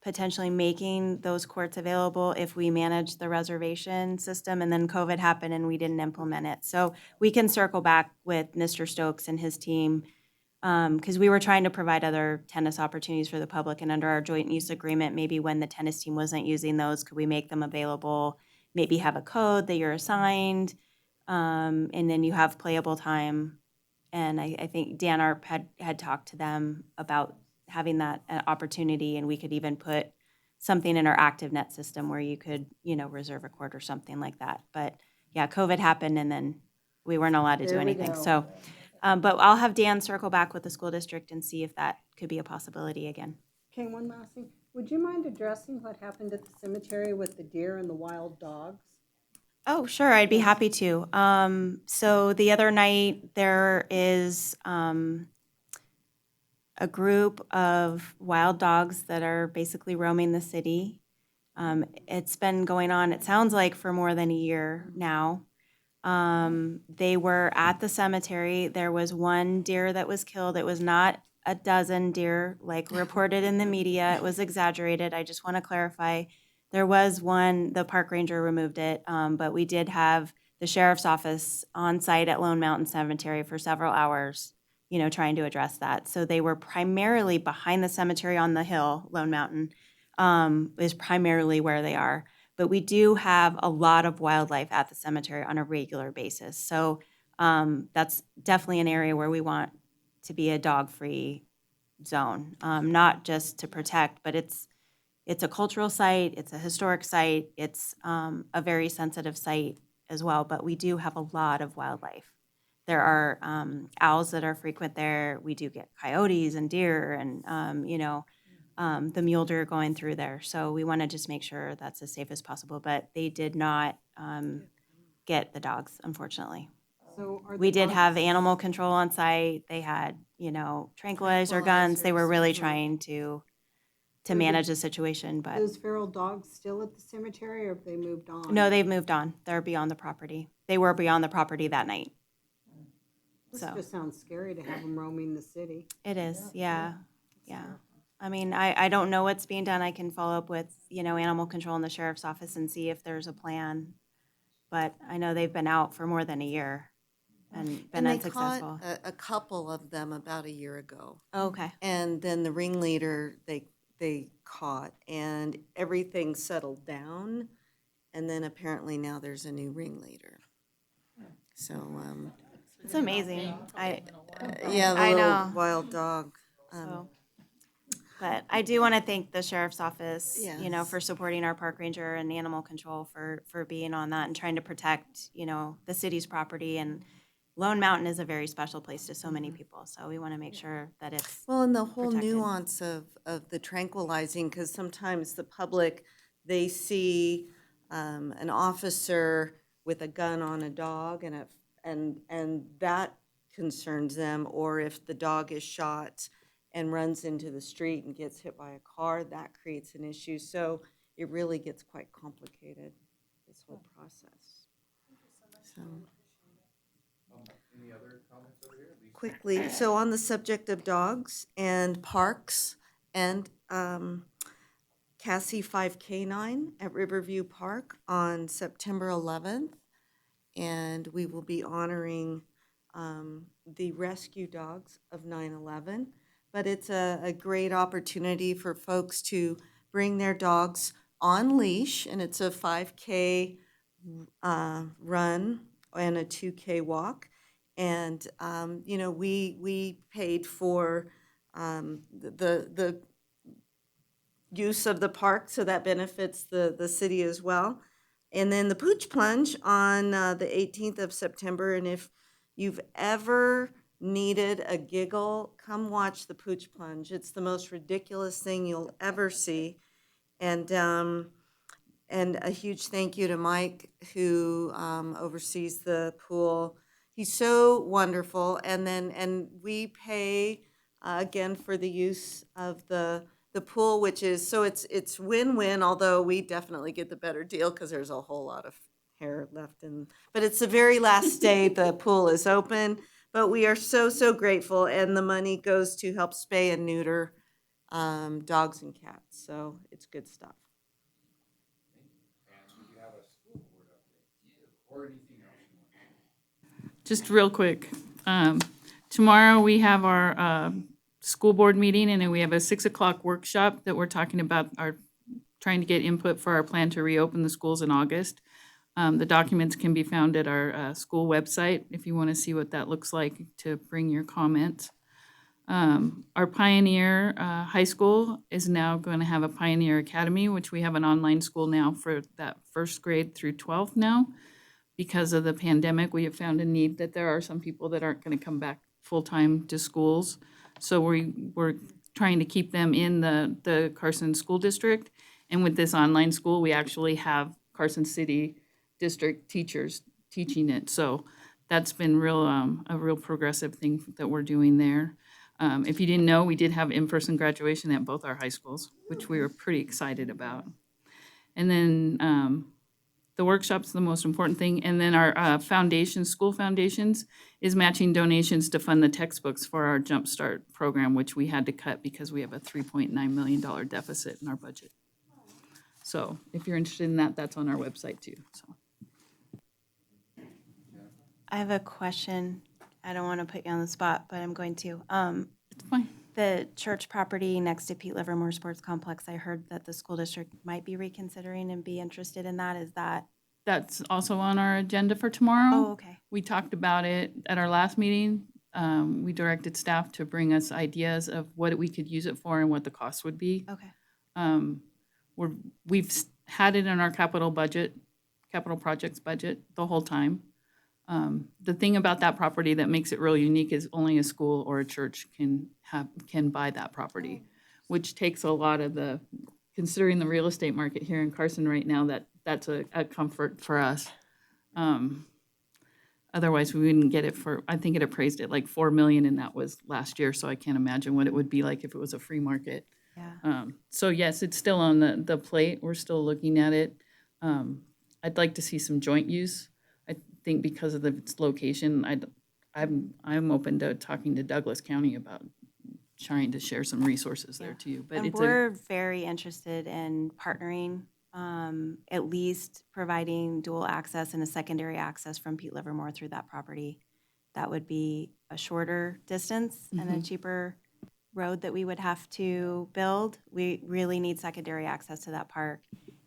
potentially making those courts available if we manage the reservation system, and then COVID happened and we didn't implement it. So we can circle back with Mr. Stokes and his team, because we were trying to provide other tennis opportunities for the public, and under our joint use agreement, maybe when the tennis team wasn't using those, could we make them available? Maybe have a code that you're assigned, and then you have playable time. And I think Dan Arp had talked to them about having that opportunity, and we could even put something in our ActiveNet system where you could, reserve a court or something like that. But yeah, COVID happened and then we weren't allowed to do There we anything. go. So, but I'll have Dan circle back with the school district and see if that could be a possibility again. Okay, one last thing. Would you mind addressing what happened at the cemetery with the deer and the wild dogs? Oh, sure, I'd be happy to. So the other night, there is a group of wild dogs that are basically roaming the city. It's been going on, it sounds like, for more than a year now. They were at the cemetery. There was one deer that was killed. It was not a dozen deer like reported in the media. It was exaggerated. I just want to clarify. There was one, the park ranger removed it, but we did have the sheriff's office on site at Lone Mountain Cemetery for several hours, trying to address that. So they were primarily behind the cemetery on the hill. Lone Mountain is primarily where they are. But we do have a lot of wildlife at the cemetery on a regular basis. So that's definitely an area where we want to be a dog-free zone, not just to protect, but it's a cultural site, it's a historic site, it's a very sensitive site as well, but we do have a lot of wildlife. There are owls that are frequent there. We do get coyotes and deer and, the mule deer going through there. So we want to just make sure that's as safe as possible, but they did not get the dogs, unfortunately. So are the We did have dogs- animal control on site. They had, tranquilizer guns. They were really trying to Are the- manage the situation, but Those feral dogs still at the cemetery, or have they moved on? no, they've moved on. They're beyond the property. They were beyond the property that night. This So just sounds scary to have them roaming the city. it is, yeah. I mean, I don't know what's being done. I can follow up with, animal control in the sheriff's office and see if there's a plan. But I know they've been out for more than a year and been And they unsuccessful. caught a couple of them about a year ago. Oh, okay. And then the ringleader, they caught, and everything settled down. And then apparently now there's a new ringleader. So, It's amazing. yeah, the I little know. wild dog. But I do want to thank the sheriff's office, Yes. for supporting our park ranger and animal control for being on that and trying to protect, the city's property. And Lone Mountain is a very special place to so many people. So we want to make sure that it's Well, and the whole protected. nuance of the tranquilizing, because sometimes the public, they see an officer with a gun on a dog, and that concerns them, or if the dog is shot and runs into the street and gets hit by a car, that creates an issue. So it really gets quite complicated, this whole process. So. Any other comments over here? Lisa? Quickly, so on the subject of dogs and parks, and Cassie 5K9 at Riverview Park on September 11th, and we will be honoring the rescue dogs of 9/11. But it's a great opportunity for folks to bring their dogs on leash, and it's a 5K run and a 2K walk. And, we paid for the use of the park, so that benefits the city as well. And then the Pooch Plunge on the 18th of September, and if you've ever needed a giggle, come watch the Pooch Plunge. It's the most ridiculous thing you'll ever see. And a huge thank you to Mike, who oversees the pool. He's so wonderful. And we pay, again, for the use of the pool, which is, so it's win-win, although we definitely get the better deal because there's a whole lot of hair left in. But it's the very last day the pool is open. But we are so, so grateful, and the money goes to help spay and neuter dogs and cats, so it's good stuff. Just real quick, tomorrow we have our school board meeting, and then we have a 6 o'clock workshop that we're talking about trying to get input for our plan to reopen the schools in August. The documents can be found at our school website if you want to see what that looks like to bring your comments. Our Pioneer High School is now going to have a Pioneer Academy, which we have an online school now for that first grade through 12th now. Because of the pandemic, we have found a need that there are some people that aren't going to come back full-time to schools. So we're trying to keep them in the Carson School District. And with this online school, we actually have Carson City District teachers teaching it. So that's been a real progressive thing that we're doing there. If you didn't know, we did have in-person graduation at both our high schools, which we were pretty excited about. And then the workshop's the most important thing. And then our school foundations is matching donations to fund the textbooks for our Jump Start program, which we had to cut because we have a $3.9 million deficit in our budget. So if you're interested in that, that's on our website too. So. I have a question. I don't want to put you on the spot, but I'm going to. It's fine. The church property next to Pete Livermore Sports Complex, I heard that the school district might be reconsidering and be interested in that. Is that? That's also on our agenda for tomorrow. Oh, okay. We talked about it at our last meeting. We directed staff to bring us ideas of what we could use it for and what the cost would be. Okay. We've had it in our capital projects budget the whole time. The thing about that property that makes it really unique is only a school or a church can buy that property, which takes a lot of considering the real estate market here in Carson right now, that's a comfort for us. Otherwise, we wouldn't get it I think it appraised at like $4 million, and that was last year, so I can't imagine what it would be like if it was a free market. Yeah. So yes, it's still on the plate. We're still looking at it. I'd like to see some joint use. I think because of its location, I'm open to talking to Douglas County about trying to share some resources there too. But And we're very interested in partnering, at least providing dual access and a secondary access from Pete Livermore through that property. That would be a shorter distance and a cheaper road that we would have to build. We really need secondary access to that park.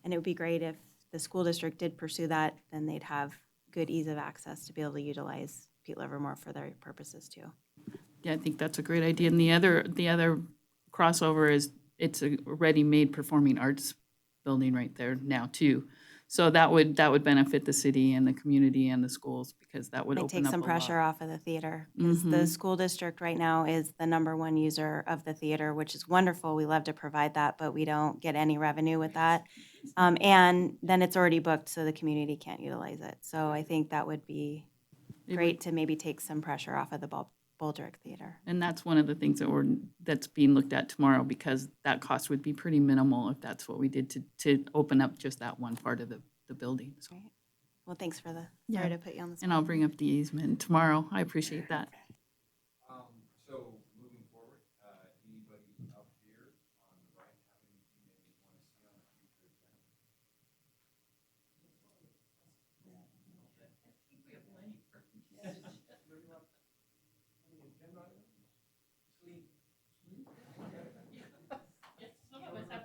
And it would be great if the school district did pursue that, then they'd have good ease of access to be able to utilize Pete Livermore for their purposes too. Yeah, I think that's a great idea. And the other crossover is it's a ready-made performing arts building right there now too. So that would benefit the city and the community and the schools because that would Might open take up some a pressure lot. off of the theater because the school district right now is the #1 user of the theater, which is wonderful. We love to provide that, but we don't get any revenue with that. And then it's already booked, so the community can't utilize it. So I think that would be great to maybe take some pressure off of the Baldrick Theater. And that's one of the things that's being looked at tomorrow because that cost would be pretty minimal if that's what we did to open up just that one part of the building. So. Right. Well, thanks for sorry to put you on the spot. And I'll bring up the easement tomorrow. I appreciate that. So moving forward, anybody up here on the right have anything that you want to see on the future agenda?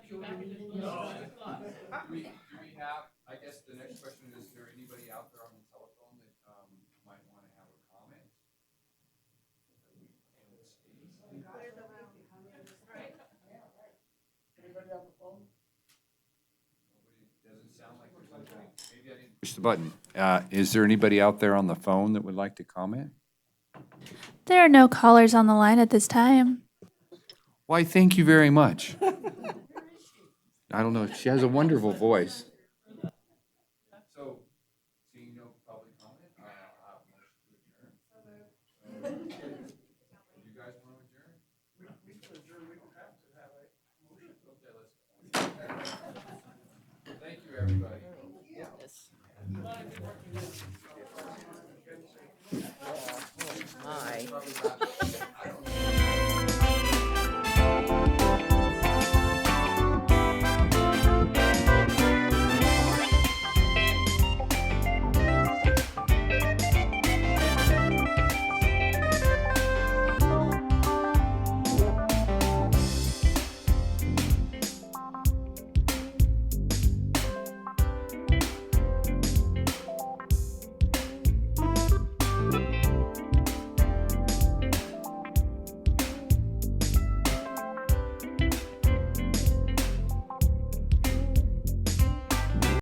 Do we have, I guess the next question is there anybody out there on the telephone that might want to have a comment? Anybody on the phone? Doesn't sound like there's anybody. Maybe I didn't push the button. Is there anybody out there on the phone that would like to comment? There are no callers on the line at this time. Why, thank you very much. I don't know, she has a wonderful voice. So, seeing no public comment, I'll have a motion to adjourn. Do you guys want to adjourn? We can adjourn, we don't have to have a motion. Okay, let's go. Thank you, everybody. Yes.